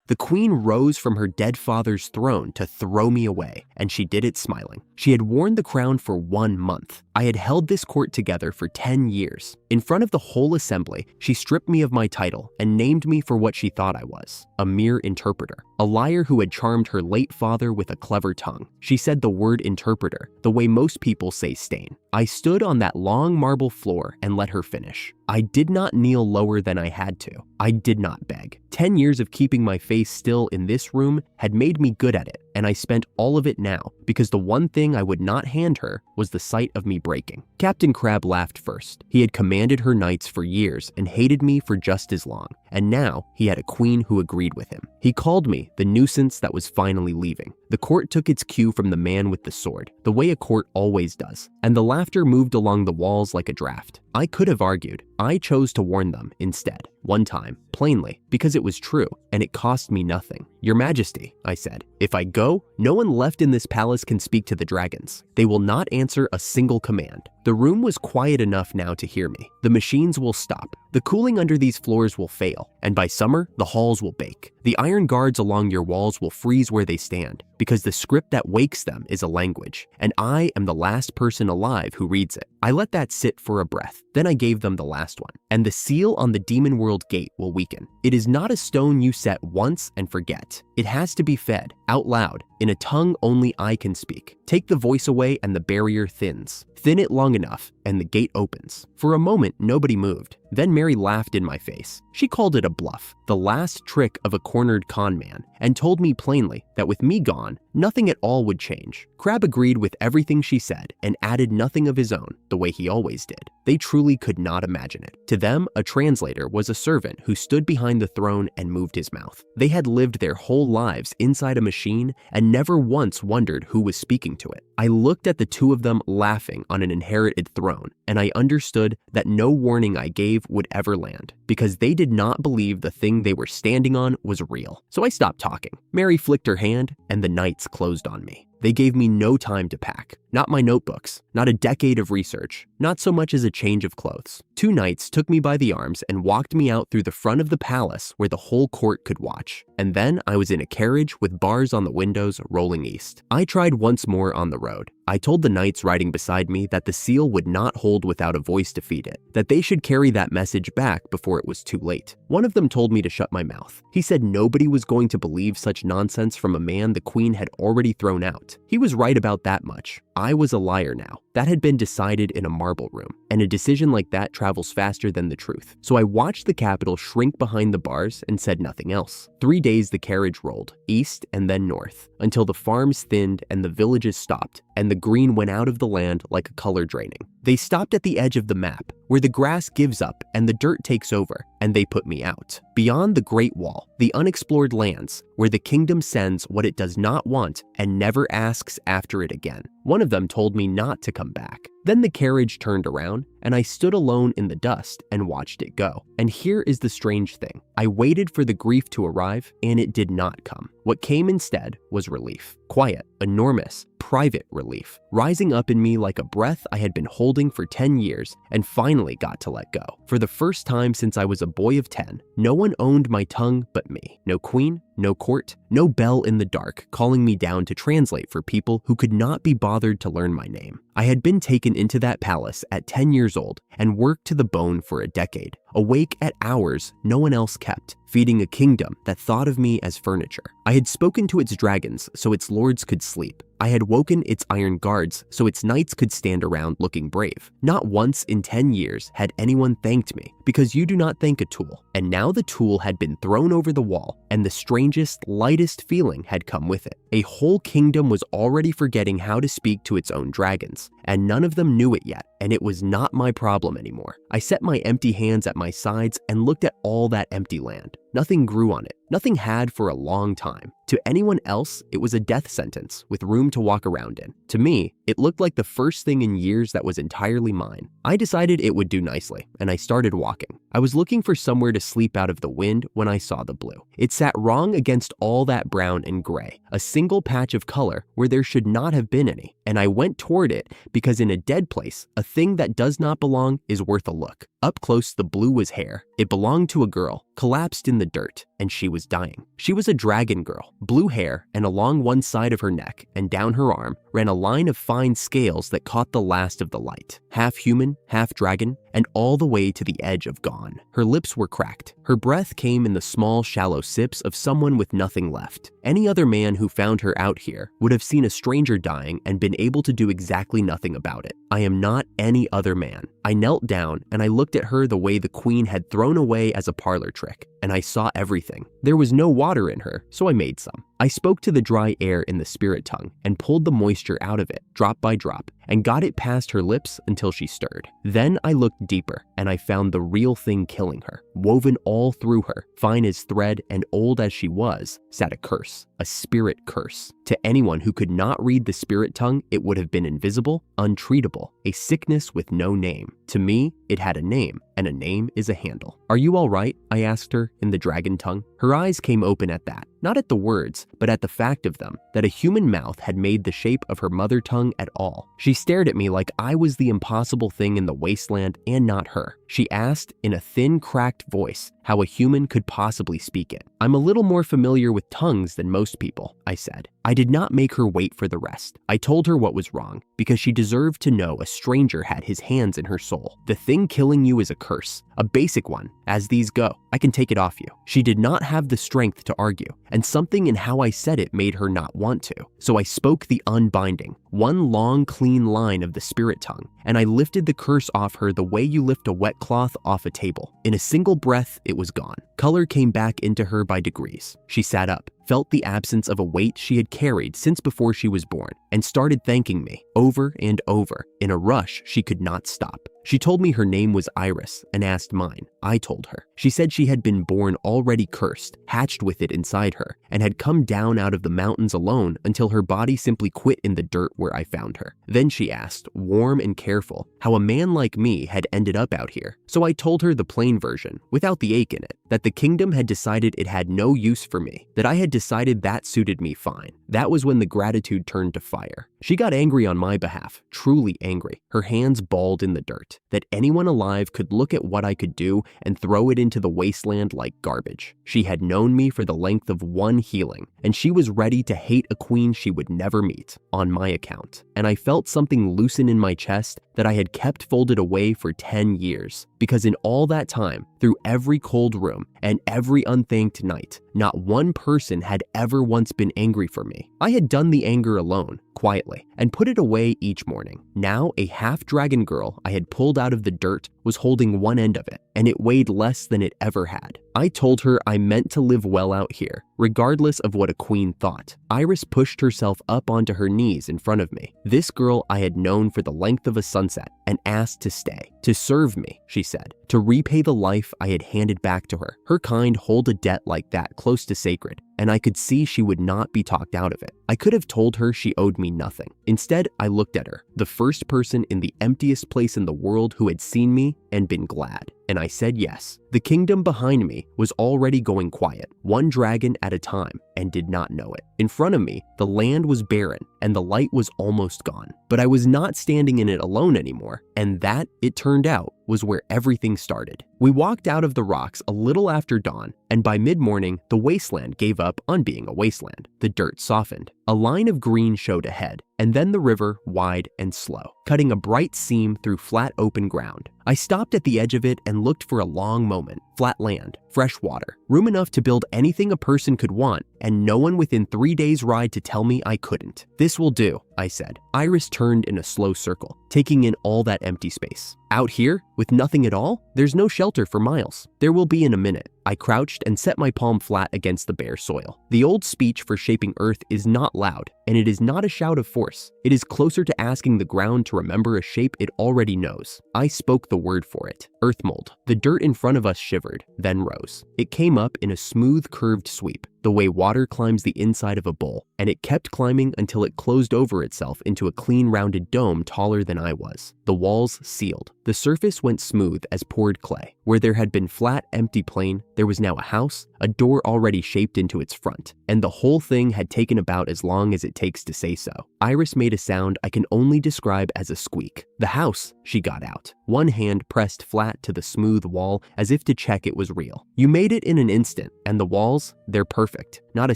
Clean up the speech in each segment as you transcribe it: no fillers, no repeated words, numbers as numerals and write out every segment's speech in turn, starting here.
The queen rose from her dead father's throne to throw me away, and she did it smiling. She had worn the crown for 1 month. I had held this court together for 10 years. In front of the whole assembly, she stripped me of my title and named me for what she thought I was, a mere interpreter, a liar who had charmed her late father with a clever tongue. She said the word interpreter, the way most people say stain. I stood on that long marble floor and let her finish. I did not kneel lower than I had to. I did not beg. 10 years of keeping my face still in this room had made me good at it, and I spent all of it now because the one thing I would not hand her was the sight of me breaking. Captain Crab laughed first. He had commanded her knights for years and hated me for just as long, and now he had a queen who agreed with him. He called me the nuisance that was finally leaving. The court took its cue from the man with the sword, the way a court always does, and the laughter moved along the walls like a draft. I could have argued. I chose to warn them instead, one time, plainly, because it was true, and it cost me nothing. Your Majesty, I said, if I go, no one left in this palace can speak to the dragons. They will not answer a single command. The room was quiet enough now to hear me. The machines will stop. The cooling under these floors will fail, and by summer, the halls will bake. The iron guards along your walls will freeze where they stand, because the script that wakes them is a language, and I am the last person alive who reads it. I let that sit for a breath. Then I gave them the last one. And the seal on the demon world gate will weaken. It is not a stone you set once and forget. It has to be fed, out loud, in a tongue only I can speak. Take the voice away and the barrier thins. Thin it long enough, and the gate opens. For a moment, nobody moved. Then Mary laughed in my face. She called it a bluff, the last trick of a cornered con man, and told me plainly that with me gone, nothing at all would change. Crab agreed with everything she said and added nothing of his own, the way he always did. They truly could not imagine it. To them, a translator was a servant who stood behind the throne and moved his mouth. They had lived their whole lives inside a machine and never once wondered who was speaking to it. I looked at the two of them laughing on an inherited throne, and I understood that no warning I gave would ever land, because they did not believe the thing they were standing on was real. So I stopped talking. Mary flicked her hand, and the knights closed on me. They gave me no time to pack. Not my notebooks, not a decade of research, not so much as a change of clothes. 2 knights took me by the arms and walked me out through the front of the palace where the whole court could watch. And then I was in a carriage with bars on the windows rolling east. I tried once more on the road. I told the knights riding beside me that the seal would not hold without a voice to feed it, that they should carry that message back before it was too late. One of them told me to shut my mouth. He said nobody was going to believe such nonsense from a man the queen had already thrown out. He was right about that much. I was a liar now. That had been decided in a marble room, and a decision like that travels faster than the truth. So I watched the capital shrink behind the bars and said nothing else. 3 days the carriage rolled, east and then north, until the farms thinned and the villages stopped, and the green went out of the land like a color draining. They stopped at the edge of the map, where the grass gives up and the dirt takes over, and they put me out. Beyond the Great Wall, the unexplored lands, where the kingdom sends what it does not want and never asks after it again. One of them told me not to come back. Then the carriage turned around, and I stood alone in the dust and watched it go. And here is the strange thing. I waited for the grief to arrive, and it did not come. What came instead was relief. Quiet, enormous, private relief, rising up in me like a breath I had been holding for 10 years and finally got to let go. For the first time since I was a boy of 10, no one owned my tongue but me. No queen, no court, no bell in the dark calling me down to translate for people who could not be bothered to learn my name. I had been taken into that palace at 10 years old and worked to the bone for a decade, awake at hours no one else kept, feeding a kingdom that thought of me as furniture. I had spoken to its dragons so its lords could sleep. I had woken its iron guards so its knights could stand around looking brave. Not once in 10 years had anyone thanked me, because you do not thank a tool. And now the tool had been thrown over the wall, and the strangest, lightest feeling had come with it. A whole kingdom was already forgetting how to speak to its own dragons, and none of them knew it yet, and it was not my problem anymore. I set my empty hands at my sides and looked at all that empty land. Nothing grew on it. Nothing had for a long time. To anyone else, it was a death sentence with room to walk around in. To me, it looked like the first thing in years that was entirely mine. I decided it would do nicely, and I started walking. I was looking for somewhere to sleep out of the wind when I saw the blue. It sat wrong against all that brown and gray, a single patch of color where there should not have been any. And I went toward it because in a dead place, a thing that does not belong is worth a look. Up close, the blue was hair. It belonged to a girl, collapsed in the dirt, and she was dying. She was a dragon girl, blue hair, and along one side of her neck and down her arm ran a line of fine scales that caught the last of the light. Half human, half dragon, and all the way to the edge of gone. Her lips were cracked. Her breath came in the small, shallow sips of someone with nothing left. Any other man who found her out here would have seen a stranger dying and been able to do exactly nothing about it. I am not any other man. I knelt down and I looked at her the way the queen had thrown away as a parlor trick, and I saw everything. There was no water in her, so I made some. I spoke to the dry air in the spirit tongue and pulled the moisture out of it, drop by drop, and got it past her lips until she stirred. Then I looked deeper, and I found the real thing killing her. Woven all through her, fine as thread and old as she was, sat a curse, a spirit curse. To anyone who could not read the spirit tongue, it would have been invisible, untreatable, a sickness with no name. To me, it had a name, and a name is a handle. "Are you all right?" I asked her in the dragon tongue. Her eyes came open at that, not at the words, but at the fact of them, that a human mouth had made the shape of her mother tongue at all. She stared at me like I was the impossible thing in the wasteland and not her. She asked in a thin, cracked voice how a human could possibly speak it. "I'm a little more familiar with tongues than most people," I said. I did not make her wait for the rest. I told her what was wrong, because she deserved to know a stranger had his hands in her soul. "The thing killing you is a curse, a basic one, as these go. I can take it off you." She did not have the strength to argue, and something in how I said it made her not want to. So I spoke the unbinding, one long, clean line of the spirit tongue, and I lifted the curse off her the way you lift a wet cloth off a table. In a single breath, it was gone. Color came back into her by degrees. She sat up, felt the absence of a weight she had carried since before she was born, and started thanking me over and over. In a rush, she could not stop. She told me her name was Iris and asked mine. I told her. She said she had been born already cursed, hatched with it inside her, and had come down out of the mountains alone until her body simply quit in the dirt where I found her. Then she asked, warm and careful, how a man like me had ended up out here. So I told her the plain version, without the ache in it, that the kingdom had decided it had no use for me, that I had decided that suited me fine. That was when the gratitude turned to fire. She got angry on my behalf, truly angry, her hands balled in the dirt, that anyone alive could look at what I could do and throw it into the wasteland like garbage. She had known me for the length of one healing, and she was ready to hate a queen she would never meet, on my account. And I felt something loosen in my chest that I had kept folded away for 10 years. Because in all that time, through every cold room and every unthanked night, not one person had ever once been angry for me. I had done the anger alone, quietly, and put it away each morning. Now, a half-dragon girl I had pulled out of the dirt was holding one end of it, and it weighed less than it ever had. I told her I meant to live well out here, regardless of what a queen thought. Iris pushed herself up onto her knees in front of me, this girl I had known for the length of a sunset, and asked to stay, to serve me, she said, to repay the life I had handed back to her. Her kind hold a debt like that close to sacred, and I could see she would not be talked out of it. I could have told her she owed me nothing. Instead, I looked at her, the first person in the emptiest place in the world who had seen me and been glad. And I said yes. The kingdom behind me was already going quiet, one dragon at a time, and did not know it. In front of me, the land was barren, and the light was almost gone. But I was not standing in it alone anymore, and that, it turned out, was where everything started. We walked out of the rocks a little after dawn, and by mid-morning, the wasteland gave up on being a wasteland. The dirt softened. A line of green showed ahead, and then the river, wide and slow, cutting a bright seam through flat open ground. I stopped at the edge of it and looked for a long moment. Flat land, fresh water, room enough to build anything a person could want, and no one within 3 days' ride to tell me I couldn't. This will do, I said. Iris turned in a slow circle, taking in all that empty space. Out here, with nothing at all, there's no shelter for miles. There will be in a minute. I crouched and set my palm flat against the bare soil. The old speech for shaping earth is not loud, and it is not a shout of force. It is closer to asking the ground to remember a shape it already knows. I spoke the word for it. Earth mold. The dirt in front of us shivered, then rose. It came up in a smooth, curved sweep, the way water climbs the inside of a bowl, and it kept climbing until it closed over itself into a clean, rounded dome taller than I was. The walls sealed. The surface went smooth as poured clay. Where there had been flat, empty plain, there was now a house, a door already shaped into its front, and the whole thing had taken about as long as it takes to say so. Iris made a sound I can only describe as a squeak. "The house," she got out, one hand pressed flat to the smooth wall as if to check it was real. "You made it in an instant, and the walls, they're perfect. Not a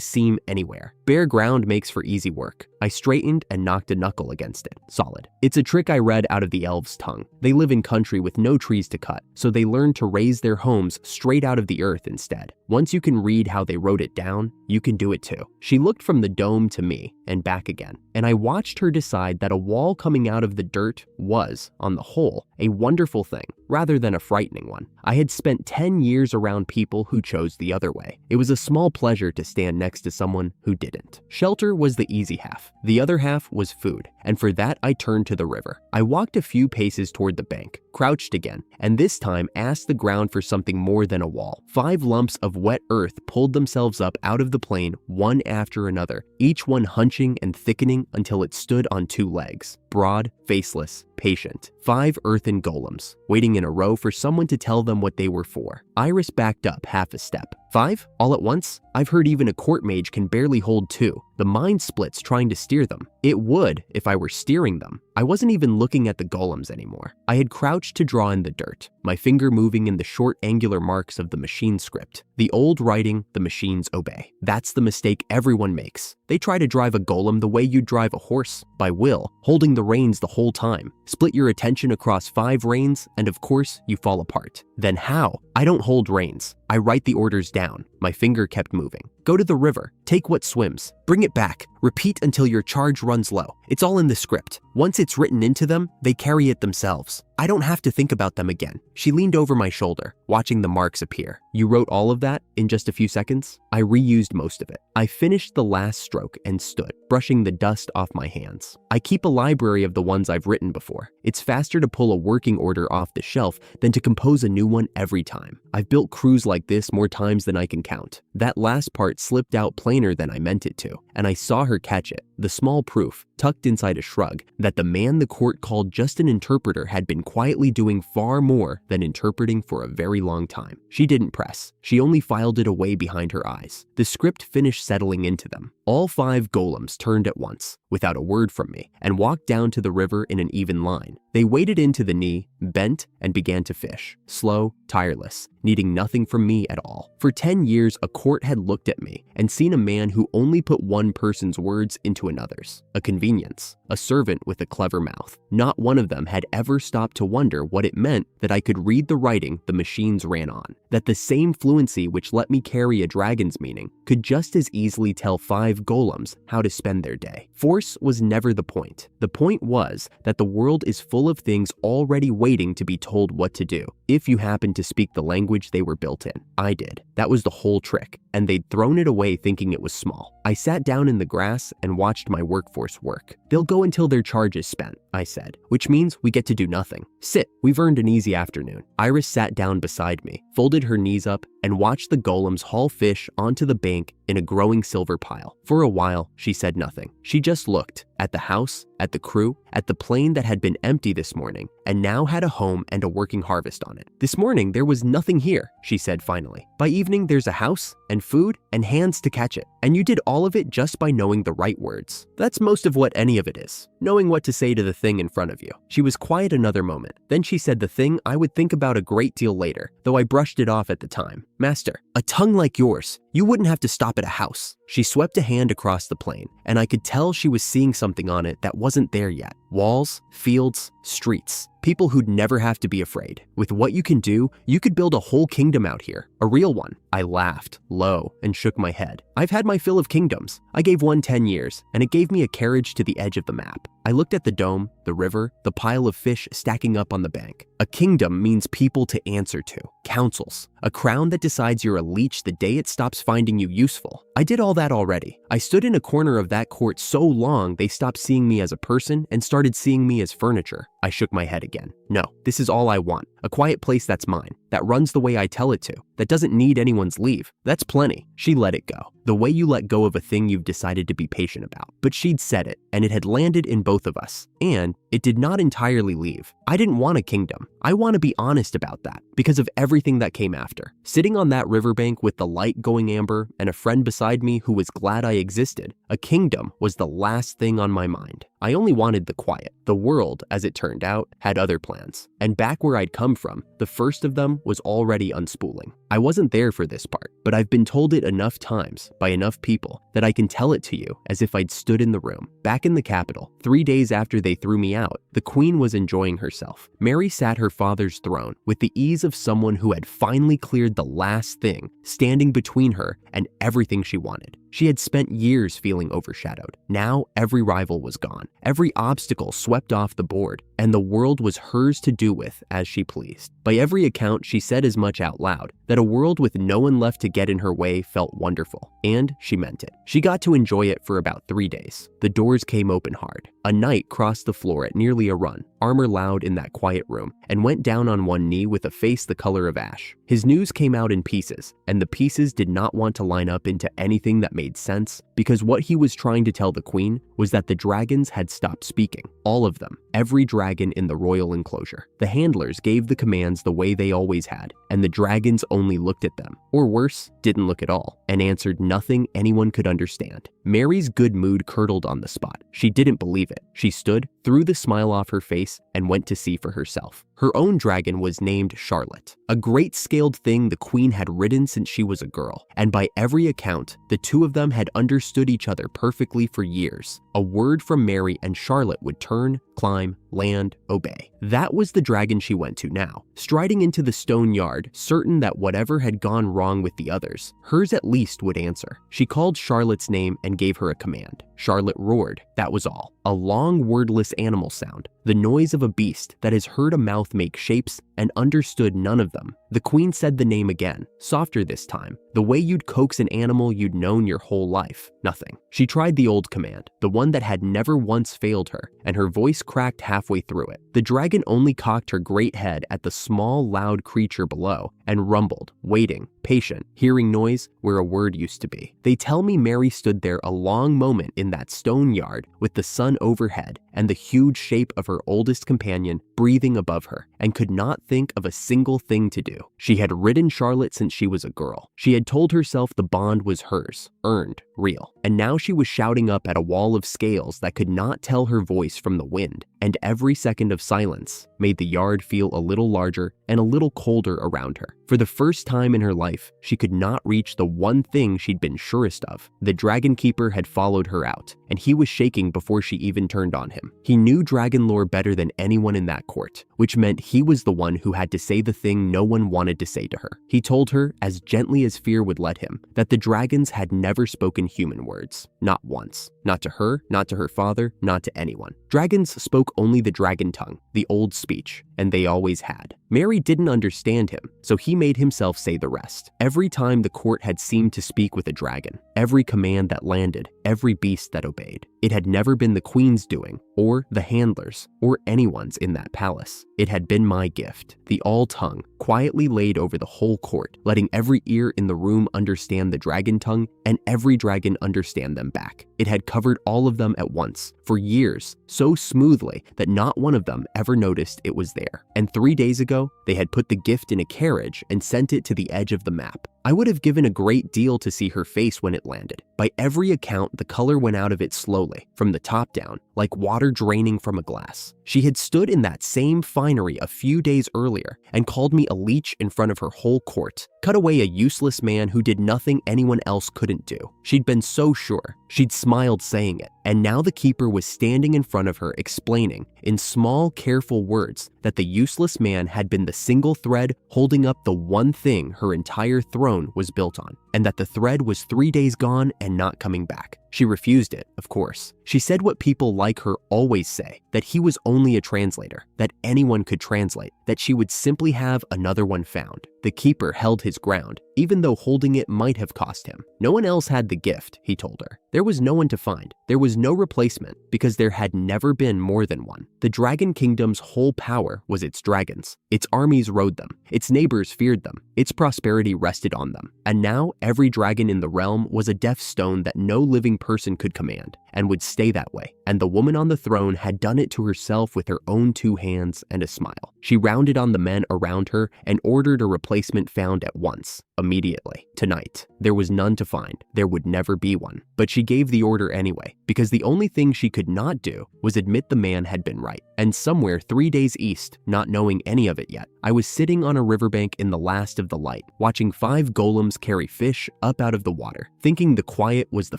seam anywhere. Bare ground makes for easy work." I straightened and knocked a knuckle against it. Solid. It's a trick I read out of the elves' tongue. They live in country with no trees to cut, so they learn to raise their homes straight out of the earth instead. Once you can read how they wrote it down, you can do it too. She looked from the dome to me and back again, and I watched her decide that a wall coming out of the dirt was, on the whole, a wonderful thing, rather than a frightening one. I had spent 10 years around people who chose the other way. It was a small pleasure to stand next to someone who didn't. Shelter was the easy half. The other half was food, and for that I turned to the river. I walked a few paces toward the bank, crouched again, and this time asked the ground for something more than a wall. 5 lumps of wet earth pulled themselves up out of the plain one after another, each one hunching and thickening until it stood on 2 legs. Broad, faceless, patient. 5 earthen golems, waiting in a row for someone to tell them what they were for. Iris backed up half a step. 5? All at once? I've heard even a court mage can barely hold 2. The mind splits trying to steer them. It would if I were steering them. I wasn't even looking at the golems anymore. I had crouched to draw in the dirt, my finger moving in the short angular marks of the machine script. The old writing the machines obey. That's the mistake everyone makes. They try to drive a golem the way you'd drive a horse, by will, holding the reins the whole time. Split your attention across 5 reins, and of course, you fall apart. Then how? I don't hold reins. I write the orders down. My finger kept moving. Go to the river. Take what swims. Bring it back. Repeat until your charge runs low. It's all in the script. Once it's written into them, they carry it themselves. I don't have to think about them again. She leaned over my shoulder, watching the marks appear. You wrote all of that in just a few seconds? I reused most of it. I finished the last stroke and stood, brushing the dust off my hands. I keep a library of the ones I've written before. It's faster to pull a working order off the shelf than to compose a new one every time. I've built crews like this more times than I can count. That last part slipped out plainer than I meant it to, and I saw her catch it, the small proof, tucked inside a shrug, that the man the court called just an interpreter had been quietly doing far more than interpreting for a very long time. She didn't press. She only filed it away behind her eyes. The script finished settling into them. All 5 golems turned at once, without a word from me, and walked down to the river in an even line. They waded into the knee, bent, and began to fish. Slow, tireless, needing nothing from me at all. For 10 years, a court had looked at me and seen a man who only put one person's words into another's. A convenience. A servant with a clever mouth. Not one of them had ever stopped to wonder what it meant that I could read the writing the machines ran on. That the same fluency which let me carry a dragon's meaning could just as easily tell 5 golems how to spend their day. Force was never the point. The point was that the world is full of things already waiting to be told what to do, if you happen to speak the language they were built in. I did. That was the whole trick, and they'd thrown it away thinking it was small. I sat down in the grass and watched my workforce work. They'll go until their charge is spent, I said, which means we get to do nothing. Sit, we've earned an easy afternoon. Iris sat down beside me, folded her knees up, and watched the golems haul fish onto the bank in a growing silver pile. For a while, she said nothing. She just looked at the house, at the crew, at the plane that had been empty this morning and now had a home and a working harvest on it. This morning, there was nothing here, she said finally. By evening, there's a house and food and hands to catch it. And you did all of it just by knowing the right words. That's most of what any of it is. Knowing what to say to the thing in front of you. She was quiet another moment. Then she said the thing I would think about a great deal later, though I brushed it off at the time. Master, a tongue like yours, you wouldn't have to stop at a house. She swept a hand across the plain, and I could tell she was seeing something on it that wasn't there yet. Walls, fields, streets. People who'd never have to be afraid. With what you can do, you could build a whole kingdom out here. A real one. I laughed, low, and shook my head. I've had my fill of kingdoms. I gave one 10 years, and it gave me a carriage to the edge of the map. I looked at the dome, the river, the pile of fish stacking up on the bank. A kingdom means people to answer to. Councils. A crown that decides you're a leech the day it stops finding you useful. I did all that already. I stood in a corner of that court so long they stopped seeing me as a person and started seeing me as furniture. I shook my head again. No, this is all I want. A quiet place that's mine, that runs the way I tell it to, that doesn't need anyone's leave. That's plenty. She let it go. The way you let go of a thing you've decided to be patient about. But she'd said it, and it had landed in both of us. And It did not entirely leave. I didn't want a kingdom. I want to be honest about that, because of everything that came after. Sitting on that riverbank with the light going amber and a friend beside me who was glad I existed, a kingdom was the last thing on my mind. I only wanted the quiet. The world, as it turned out, had other plans. And back where I'd come from, the first of them was already unspooling. I wasn't there for this part, but I've been told it enough times by enough people that I can tell it to you as if I'd stood in the room. Back in the capital, 3 days after they threw me out, the queen was enjoying herself. Mary sat her father's throne with the ease of someone who had finally cleared the last thing standing between her and everything she wanted. She had spent years feeling overshadowed. Now every rival was gone, every obstacle swept off the board, and the world was hers to do with as she pleased. By every account, she said as much out loud, that a world with no one left to get in her way felt wonderful, and she meant it. She got to enjoy it for about 3 days. The doors came open hard. A knight crossed the floor at nearly a run, armor loud in that quiet room, and went down on one knee with a face the color of ash. His news came out in pieces, and the pieces did not want to line up into anything that made sense, because what he was trying to tell the queen was that the dragons had stopped speaking. All of them, every dragon in the royal enclosure. The handlers gave the commands the way they always had, and the dragons only looked at them, or worse, didn't look at all, and answered nothing anyone could understand. Mary's good mood curdled on the spot. She didn't believe it. She stood, threw the smile off her face, and went to see for herself. Her own dragon was named Charlotte, a great scaled thing the queen had ridden since she was a girl, and by every account, the two of them had understood each other perfectly for years. A word from Mary and Charlotte would turn, climb, land, obey. That was the dragon she went to now, striding into the stone yard, certain that whatever had gone wrong with the others, hers at least would answer. She called Charlotte's name and gave her a command. Charlotte roared, that was all. A long, wordless animal sound, the noise of a beast that has heard a mouth make shapes and understood none of them. The queen said the name again, softer this time, the way you'd coax an animal you'd known your whole life. Nothing. She tried the old command, the one that had never once failed her, and her voice cracked halfway through it. The dragon only cocked her great head at the small, loud creature below and rumbled, waiting, patient, hearing noise where a word used to be. They tell me Mary stood there a long moment in that stone yard with the sun overhead and the huge shape of her oldest companion breathing above her, and could not think of a single thing to do. She had ridden Charlotte since she was a girl. She had told herself the bond was hers, earned, real, and now she was shouting up at a wall of scales that could not tell her voice from the wind, and every second of silence made the yard feel a little larger and a little colder around her. For the first time in her life, she could not reach the one thing she'd been surest of. The dragon keeper had followed her out, and he was shaking before she even turned on him. He knew dragon lore better than anyone in that court, which meant he was the one who had to say the thing no one wanted to say to her. He told her, as gently as fear would let him, that the dragons had never spoken human words. Not once. Not to her, not to her father, not to anyone. Dragons spoke only the dragon tongue, the old speech, and they always had. Mary didn't understand him, so he made himself say the rest. Every time the court had seemed to speak with a dragon, every command that landed, every beast that obeyed. It had never been the queen's doing, or the handlers, or anyone's in that palace. It had been my gift, the all-tongue, quietly laid over the whole court, letting every ear in the room understand the dragon tongue, and every dragon understand them back. It had covered all of them at once, for years, so smoothly that not one of them ever noticed it was there. And 3 days ago, they had put the gift in a carriage and sent it to the edge of the map. I would have given a great deal to see her face when it landed. By every account, the color went out of it slowly, from the top down, like water draining from a glass. She had stood in that same finery a few days earlier and called me a leech in front of her whole court, cut away a useless man who did nothing anyone else couldn't do. She'd been so sure. She'd smiled saying it, and now the keeper was standing in front of her explaining, in small, careful words, that the useless man had been the single thread holding up the one thing her entire throne was built on, and that the thread was 3 days gone and not coming back. She refused it, of course. She said what people like her always say, that he was only a translator, that anyone could translate, that she would simply have another one found. The keeper held his ground, even though holding it might have cost him. No one else had the gift, he told her. There was no one to find. There was no replacement, because there had never been more than one. The Dragon Kingdom's whole power was its dragons. Its armies rode them. Its neighbors feared them. Its prosperity rested on them. And now every dragon in the realm was a deaf stone that no living person could command. and would stay that way, and the woman on the throne had done it to herself with her own 2 hands and a smile. She rounded on the men around her and ordered a replacement found at once, immediately, tonight. There was none to find. There would never be one. But she gave the order anyway, because the only thing she could not do was admit the man had been right. And somewhere 3 days east, not knowing any of it yet, I was sitting on a riverbank in the last of the light, watching 5 golems carry fish up out of the water, thinking the quiet was the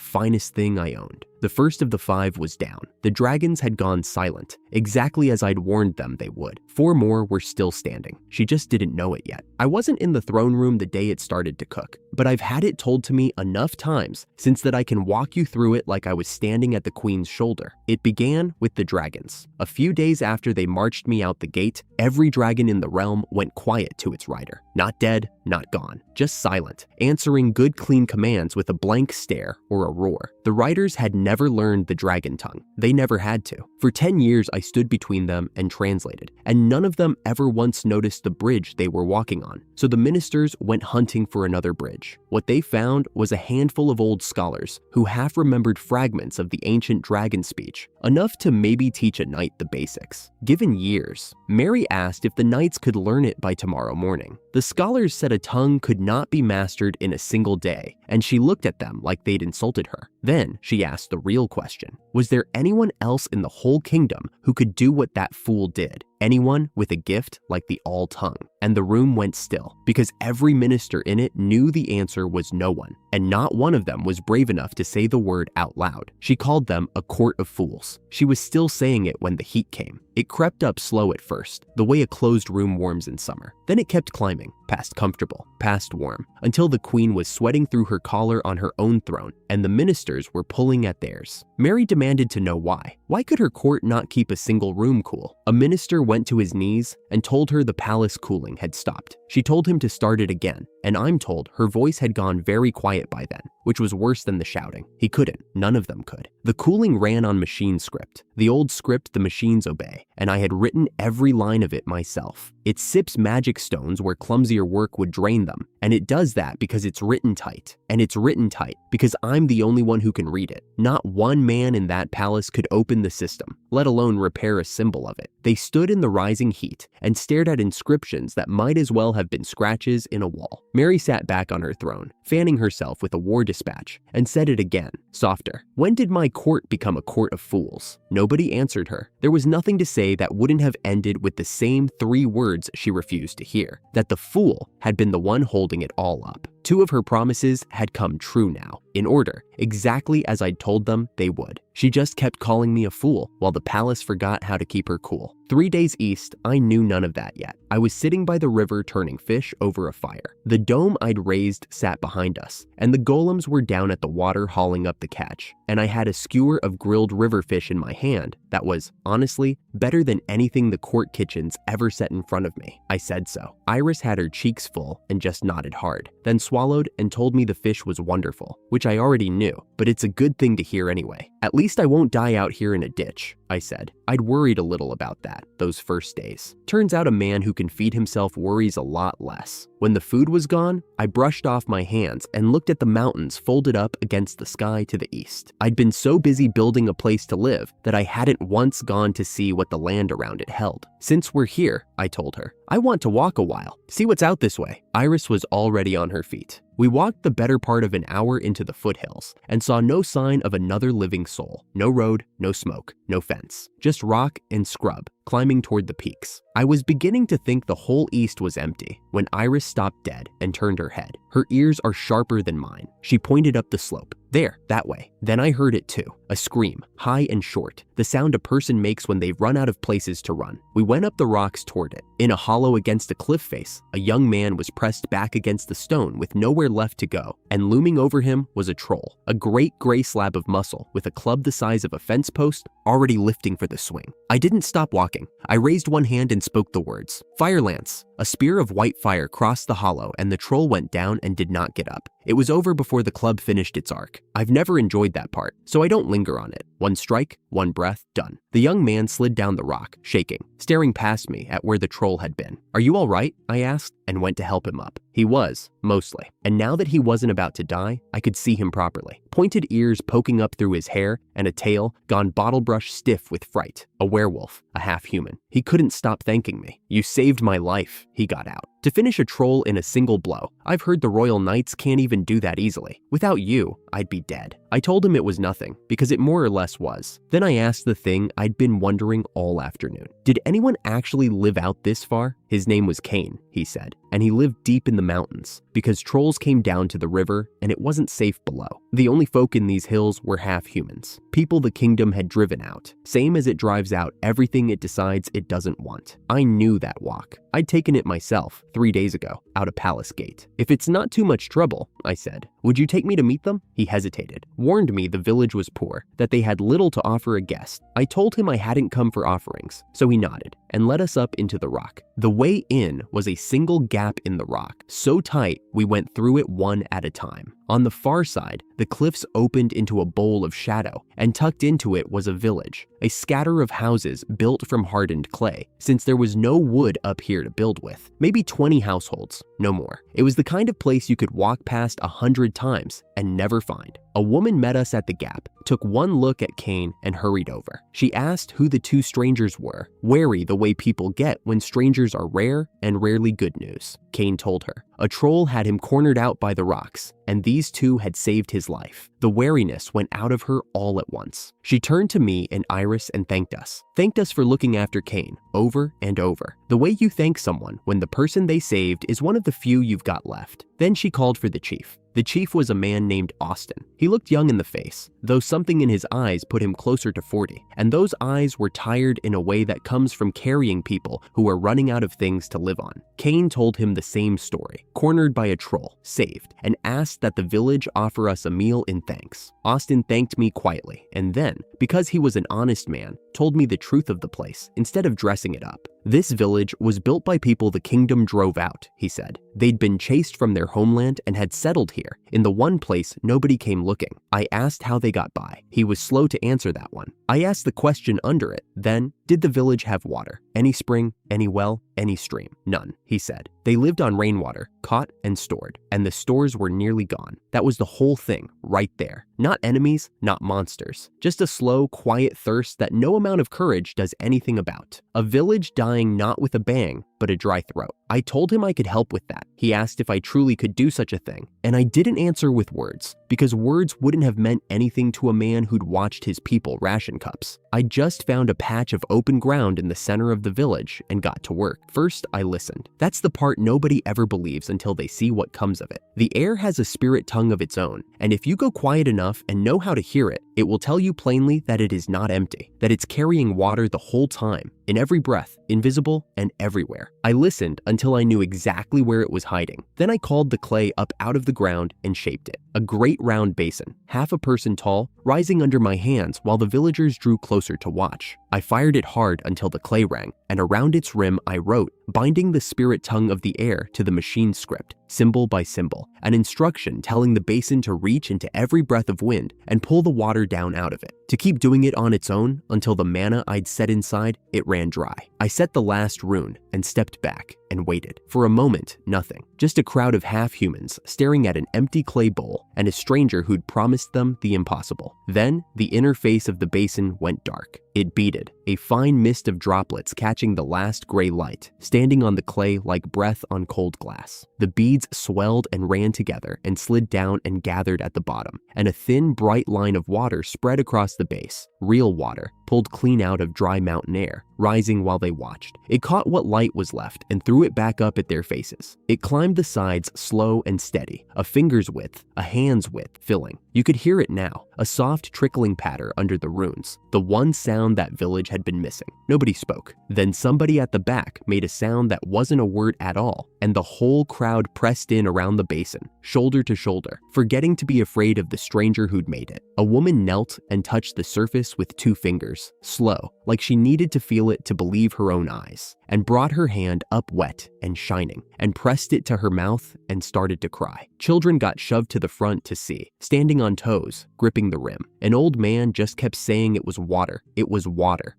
finest thing I owned. The first of the 5 was down. The dragons had gone silent, exactly as I'd warned them they would. 4 more were still standing. She just didn't know it yet. I wasn't in the throne room the day it started to cook, but I've had it told to me enough times since that I can walk you through it like I was standing at the queen's shoulder. It began with the dragons. A few days after they marched me out the gate, every dragon in the realm went quiet to its rider. Not dead, not gone, just silent, answering good clean commands with a blank stare or a roar. The riders had never learned the dragon tongue. They never had to. For 10 years I stood between them and translated, and none of them ever once noticed the bridge they were walking on. So the ministers went hunting for another bridge. What they found was a handful of old scholars who half remembered fragments of the ancient dragon speech, enough to maybe teach a knight the basics. Given years, Mary asked if the knights could learn it by tomorrow morning. The scholars said a tongue could not be mastered in a single day, and she looked at them like they'd insulted her. Then she asked the real question. Was there anyone else in the whole kingdom who could do what that fool did? Anyone with a gift like the all-tongue? And the room went still, because every minister in it knew the answer was no one, and not one of them was brave enough to say the word out loud. She called them a court of fools. She was still saying it when the heat came. It crept up slow at first, the way a closed room warms in summer. Then it kept climbing, past comfortable, past warm, until the queen was sweating through her collar on her own throne, and the ministers were pulling at theirs. Mary demanded to know why. Why could her court not keep a single room cool? A minister went to his knees and told her the palace cooling had stopped. She told him to start it again, and I'm told her voice had gone very quiet by then, which was worse than the shouting. He couldn't. None of them could. The cooling ran on machine script, the old script the machines obey, and I had written every line of it myself. It sips magic stones where clumsier work would drain them, and it does that because it's written tight. And it's written tight because I'm the only one who can read it. Not one man in that palace could open the system, let alone repair a symbol of it. They stood in the rising heat and stared at inscriptions that might as well have been scratches in a wall. Mary sat back on her throne, fanning herself with a war dispatch, and said it again, softer. When did my court become a court of fools? Nobody answered her. There was nothing to say that wouldn't have ended with the same 3 words she refused to hear, that the fool had been the one holding it all up. 2 of her promises had come true now, in order, exactly as I'd told them they would. She just kept calling me a fool, while the palace forgot how to keep her cool. 3 days east, I knew none of that yet. I was sitting by the river turning fish over a fire. The dome I'd raised sat behind us, and the golems were down at the water hauling up the catch, and I had a skewer of grilled river fish in my hand that was, honestly, better than anything the court kitchens ever set in front of me. I said so. Iris had her cheeks full and just nodded hard, then swallowed and told me the fish was wonderful, which I already knew, but it's a good thing to hear anyway. At least I won't die out here in a ditch, I said. I'd worried a little about that, those first days. Turns out a man who can feed himself worries a lot less. When the food was gone, I brushed off my hands and looked at the mountains folded up against the sky to the east. I'd been so busy building a place to live that I hadn't once gone to see what the land around it held. Since we're here, I told her, I want to walk a while, see what's out this way. Iris was already on her feet. We walked the better part of an hour into the foothills and saw no sign of another living soul. No road, no smoke, no fence, just rock and scrub climbing toward the peaks. I was beginning to think the whole east was empty when Iris stopped dead and turned her head. Her ears are sharper than mine. She pointed up the slope. There, that way. Then I heard it too, a scream, high and short, the sound a person makes when they've run out of places to run. We went up the rocks toward it. In a hollow against a cliff face, a young man was pressed back against the stone with nowhere left to go, and looming over him was a troll, a great gray slab of muscle with a club the size of a fence post, already lifting for the swing. I didn't stop walking. I raised one hand and spoke the words, "Fire lance." A spear of white fire crossed the hollow and the troll went down and did not get up. It was over before the club finished its arc. I've never enjoyed that part, so I don't linger on it. One strike, one breath, done. The young man slid down the rock, shaking, staring past me at where the troll had been. "Are you all right?" I asked, and went to help him up. He was, mostly. And now that he wasn't about to die, I could see him properly. Pointed ears poking up through his hair, and a tail gone bottle brush stiff with fright. A werewolf, a half-human. He couldn't stop thanking me. "You saved my life," he got out. "To finish a troll in a single blow. I've heard the Royal Knights can't even do that easily. Without you, I'd be dead." I told him it was nothing, because it more or less was. Then I asked the thing I'd been wondering all afternoon. "Did anyone actually live out this far?" His name was Cain, he said, and he lived deep in the mountains, because trolls came down to the river and it wasn't safe below. The only folk in these hills were half-humans, people the kingdom had driven out, same as it drives out everything it decides it doesn't want. I knew that walk. I'd taken it myself 3 days ago, out of Palace Gate. "If it's not too much trouble," I said, "would you take me to meet them?" He hesitated, warned me the village was poor, that they had little to offer a guest. I told him I hadn't come for offerings, so he nodded and led us up into the rock. The way in was a single gap in the rock, so tight we went through it one at a time. On the far side, the cliffs opened into a bowl of shadow, and tucked into it was a village, a scatter of houses built from hardened clay, since there was no wood up here to build with. Maybe 20 households, no more. It was the kind of place you could walk past 100 times and never find. A woman met us at the gap, took one look at Cain, and hurried over. She asked who the two strangers were, wary the way people get when strangers are rare and rarely good news. Cain told her. A troll had him cornered out by the rocks, and these two had saved his life. The wariness went out of her all at once. She turned to me and Iris and thanked us. Thanked us for looking after Cain, over and over. The way you thank someone when the person they saved is one of the few you've got left. Then she called for the chief. The chief was a man named Austin. He looked young in the face, though something in his eyes put him closer to 40, and those eyes were tired in a way that comes from carrying people who are running out of things to live on. Cain told him the same story, cornered by a troll, saved, and asked that the village offer us a meal in thanks. Austin thanked me quietly, and then, because he was an honest man, told me the truth of the place instead of dressing it up. This village was built by people the kingdom drove out, he said. They'd been chased from their homeland and had settled here, in the one place nobody came looking. I asked how they got by. He was slow to answer that one. I asked the question under it. Then, did the village have water? Any spring, any well, any stream? None, he said. They lived on rainwater, caught and stored, and the stores were nearly gone. That was the whole thing, right there. Not enemies, not monsters. Just a slow, quiet thirst that no amount of courage does anything about. A village dying not with a bang, but a dry throat. I told him I could help with that. He asked if I truly could do such a thing, and I didn't answer with words, because words wouldn't have meant anything to a man who'd watched his people ration cups. I just found a patch of open ground in the center of the village and got to work. First, I listened. That's the part nobody ever believes until they see what comes of it. The air has a spirit tongue of its own, and if you go quiet enough and know how to hear it, it will tell you plainly that it is not empty, that it's carrying water the whole time, in every breath, invisible and everywhere. I listened until I knew exactly where it was hiding. Then I called the clay up out of the ground and shaped it. A great round basin, half a person tall, rising under my hands while the villagers drew closer to watch. I fired it hard until the clay rang, and around its rim I wrote, binding the spirit tongue of the air to the machine script, symbol by symbol, an instruction telling the basin to reach into every breath of wind and pull the water down out of it, to keep doing it on its own until the mana I'd set inside, it ran dry. I set the last rune and stepped back and waited. For a moment, nothing. Just a crowd of half-humans staring at an empty clay bowl and a stranger who'd promised them the impossible. Then, the inner face of the basin went dark. It beaded, a fine mist of droplets catching the last gray light, standing on the clay like breath on cold glass. The beads swelled and ran together and slid down and gathered at the bottom, and a thin, bright line of water spread across the base. Real water, pulled clean out of dry mountain air, rising while they watched. It caught what light was left and threw it back up at their faces. It climbed the sides slow and steady, a finger's width, a hand's width, filling. You could hear it now, a soft trickling patter under the runes, the one sound that village had been missing. Nobody spoke. Then somebody at the back made a sound that wasn't a word at all, and the whole crowd pressed in around the basin, shoulder to shoulder, forgetting to be afraid of the stranger who'd made it. A woman knelt and touched the surface with 2 fingers fingers, slow, like she needed to feel it to believe her own eyes, and brought her hand up wet and shining, and pressed it to her mouth and started to cry. Children got shoved to the front to see, standing on toes, gripping the rim. An old man just kept saying it was water,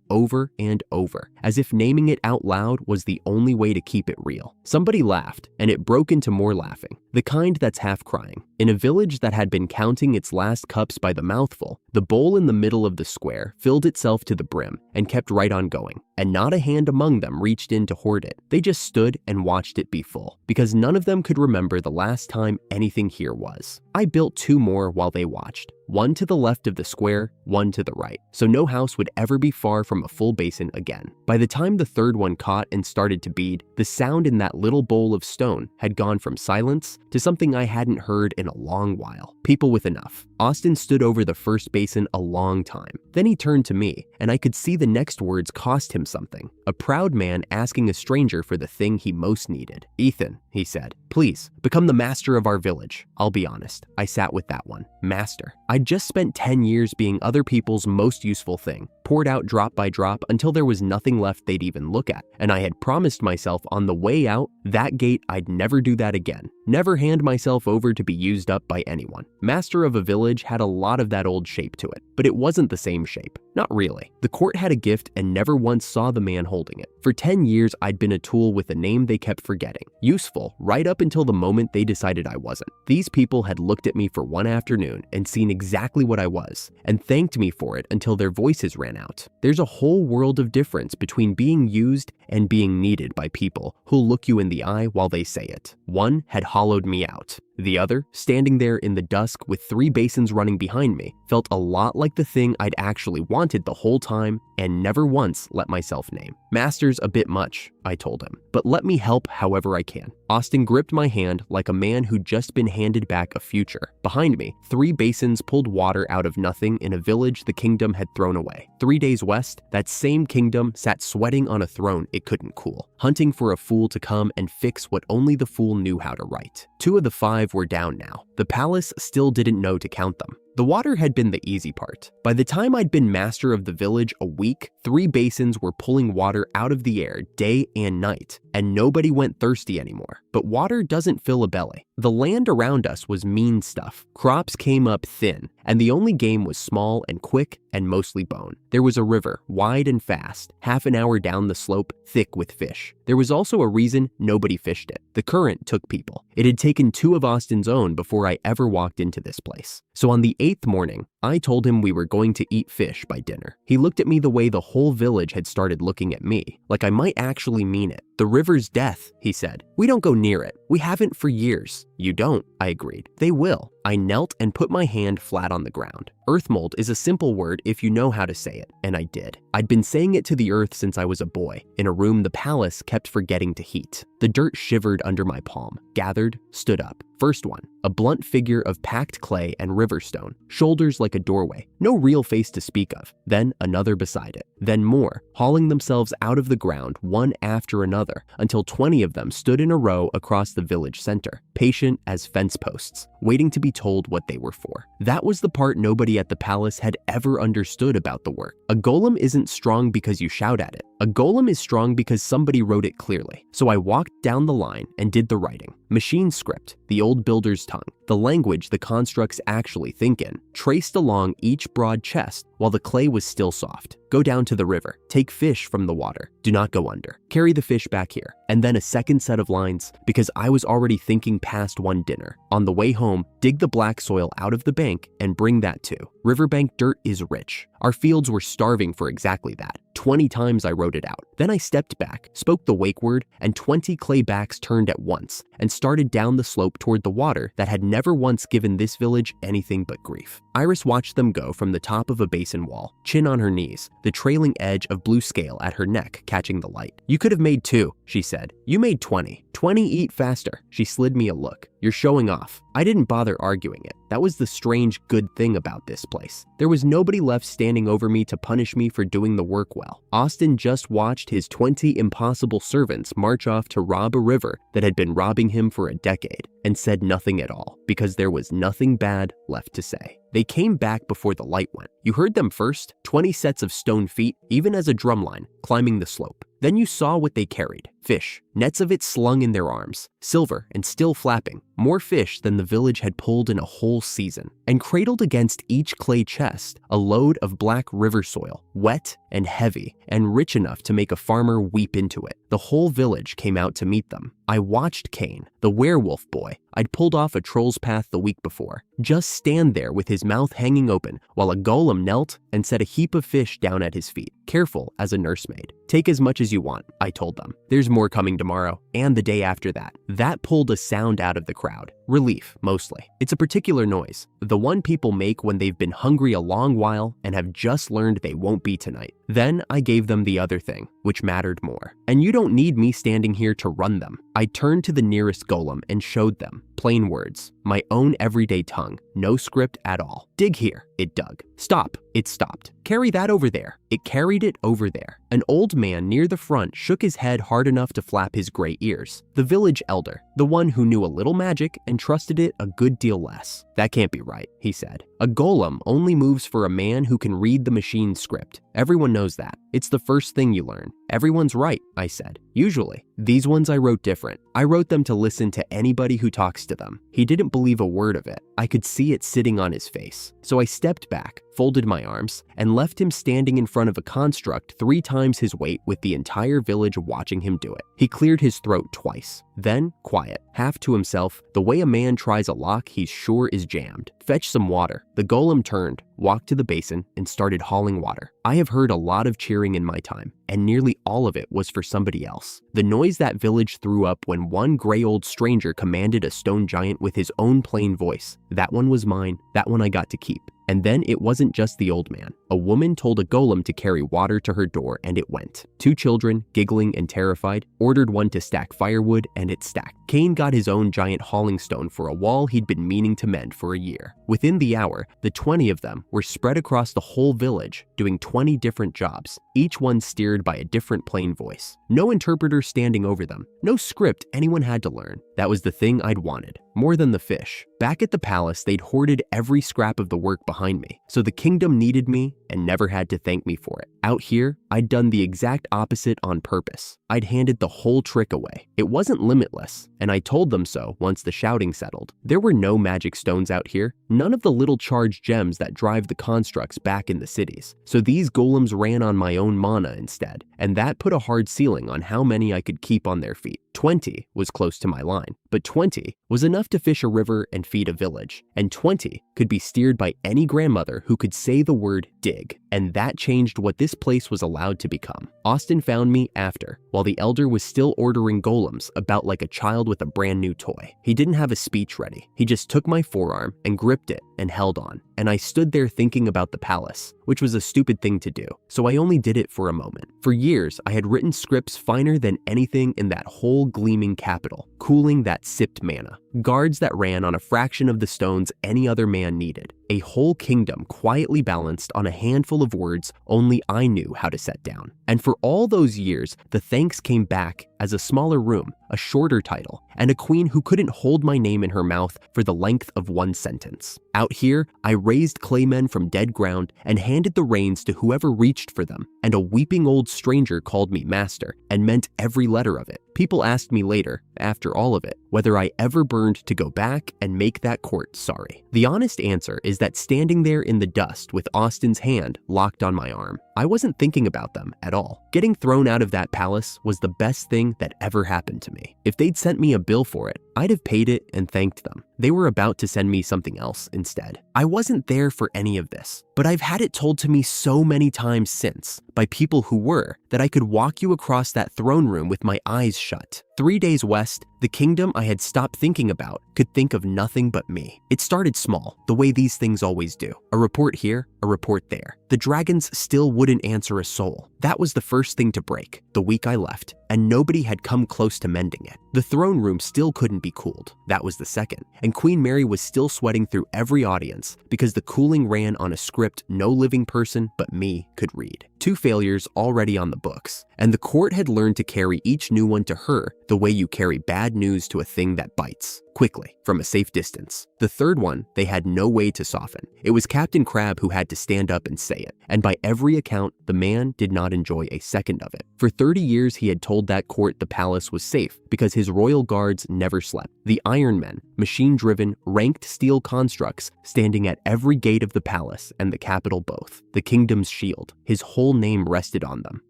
over and over, as if naming it out loud was the only way to keep it real. Somebody laughed, and it broke into more laughing, the kind that's half crying. In a village that had been counting its last cups by the mouthful, the bowl in the middle of the square filled itself to the brim and kept right on going, and not a hand among them reached in to hoard it. They just stood and watched it be full, because none of them could remember the last time anything here was. I built 2 more while they watched. One to the left of the square, one to the right, so no house would ever be far from a full basin again. By the time the 3rd one caught and started to bead, the sound in that little bowl of stone had gone from silence to something I hadn't heard in a long while. People with enough. Austin stood over the first basin a long time. Then he turned to me, and I could see the next words cost him something. A proud man asking a stranger for the thing he most needed. "Ethan," he said, "please, become the master of our village." I'll be honest, I sat with that one. Master. I'd just spent 10 years being other people's most useful thing, poured out drop by drop until there was nothing left they'd even look at, and I had promised myself on the way out that gate I'd never do that again. Never hand myself over to be used up by anyone. Master of a village had a lot of that old shape to it, but it wasn't the same shape. Not really. The court had a gift and never once saw the man holding it. For 10 years, I'd been a tool with a name they kept forgetting. Useful, right up until the moment they decided I wasn't. These people had looked at me for one afternoon and seen exactly what I was, and thanked me for it until their voices ran out. There's a whole world of difference between being used and being needed by people who'll look you in the eye while they say it. One had hollowed me out. The other, standing there in the dusk with 3 basins running behind me, felt a lot like the thing I'd actually wanted the whole time and never once let myself name. "Master's a bit much," I told him, "but let me help however I can." Austin gripped my hand like a man who'd just been handed back a future. Behind me, 3 basins pulled water out of nothing in a village the kingdom had thrown away. 3 days west, that same kingdom sat sweating on a throne it couldn't cool, hunting for a fool to come and fix what only the fool knew how to write. 2 of the 5 were down now. The palace still didn't know to count them. The water had been the easy part. By the time I'd been master of the village a week, 3 basins were pulling water out of the air day and night, and nobody went thirsty anymore. But water doesn't fill a belly. The land around us was mean stuff. Crops came up thin, and the only game was small and quick and mostly bone. There was a river, wide and fast, half an hour down the slope, thick with fish. There was also a reason nobody fished it. The current took people. It had taken 2 of Austin's own before I ever walked into this place. So on the 8th morning, I told him we were going to eat fish by dinner. He looked at me the way the whole village had started looking at me, like I might actually mean it. "The river's death," he said. "We don't go near it. We haven't for years." "You don't," I agreed. "They will." I knelt and put my hand flat on the ground. Earth mold is a simple word if you know how to say it, and I did. I'd been saying it to the earth since I was a boy, in a room the palace kept forgetting to heat. The dirt shivered under my palm, gathered, stood up. First one, a blunt figure of packed clay and river stone, shoulders like a doorway, no real face to speak of. Then another beside it. Then more, hauling themselves out of the ground one after another, until 20 of them stood in a row across the village center, patient as fence posts, waiting to be told what they were for. That was the part nobody at the palace had ever understood about the work. A golem isn't strong because you shout at it. A golem is strong because somebody wrote it clearly. So I walked down the line and did the writing. Machine script, the old builder's tongue, the language the constructs actually think in, traced along each broad chest while the clay was still soft. Go down to the river, take fish from the water, do not go under, carry the fish back here. And then a second set of lines, because I was already thinking past one dinner. On the way home, dig the black soil out of the bank and bring that too. Riverbank dirt is rich. Our fields were starving for exactly that. 20 times I wrote it out. Then I stepped back, spoke the wake word, and 20 clay backs turned at once and started down the slope toward the water that had never once given this village anything but grief. Iris watched them go from the top of a basin wall, chin on her knees, the trailing edge of blue scale at her neck catching the light. "You could have made 2, she said. "You made 20. 20 eat faster." She slid me a look. "You're showing off." I didn't bother arguing it. That was the strange good thing about this place. There was nobody left standing standing over me to punish me for doing the work well. Austin just watched his 20 impossible servants march off to rob a river that had been robbing him for a decade and said nothing at all because there was nothing bad left to say. They came back before the light went. You heard them first, 20 sets of stone feet, even as a drumline, climbing the slope. Then you saw what they carried, fish, nets of it slung in their arms, silver and still flapping, more fish than the village had pulled in a whole season. And cradled against each clay chest, a load of black river soil, wet and heavy and rich enough to make a farmer weep into it. The whole village came out to meet them. I watched Cain, the werewolf boy I'd pulled off a troll's path the week before, just stand there with his mouth hanging open while a golem knelt and set a heap of fish down at his feet, careful as a nursemaid. Take as much as you want, I told them. There's more coming tomorrow and the day after that. That pulled a sound out of the crowd. Relief, mostly. It's a particular noise, the one people make when they've been hungry a long while and have just learned they won't be tonight. Then I gave them the other thing, which mattered more. And you don't need me standing here to run them. I turned to the nearest golem and showed them, plain words, my own everyday tongue, no script at all. Dig here, it dug. Stop, it stopped. Carry that over there. It carried it over there. An old man near the front shook his head hard enough to flap his gray ears. The village elder, the one who knew a little magic and trusted it a good deal less. That can't be right, he said. A golem only moves for a man who can read the machine's script. Everyone knows that. It's the first thing you learn. Everyone's right, I said. Usually. These ones I wrote different. I wrote them to listen to anybody who talks to them. He didn't believe a word of it. I could see it sitting on his face. So I stepped back, folded my arms, and left him standing in front of a construct 3 times his weight with the entire village watching him do it. He cleared his throat twice. Then, quiet, half to himself, the way a man tries a lock he's sure is jammed. Fetch some water. The golem turned, walked to the basin, and started hauling water. I have heard a lot of cheering in my time, and nearly all of it was for somebody else. The noise that village threw up when one gray old stranger commanded a stone giant with his own plain voice. That one was mine, that one I got to keep. And then it wasn't just the old man. A woman told a golem to carry water to her door, and it went. 2 children, giggling and terrified, ordered one to stack firewood, and it stacked. Cain got his own giant hauling stone for a wall he'd been meaning to mend for a year. Within the hour, the 20 of them were spread across the whole village, doing 20 different jobs, each one steered by a different plain voice. No interpreter standing over them, no script anyone had to learn. That was the thing I'd wanted, more than the fish. Back at the palace, they'd hoarded every scrap of the work behind me, so the kingdom needed me and never had to thank me for it. Out here, I'd done the exact opposite on purpose. I'd handed the whole trick away. It wasn't limitless, and I told them so once the shouting settled. There were no magic stones out here, none of the little charged gems that drive the constructs back in the cities. So these golems ran on my own mana instead, and that put a hard ceiling on how many I could keep on their feet. 20 was close to my line, but 20 was enough to fish a river and feed a village, and 20 could be steered by any grandmother who could say the word dig, and that changed what this place was allowed to become. Austin found me after, while the elder was still ordering golems about like a child with a brand new toy. He didn't have a speech ready. He just took my forearm and gripped it and held on, and I stood there thinking about the palace, which was a stupid thing to do, so I only did it for a moment. For years, I had written scripts finer than anything in that whole gleaming capital, cooling that sipped mana, guards that ran on a fraction of the stones any other man needed, a whole kingdom quietly balanced on a handful of words only I knew how to set down. And for all those years, the thanks came back as a smaller room, a shorter title, and a queen who couldn't hold my name in her mouth for the length of one sentence. Out here, I raised claymen from dead ground and handed the reins to whoever reached for them, and a weeping old stranger called me master and meant every letter of it. People asked me later, after all of it, whether I ever burned to go back and make that court sorry. The honest answer is that standing there in the dust with Austin's hand locked on my arm, I wasn't thinking about them at all. Getting thrown out of that palace was the best thing that ever happened to me. If they'd sent me a bill for it, I'd have paid it and thanked them. They were about to send me something else instead. I wasn't there for any of this, but I've had it told to me so many times since, by people who were, that I could walk you across that throne room with my eyes shut. 3 days west, the kingdom I had stopped thinking about could think of nothing but me. It started small, the way these things always do. A report here, a report there. The dragons still wouldn't answer a soul. That was the first thing to break. the week I left, and nobody had come close to mending it. The throne room still couldn't be cooled. That was the second. And Queen Mary was still sweating through every audience because the cooling ran on a script no living person but me could read. 2 failures already on the books, and the court had learned to carry each new one to her the way you carry bad news to a thing that bites, quickly, from a safe distance. The third one, they had no way to soften. It was Captain Crab who had to stand up and say it, and by every account, the man did not enjoy a second of it. For 30 years, he had told that court the palace was safe because his royal guards never slept. The Iron Men, machine-driven, ranked steel constructs standing at every gate of the palace and the capital both. The kingdom's shield, his whole name rested on them.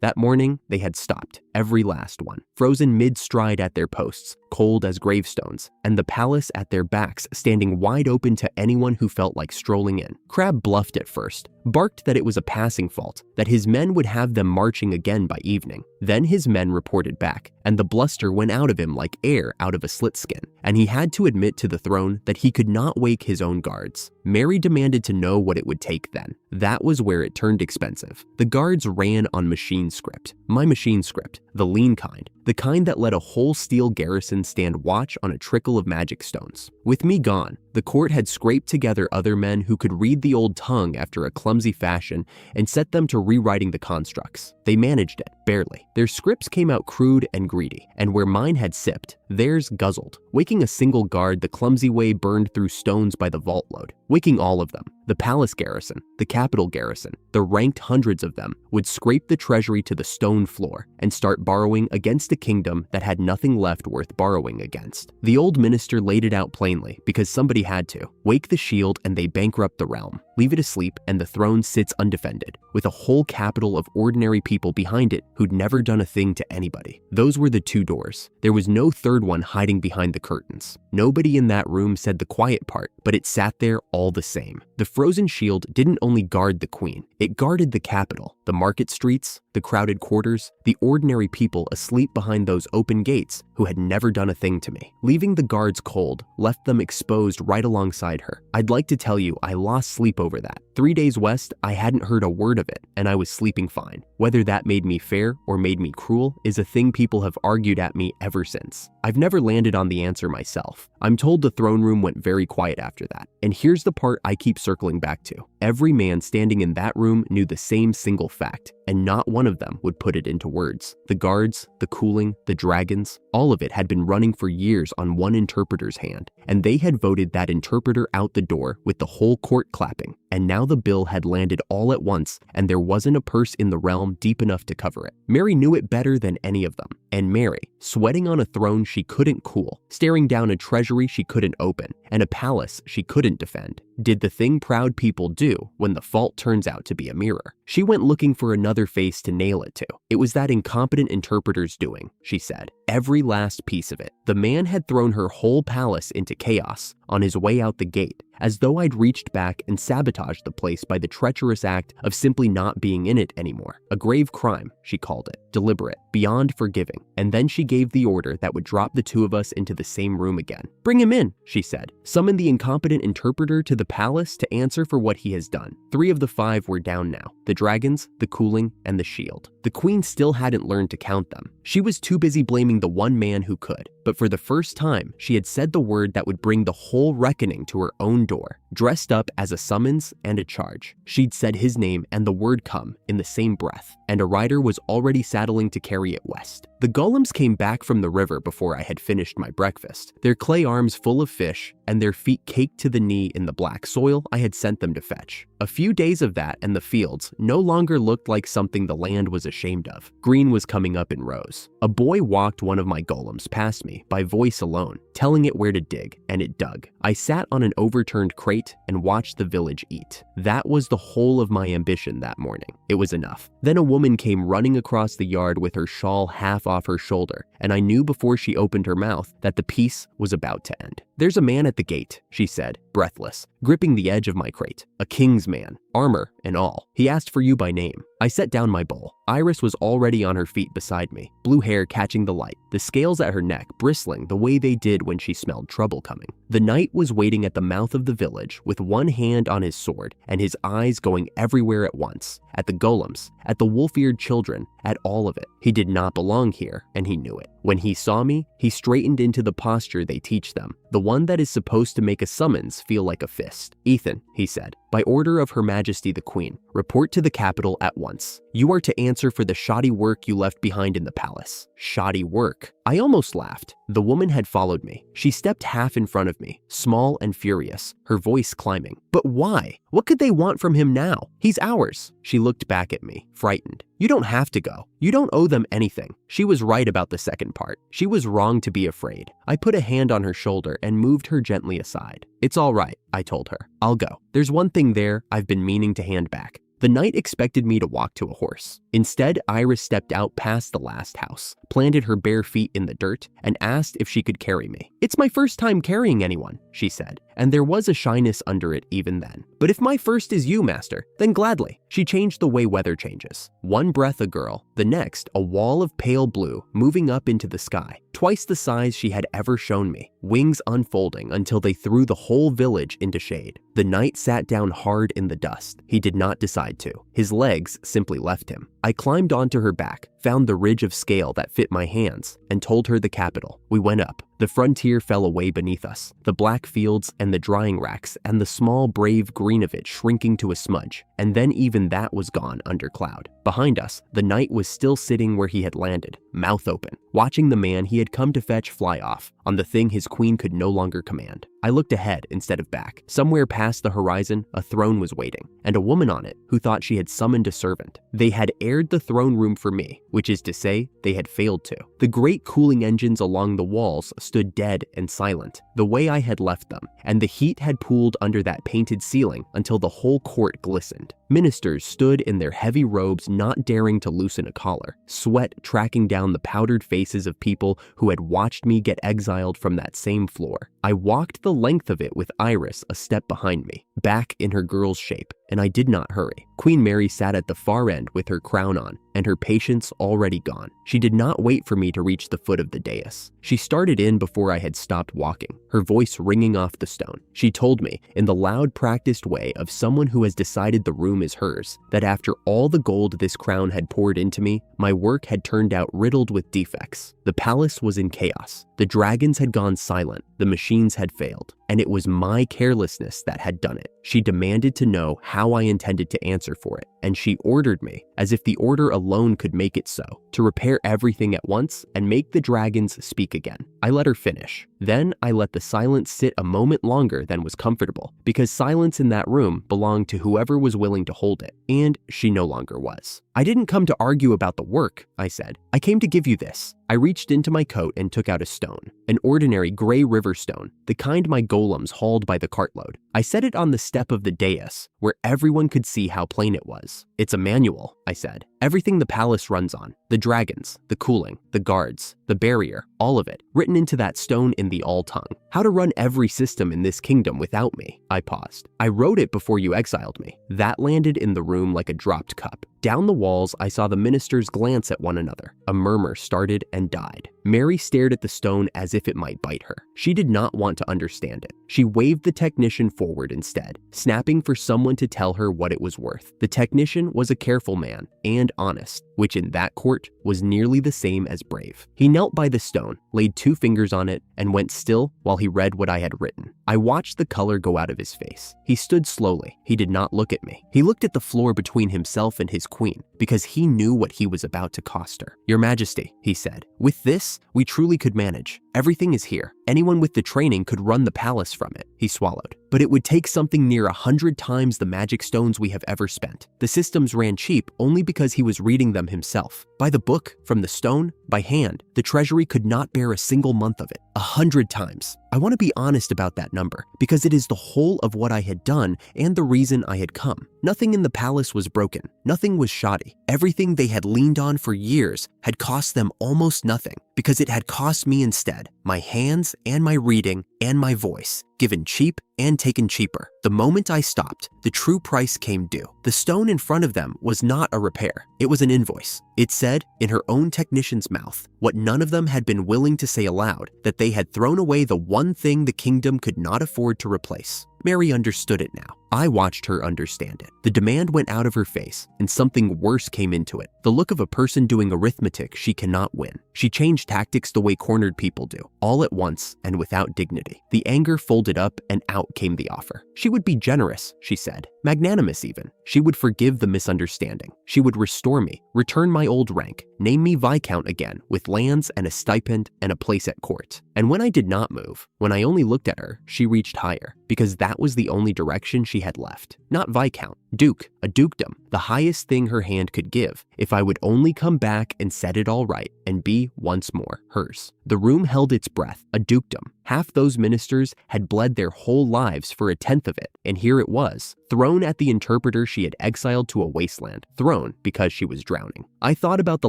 That morning, they had stopped, every last one, frozen mid-stride at their posts, cold as gravestones, and the palace at their backs standing wide open to anyone who felt like strolling in. Crab bluffed at first, barked that it was a passing fault, that his men would have them marching again by evening. Then his men reported back, and the bluster went out of him like air out of a slit skin, and he had to admit to the throne that he could not wake his own guards. Mary demanded to know what it would take then. That was where it turned expensive. The guards ran on machine script. My machine script, the lean kind, the kind that let a whole steel garrison stand watch on a trickle of magic stones. With me gone, the court had scraped together other men who could read the old tongue after a clumsy fashion and set them to rewriting the constructs. They managed it, barely. Their scripts came out crude and greedy, and where mine had sipped, theirs guzzled. Waking a single guard the clumsy way burned through stones by the vault load. Waking all of them, the palace garrison, the capital garrison, the ranked hundreds of them, would scrape the treasury to the stone floor and start borrowing against a kingdom that had nothing left worth borrowing against. The old minister laid it out plainly because somebody had to. Wake the shield and they bankrupt the realm. Leave it asleep and the throne sits undefended, with a whole capital of ordinary people behind it who'd never done a thing to anybody. Those were the 2 doors. There was no third one hiding behind the curtains. Nobody in that room said the quiet part, but it sat there all the same. The frozen shield didn't only guard the queen, it guarded the capital, the market streets, the crowded quarters, the ordinary people asleep behind those open gates who had never done a thing to me. Leaving the guards cold left them exposed right alongside her. I'd like to tell you I lost sleep over that. 3 days west, I hadn't heard a word of it, and I was sleeping fine. Whether that made me fair or made me cruel is a thing people have argued at me ever since. I've never landed on the answer myself. I'm told the throne room went very quiet after that. And here's the part I keep circling back to. Every man standing in that room knew the same single fact, and not one of them would put it into words. The guards, the cooling, the dragons, all of it had been running for years on one interpreter's hand, and they had voted that interpreter out the door with the whole court clapping. And now the bill had landed all at once, and there wasn't a purse in the realm deep enough to cover it. Mary knew it better than any of them. And Mary, sweating on a throne she couldn't cool, staring down a treasury she couldn't open, and a palace she couldn't defend, did the thing proud people do when the fault turns out to be a mirror. She went looking for another face to nail it to. It was that incompetent interpreter's doing, she said. Every last piece of it. The man had thrown her whole palace into chaos on his way out the gate, as though I'd reached back and sabotaged the place by the treacherous act of simply not being in it anymore. A grave crime, she called it, deliberate, beyond forgiving. And then she gave the order that would drop the 2 of us into the same room again. Bring him in, she said. Summon the incompetent interpreter to the palace to answer for what he has done. 3 of the 5 were down now, the dragons, the cooling, and the shield. The queen still hadn't learned to count them. She was too busy blaming the one man who could. But for the first time, she had said the word that would bring the whole reckoning to her own door, dressed up as a summons and a charge. She'd said his name and the word come in the same breath, and a rider was already saddling to carry it west. The golems came back from the river before I had finished my breakfast, their clay arms full of fish and their feet caked to the knee in the black soil I had sent them to fetch. A few days of that and the fields no longer looked like something the land was ashamed of. Green was coming up in rows. A boy walked one of my golems past me by voice alone, telling it where to dig, and it dug. I sat on an overturned crate and watched the village eat. That was the whole of my ambition that morning. It was enough. Then a woman came running across the yard with her shawl half off her shoulder, and I knew before she opened her mouth that the piece was about to end. "There's a man at the gate," she said, breathless, gripping the edge of my crate. "A king's man, armor and all. He asked for you by name." I set down my bowl. Iris was already on her feet beside me, blue hair catching the light, the scales at her neck bristling the way they did when she smelled trouble coming. The knight was waiting at the mouth of the village with one hand on his sword and his eyes going everywhere at once, at the golems, at the wolf-eared children, at all of it. He did not belong here, and he knew it. When he saw me, he straightened into the posture they teach them, the one that is supposed to make a summons feel like a fist. "Ethan," he said, "by order of Her Majesty the Queen, report to the capital at once. You are to answer for the shoddy work you left behind in the palace." Shoddy work? I almost laughed. The woman had followed me. She stepped half in front of me, small and furious, her voice climbing. "But why? What could they want from him now? He's ours." She looked back at me, frightened. "You don't have to go. You don't owe them anything." She was right about the second part. She was wrong to be afraid. I put a hand on her shoulder and moved her gently aside. "It's all right," I told her. "I'll go. There's one thing there I've been meaning to hand back." The knight expected me to walk to a horse. Instead, Iris stepped out past the last house, planted her bare feet in the dirt, and asked if she could carry me. "It's my first time carrying anyone," she said, and there was a shyness under it even then. "But if my first is you, master, then gladly." She changed the way weather changes. One breath a girl, the next a wall of pale blue moving up into the sky, twice the size she had ever shown me, wings unfolding until they threw the whole village into shade. The knight sat down hard in the dust. He did not decide to. His legs simply left him. I climbed onto her back, found the ridge of scale that fit my hands, and told her the capital. We went up. The frontier fell away beneath us, the black fields and the drying racks and the small brave green of it shrinking to a smudge, and then even that was gone under cloud. Behind us, the knight was still sitting where he had landed, mouth open, watching the man he had come to fetch fly off on the thing his queen could no longer command. I looked ahead instead of back. Somewhere past the horizon, a throne was waiting, and a woman on it who thought she had summoned a servant. They had aired the throne room for me, which is to say, they had failed to. The great cooling engines along the walls stood dead and silent, the way I had left them, and the heat had pooled under that painted ceiling until the whole court glistened. Ministers stood in their heavy robes, not daring to loosen a collar, sweat tracking down the powdered faces of people who had watched me get exiled from that same floor. I walked the length of it with Iris a step behind me, back in her girl's shape, and I did not hurry. Queen Mary sat at the far end with her crown on, and her patience already gone. She did not wait for me to reach the foot of the dais. She started in before I had stopped walking, her voice ringing off the stone. She told me, in the loud, practiced way of someone who has decided the room is hers, that after all the gold this crown had poured into me, my work had turned out riddled with defects. The palace was in chaos. The dragons had gone silent, the machines had failed, and it was my carelessness that had done it. She demanded to know how I intended to answer for it, and she ordered me, as if the order alone could make it so, to repair everything at once and make the dragons speak again. I let her finish. Then I let the silence sit a moment longer than was comfortable, because silence in that room belonged to whoever was willing to hold it, and she no longer was. "I didn't come to argue about the work," I said. "I came to give you this." I reached into my coat and took out a stone, an ordinary gray river stone, the kind my golems hauled by the cartload. I set it on the step of the dais, where everyone could see how plain it was. "It's a manual," I said. "Everything the palace runs on, the dragons, the cooling, the guards, the barrier, all of it, written into that stone in the all-tongue. How to run every system in this kingdom without me." I paused. "I wrote it before you exiled me." That landed in the room like a dropped cup. Down the walls, I saw the ministers glance at one another. A murmur started and died. Mary stared at the stone as if it might bite her. She did not want to understand it. She waved the technician forward instead, snapping for someone to tell her what it was worth. The technician was a careful man and honest, which in that court was nearly the same as brave. He knelt by the stone, laid 2 fingers on it, and went still while he read what I had written. I watched the color go out of his face. He stood slowly. He did not look at me. He looked at the floor between himself and his queen, because he knew what he was about to cost her. "Your Majesty," he said, "with this, we truly could manage. Everything is here. Anyone with the training could run the palace from it." He swallowed. "But it would take something near 100 times the magic stones we have ever spent. The systems ran cheap only because he was reading them himself. By the book, from the stone, by hand, the treasury could not bear a single month of it. 100 times. I want to be honest about that number, because it is the whole of what I had done and the reason I had come. Nothing in the palace was broken. Nothing was shoddy. Everything they had leaned on for years had cost them almost nothing because it had cost me instead my hands and my reading and my voice, given cheap and taken cheaper. The moment I stopped, the true price came due. The stone in front of them was not a repair. It was an invoice. It said, in her own technician's mouth, what none of them had been willing to say aloud, that they had thrown away the one thing the kingdom could not afford to replace. Mary understood it now. I watched her understand it. The demand went out of her face, and something worse came into it. The look of a person doing arithmetic she cannot win. She changed tactics the way cornered people do, all at once and without dignity. The anger folded up, and out came the offer. She would be generous, she said. Magnanimous even. She would forgive the misunderstanding. She would restore me, return my old rank, name me Viscount again, with lands and a stipend and a place at court. And when I did not move, when I only looked at her, she reached higher, because that was the only direction she had left. Not Viscount, Duke, a dukedom, the highest thing her hand could give, if I would only come back and set it all right and be once more hers. The room held its breath, a dukedom. Half those ministers had bled their whole lives for a tenth of it, and here it was, thrown at the interpreter she had exiled to a wasteland, thrown because she was drowning. I thought about the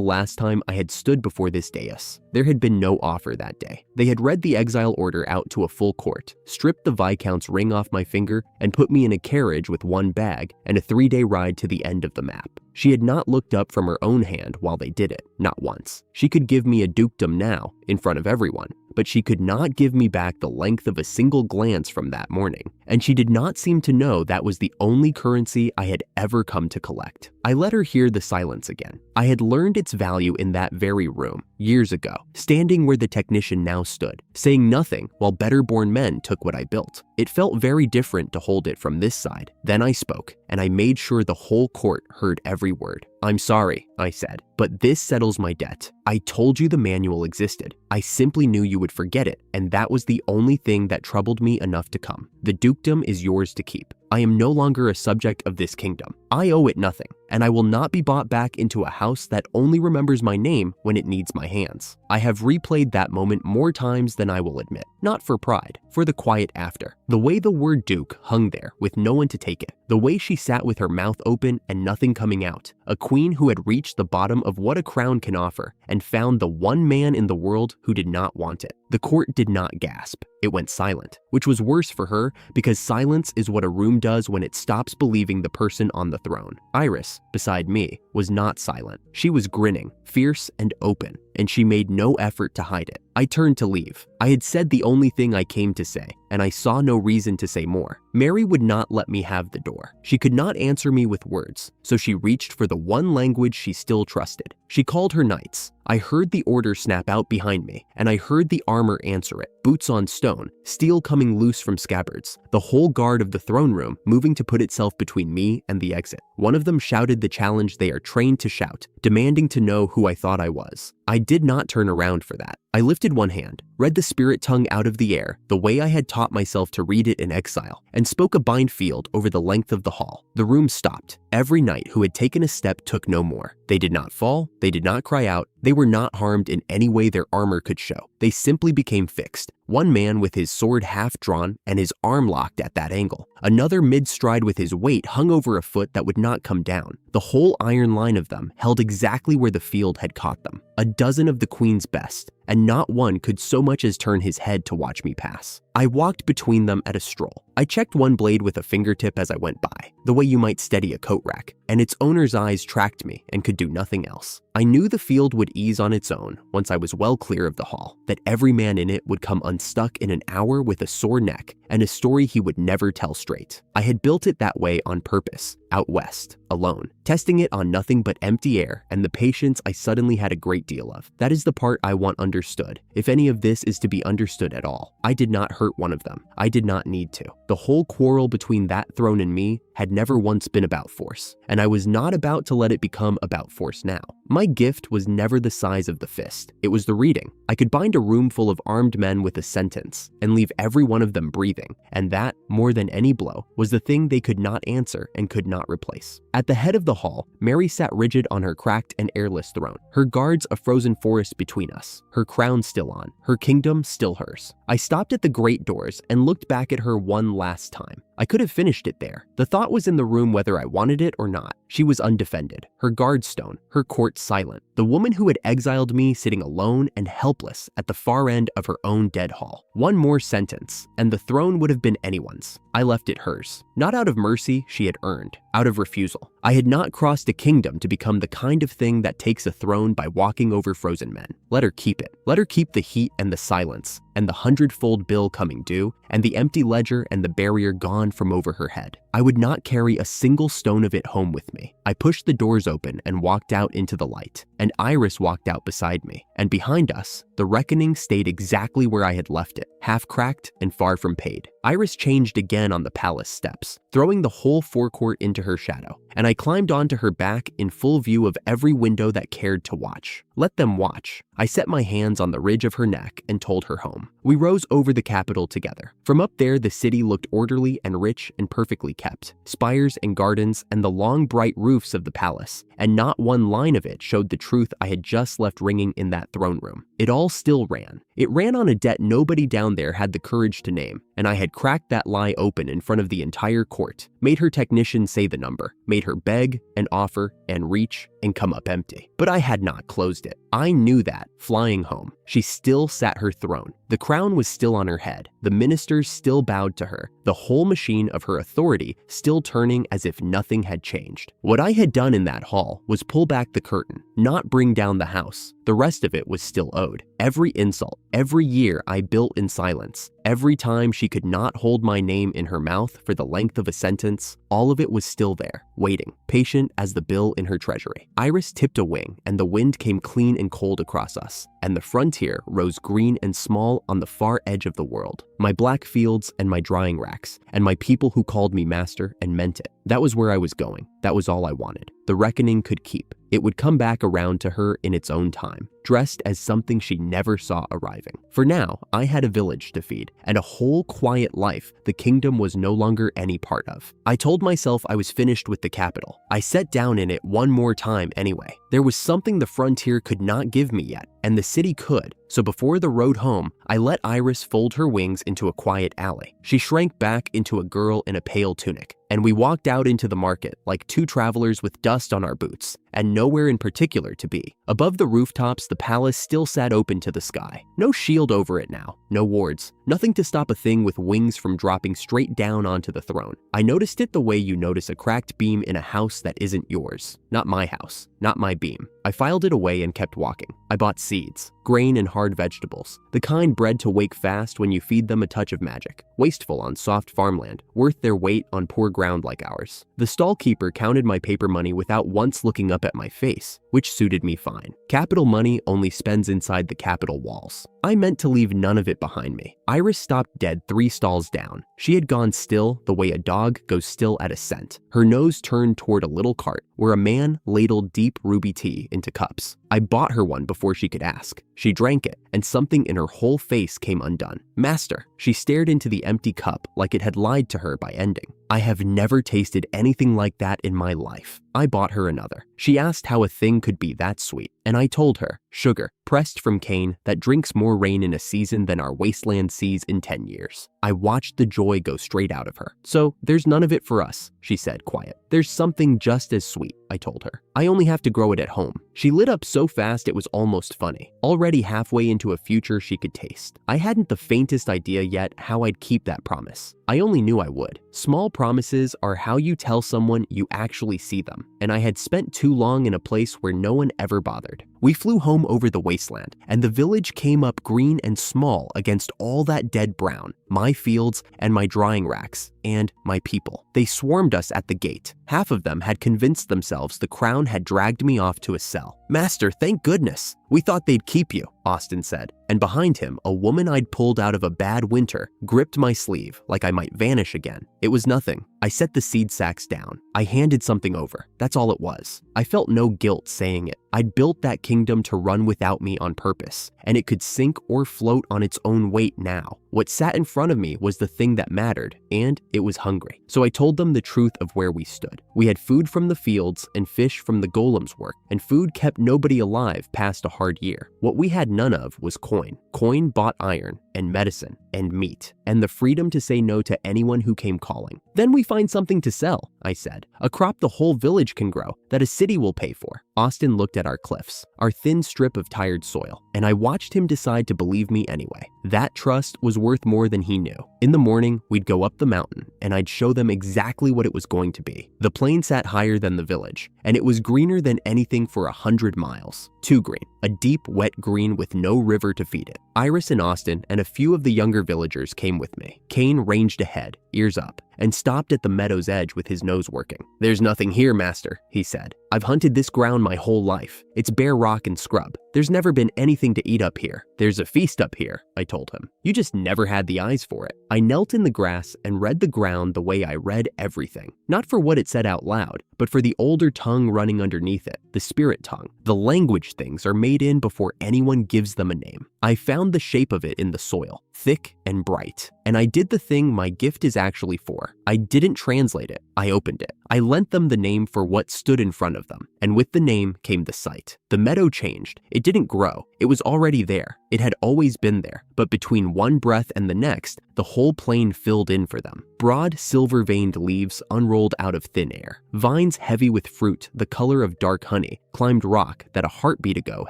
last time I had stood before this dais. There had been no offer that day. They had read the exile order out to a full court, stripped the Viscount's ring off my finger, and put me in a carriage with one bag and a 3-day ride to the end of the map. She had not looked up from her own hand while they did it, not once. She could give me a dukedom now, in front of everyone, but she could not give me back the length of a single glance from that morning, and she did not seem to know that was the only currency I had ever come to collect. I let her hear the silence again. I had learned its value in that very room, years ago, standing where the technician now stood, saying nothing while better-born men took what I built. It felt very different to hold it from this side. Then I spoke, and I made sure the whole court heard every word. "I'm sorry," I said, "but this settles my debt. I told you the manual existed. I simply knew you would forget it, and that was the only thing that troubled me enough to come. The dukedom is yours to keep. I am no longer a subject of this kingdom. I owe it nothing, and I will not be bought back into a house that only remembers my name when it needs my hands." I have replayed that moment more times than I will admit, not for pride, for the quiet after. The way the word Duke hung there with no one to take it, the way she sat with her mouth open and nothing coming out, a queen who had reached the bottom of what a crown can offer and found the one man in the world who did not want it. The court did not gasp. It went silent, which was worse for her because silence is what a room does when it stops believing the person on the throne. Iris, beside me, was not silent. She was grinning, fierce and open, and she made no effort to hide it. I turned to leave. I had said the only thing I came to say, and I saw no reason to say more. Mary would not let me have the door. She could not answer me with words, so she reached for the one language she still trusted. She called her knights. I heard the order snap out behind me, and I heard the armor answer it. Boots on stone, steel coming loose from scabbards, the whole guard of the throne room moving to put itself between me and the exit. One of them shouted the challenge they are trained to shout, demanding to know who I thought I was. I did not turn around for that. I lifted one hand, read the spirit tongue out of the air the way I had taught myself to read it in exile, and spoke a bind field over the length of the hall. The room stopped. Every knight who had taken a step took no more. They did not fall, they did not cry out, they were not harmed in any way their armor could show. They simply became fixed. One man with his sword half drawn and his arm locked at that angle. Another mid-stride with his weight hung over a foot that would not come down. The whole iron line of them held exactly where the field had caught them. A dozen of the queen's best, and not one could so much as turn his head to watch me pass. I walked between them at a stroll. I checked one blade with a fingertip as I went by, the way you might steady a coat rack, and its owner's eyes tracked me and could do nothing else. I knew the field would ease on its own once I was well clear of the hall, that every man in it would come unstuck in an hour with a sore neck and a story he would never tell straight. I had built it that way on purpose, out west, alone, testing it on nothing but empty air and the patience I suddenly had a great deal of. That is the part I want understood, if any of this is to be understood at all. I did not hurt one of them. I did not need to. The whole quarrel between that throne and me had never once been about force, and I was not about to let it become about force now. My gift was never the size of the fist. It was the reading. I could bind a room full of armed men with a sentence and leave every one of them breathing, and that, more than any blow, was the thing they could not answer and could not replace. At the head of the hall, Mary sat rigid on her cracked and airless throne, her guards a frozen forest between us, her crown still on, her kingdom still hers. I stopped at the great doors and looked back at her one last time. I could have finished it there. The thought was in the room whether I wanted it or not. She was undefended, her guard stone, her court silent. The woman who had exiled me sitting alone and helpless at the far end of her own dead hall. One more sentence, and the throne would have been anyone's. I left it hers. Not out of mercy she had earned, out of refusal. I had not crossed a kingdom to become the kind of thing that takes a throne by walking over frozen men. Let her keep it. Let her keep the heat and the silence, and the 100-fold bill coming due, and the empty ledger and the barrier gone from over her head. I would not carry a single stone of it home with me. I pushed the doors open and walked out into the light, and Iris walked out beside me. And behind us, the reckoning stayed exactly where I had left it, half cracked and far from paid. Iris changed again on the palace steps, throwing the whole forecourt into her shadow, and I climbed onto her back in full view of every window that cared to watch. Let them watch. I set my hands on the ridge of her neck and told her home. We rose over the capital together. From up there, the city looked orderly and rich and perfectly kept. Spires and gardens and the long bright roofs of the palace, and not one line of it showed the truth I had just left ringing in that throne room. It all still ran. It ran on a debt nobody down there had the courage to name, and I had cracked that lie open in front of the entire court, made her technician say the number, made her beg and offer and reach and come up empty. But I had not closed it. I knew that, flying home, she still sat her throne. The crown was still on her head. The ministers still bowed to her. The whole machine of her authority still turning as if nothing had changed. What I had done in that hall was pull back the curtain, not bring down the house. The rest of it was still owed. Every insult, every year I built in silence. Every time she could not hold my name in her mouth for the length of a sentence, all of it was still there, waiting, patient as the bill in her treasury. Iris tipped a wing, and the wind came clean and cold across us, and the frontier rose green and small on the far edge of the world. My black fields and my drying racks, and my people who called me master and meant it. That was where I was going. That was all I wanted. The reckoning could keep. It would come back around to her in its own time, dressed as something she never saw arriving. For now, I had a village to feed, and a whole quiet life the kingdom was no longer any part of. I told myself I was finished with the capital. I sat down in it one more time anyway. There was something the frontier could not give me yet, and the city could. So before the road home, I let Iris fold her wings into a quiet alley. She shrank back into a girl in a pale tunic, and we walked out into the market like two travelers with dust on our boots, and nowhere in particular to be. Above the rooftops, the palace still sat open to the sky. No shield over it now, no wards, nothing to stop a thing with wings from dropping straight down onto the throne. I noticed it the way you notice a cracked beam in a house that isn't yours. Not my house, not my beam. I filed it away and kept walking. I bought seeds, grain and hard vegetables, the kind bred to wake fast when you feed them a touch of magic, wasteful on soft farmland, worth their weight on poor ground like ours. The stall keeper counted my paper money without once looking up at my face, which suited me fine. Capital money only spends inside the capital walls. I meant to leave none of it behind me. Iris stopped dead 3 stalls down. She had gone still the way a dog goes still at a scent. Her nose turned toward a little cart where a man ladled deep ruby tea into cups. I bought her one before she could ask. She drank it, and something in her whole face came undone. Master, she stared into the empty cup like it had lied to her by ending. I have never tasted anything like that in my life. I bought her another. She asked how a thing could be that sweet, and I told her, sugar, pressed from cane, that drinks more rain in a season than our wasteland sees in 10 years. I watched the joy go straight out of her. So, there's none of it for us, she said, quiet. There's something just as sweet, I told her. I only have to grow it at home. She lit up so fast it was almost funny, already halfway into a future she could taste. I hadn't the faintest idea yet how I'd keep that promise. I only knew I would. Small promises are how you tell someone you actually see them, and I had spent too long in a place where no one ever bothered. We flew home over the wasteland, and the village came up green and small against all that dead brown, my fields and my drying racks, and my people. They swarmed us at the gate. Half of them had convinced themselves the crown had dragged me off to a cell. Master, thank goodness. We thought they'd keep you, Austin said, and behind him, a woman I'd pulled out of a bad winter gripped my sleeve like I might vanish again. It was nothing. I set the seed sacks down. I handed something over. That's all it was. I felt no guilt saying it. I'd built that kingdom to run without me on purpose, and it could sink or float on its own weight now. What sat in front of me was the thing that mattered, and it was hungry. So I told them the truth of where we stood. We had food from the fields and fish from the golems' work, and food kept nobody alive past a hard year. What we had none of was coin. Coin bought iron and medicine and meat, and the freedom to say no to anyone who came calling. Then we find something to sell, I said. A crop the whole village can grow, that a city will pay for. Austin looked at our cliffs, our thin strip of tired soil, and I watched him decide to believe me anyway. That trust was worth more than he knew. In the morning, we'd go up the mountain, and I'd show them exactly what it was going to be. The plain sat higher than the village, and it was greener than anything for 100 miles. Too green, a deep, wet green with no river to feed it. Iris and Austin and a few of the younger villagers came with me. Kane ranged ahead, ears up, and stopped at the meadow's edge with his nose working. "There's nothing here, master," he said. "I've hunted this ground my whole life. It's bare rock and scrub. There's never been anything to eat up here. There's a feast up here," I told him. "You just never had the eyes for it." I knelt in the grass and read the ground the way I read everything. Not for what it said out loud, but for the older tongue running underneath it, the spirit tongue. The language things are made in before anyone gives them a name. I found the shape of it in the soil, thick and bright. And I did the thing my gift is actually for. I didn't translate it, I opened it. I lent them the name for what stood in front of them, and with the name came the sight. The meadow changed. It didn't grow. It was already there. It had always been there, but between one breath and the next, the whole plain filled in for them. Broad, silver-veined leaves unrolled out of thin air. Vines heavy with fruit, the color of dark honey, climbed rock that a heartbeat ago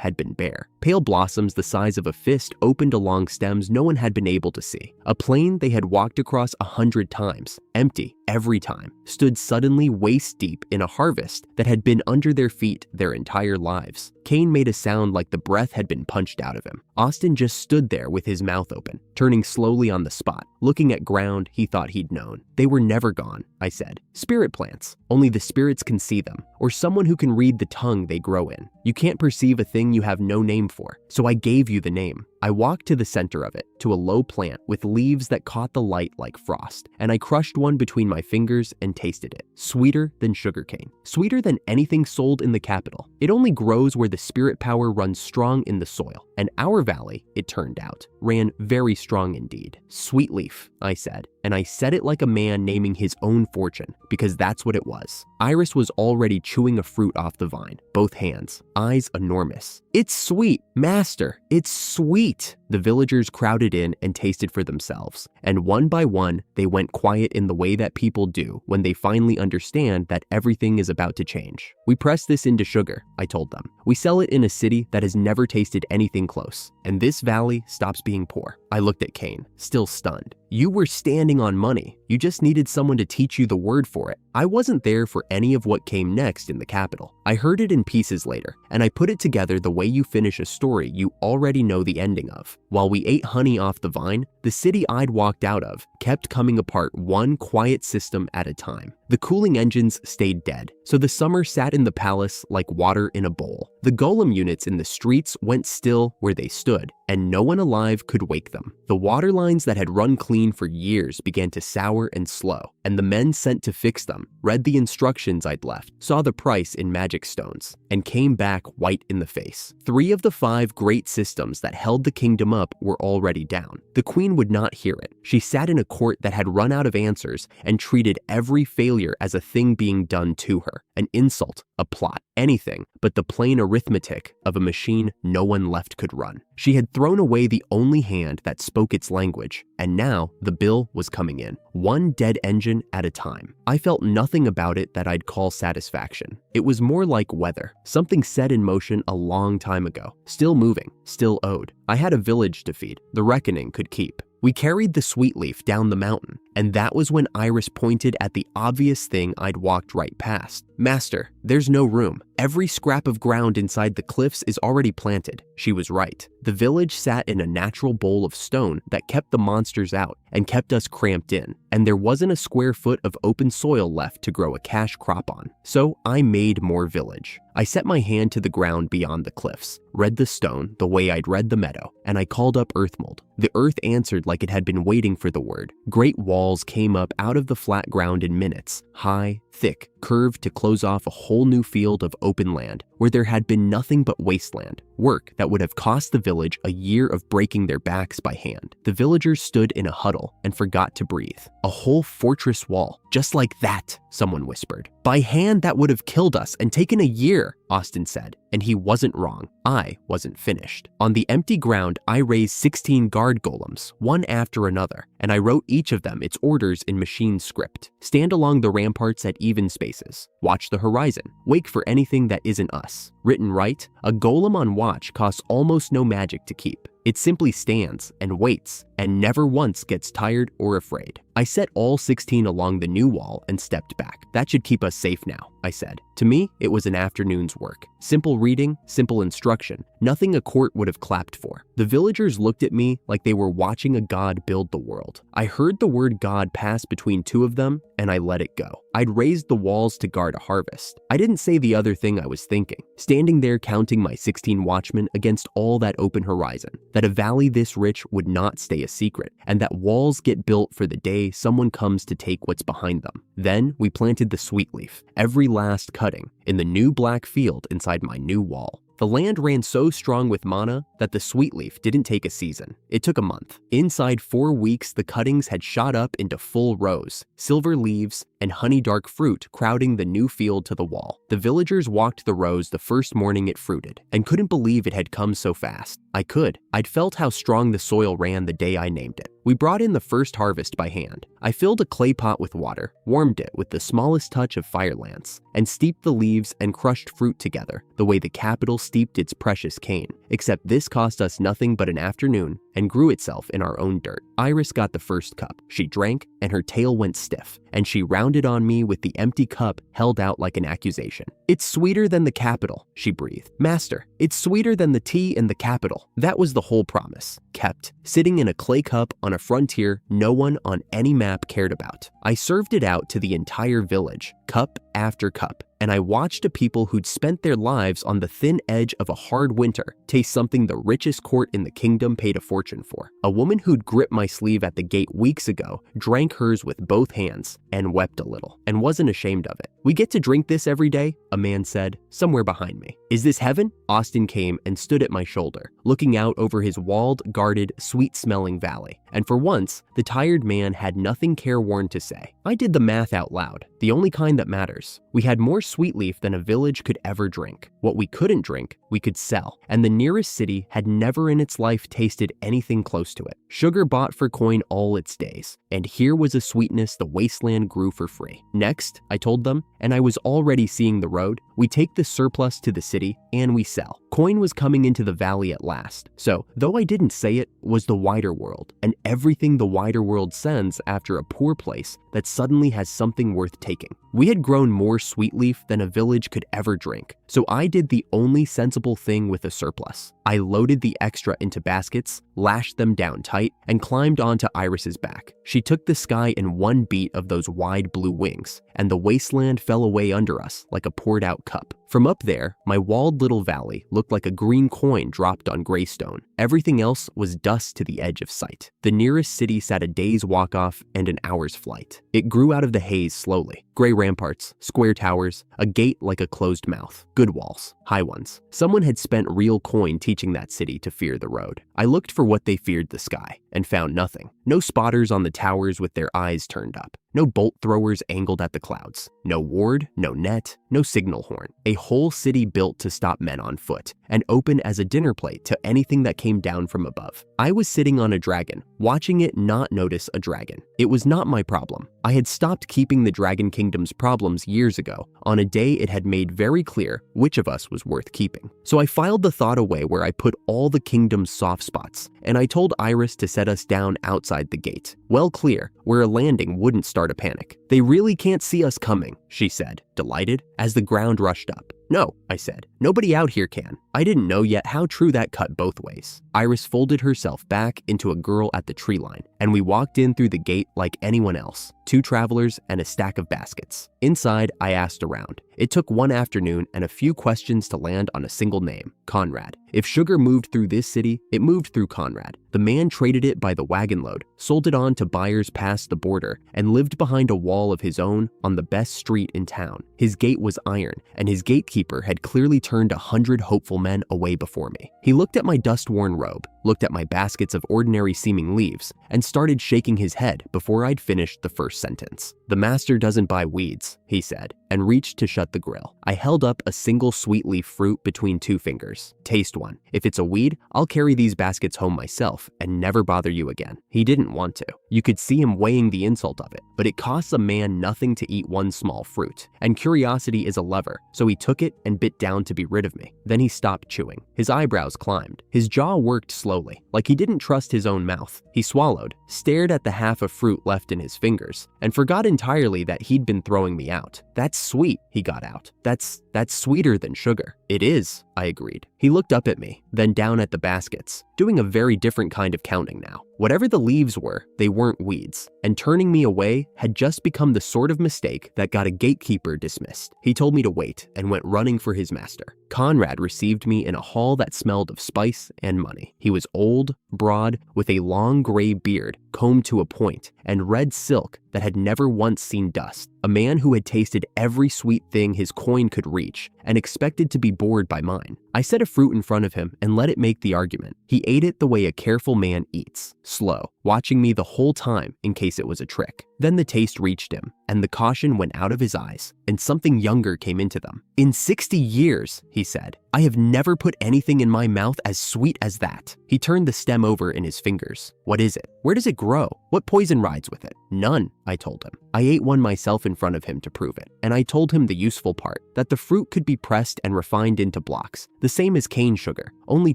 had been bare. Pale blossoms the size of a fist opened along stems no one had been able to see. A plain they had walked across 100 times, empty every time, stood suddenly waist-deep in a harvest that had been under their feet their entire lives. Kane made a sound like the breath had been punched out of him. Austin just stood there with his mouth open, turning slowly on the spot, looking at ground he thought he'd known. "They were never gone," I said. "Spirit plants. Only the spirits can see them, or someone who can read the tongue they grow in. You can't perceive a thing you have no name for, so I gave you the name." I walked to the center of it, to a low plant with leaves that caught the light like frost, and I crushed one between my fingers and tasted it. Sweeter than sugarcane. Sweeter than anything sold in the capital. It only grows where the spirit power runs strong in the soil, and our valley, it turned out, ran very strong indeed. "Sweet leaf," I said, and I said it like a man naming his own fortune, because that's what it was. Iris was already chewing a fruit off the vine, both hands, eyes enormous. "It's sweet, master, it's sweet." The villagers crowded in and tasted for themselves, and one by one, they went quiet in the way that people do when they finally understand that everything is about to change. "We press this into sugar," I told them. "We sell it in a city that has never tasted anything close, and this valley stops being poor." I looked at Kane, still stunned. "You were standing on money. You just needed someone to teach you the word for it." I wasn't there for any of what came next in the capital. I heard it in pieces later, and I put it together the way you finish a story you already know the ending of. While we ate honey off the vine, the city I'd walked out of kept coming apart one quiet system at a time. The cooling engines stayed dead, so the summer sat in the palace like water in a bowl. The golem units in the streets went still where they stood, and no one alive could wake them. The water lines that had run clean for years began to sour and slow, and the men sent to fix them read the instructions I'd left, saw the price in magic stones, and came back white in the face. 3 of the 5 great systems that held the kingdom up were already down. The queen would not hear it. She sat in a court that had run out of answers and treated every failure as a thing being done to her, an insult, a plot, anything but the plain arithmetic of a machine no one left could run. She had thrown away the only hand that spoke its language, and now the bill was coming in, one dead engine at a time. I felt nothing about it that I'd call satisfaction. It was more like weather, something set in motion a long time ago, still moving, still owed. I had a village to feed, the reckoning could keep. We carried the sweet leaf down the mountain, and that was when Iris pointed at the obvious thing I'd walked right past. "Master, there's no room. Every scrap of ground inside the cliffs is already planted." She was right. The village sat in a natural bowl of stone that kept the monsters out and kept us cramped in, and there wasn't a square foot of open soil left to grow a cash crop on. So I made more village. I set my hand to the ground beyond the cliffs, read the stone the way I'd read the meadow, and I called up Earthmold. The earth answered like it had been waiting for the word. Great walls came up out of the flat ground in minutes, high, thick, curved to close off a whole new field of open land where there had been nothing but wasteland, work that would have cost the village a year of breaking their backs by hand. The villagers stood in a huddle and forgot to breathe. A whole fortress wall, just like that, someone whispered. By hand, that would have killed us and taken a year, Austin said, and he wasn't wrong. I wasn't finished. On the empty ground, I raised 16 guard golems, one after another, and I wrote each of them its orders in machine script. Stand along the ramparts at even spaces. Watch the horizon. Wake for anything that isn't us. Written right, a golem on watch costs almost no magic to keep. It simply stands and waits and never once gets tired or afraid. I set all 16 along the new wall and stepped back. That should keep us safe now, I said. To me, it was an afternoon's work. Simple reading, simple instruction, nothing a court would have clapped for. The villagers looked at me like they were watching a god build the world. I heard the word God pass between two of them and I let it go. I'd raised the walls to guard a harvest. I didn't say the other thing I was thinking, standing there counting my 16 watchmen against all that open horizon, that a valley this rich would not stay a secret, and that walls get built for the day someone comes to take what's behind them. Then we planted the sweet leaf, every last cutting, in the new black field inside my new wall. The land ran so strong with mana that the sweet leaf didn't take a season. It took a month. Inside 4 weeks, the cuttings had shot up into full rows, silver leaves and honey dark fruit crowding the new field to the wall. The villagers walked the rows the first morning it fruited and couldn't believe it had come so fast. I could. I'd felt how strong the soil ran the day I named it. We brought in the first harvest by hand. I filled a clay pot with water, warmed it with the smallest touch of fire lance, and steeped the leaves and crushed fruit together the way the capital steeped its precious cane, except this cost us nothing but an afternoon and grew itself in our own dirt. Iris got the first cup. She drank and her tail went stiff, and she rounded on me with the empty cup held out like an accusation. "It's sweeter than the capital," she breathed. "Master, it's sweeter than the tea in the capital." That was the whole promise, kept, sitting in a clay cup on a frontier no one on any map cared about. I served it out to the entire village, cup after cup, and I watched a people who'd spent their lives on the thin edge of a hard winter taste something the richest court in the kingdom paid a fortune for. A woman who'd gripped my sleeve at the gate weeks ago drank hers with both hands and wept a little, and wasn't ashamed of it. "We get to drink this every day," a man said, somewhere behind me. "Is this heaven?" Austin came and stood at my shoulder, looking out over his walled, guarded, sweet-smelling valley. And for once, the tired man had nothing careworn to say. I did the math out loud, the only kind that matters. We had more sweet leaf than a village could ever drink. What we couldn't drink, we could sell, and the nearest city had never in its life tasted anything close to it. Sugar bought for coin all its days, and here was a sweetness the wasteland grew for free. Next, I told them, and I was already seeing the road, we take the surplus to the city and we sell. Coin was coming into the valley at last, so though I didn't say it, was the wider world, and everything the wider world sends after a poor place that suddenly has something worth taking. We had grown more sweet leaf than a village could ever drink, so I did the only sensible thing with the surplus. I loaded the extra into baskets, lashed them down tight, and climbed onto Iris's back. She took the sky in one beat of those wide blue wings, and the wasteland fell away under us like a poured out cup. From up there, my walled little valley looked like a green coin dropped on gray stone. Everything else was dust to the edge of sight. The nearest city sat a day's walk off and an hour's flight. It grew out of the haze slowly. Gray ramparts, square towers, a gate like a closed mouth. Good walls, high ones. Someone had spent real coin teaching that city to fear the road. I looked for what they feared the sky, and found nothing. No spotters on the towers with their eyes turned up. No bolt throwers angled at the clouds. No ward, no net, no signal horn. A whole city built to stop men on foot, and open as a dinner plate to anything that came down from above. I was sitting on a dragon, watching it not notice a dragon. It was not my problem. I had stopped keeping the Dragon Kingdom's problems years ago, on a day it had made very clear which of us was worth keeping. So I filed the thought away where I put all the kingdom's soft spots, and I told Iris to set us down outside the gate, well clear, where a landing wouldn't start a panic. "They really can't see us coming," she said, delighted, as the ground rushed up. "No," I said. "Nobody out here can." I didn't know yet how true that cut both ways. Iris folded herself back into a girl at the tree line, and we walked in through the gate like anyone else, 2 travelers and a stack of baskets. Inside, I asked around, It took one afternoon and a few questions to land on a single name, Conrad. If sugar moved through this city, it moved through Conrad. The man traded it by the wagon load, sold it on to buyers past the border, and lived behind a wall of his own on the best street in town. His gate was iron, and his gatekeeper had clearly turned 100 hopeful men away before me. He looked at my dust-worn robe, looked at my baskets of ordinary-seeming leaves, and started shaking his head before I'd finished the first sentence. "The master doesn't buy weeds," he said, and reached to shut the grill. I held up a single sweet leaf fruit between two fingers. "Taste one. If it's a weed, I'll carry these baskets home myself and never bother you again." He didn't want to. You could see him weighing the insult of it, but it costs a man nothing to eat one small fruit, and curiosity is a lever, so he took it and bit down to be rid of me. Then he stopped chewing. His eyebrows climbed. His jaw worked slowly, like he didn't trust his own mouth. He swallowed, stared at the half of fruit left in his fingers, and forgot entirely that he'd been throwing me out. "That's sweet," he got out. That's sweeter than sugar." "It is," I agreed. He looked up at me, then down at the baskets, doing a very different kind of counting now. Whatever the leaves were, they weren't weeds, and turning me away had just become the sort of mistake that got a gatekeeper dismissed. He told me to wait and went running for his master. Conrad received me in a hall that smelled of spice and money. He was old, broad, with a long gray beard combed to a point, and red silk that had never once seen dust. A man who had tasted every sweet thing his coin could reach and expected to be bored by mine. I set a fruit in front of him and let it make the argument. He ate it the way a careful man eats, slow, watching me the whole time in case it was a trick. Then the taste reached him, and the caution went out of his eyes, and something younger came into them. "In 60 years, he said, "I have never put anything in my mouth as sweet as that." He turned the stem over in his fingers. "What is it? Where does it grow? What poison rides with it?" "None," I told him. I ate one myself in front of him to prove it, and I told him the useful part, that the fruit could be pressed and refined into blocks, the same as cane sugar, only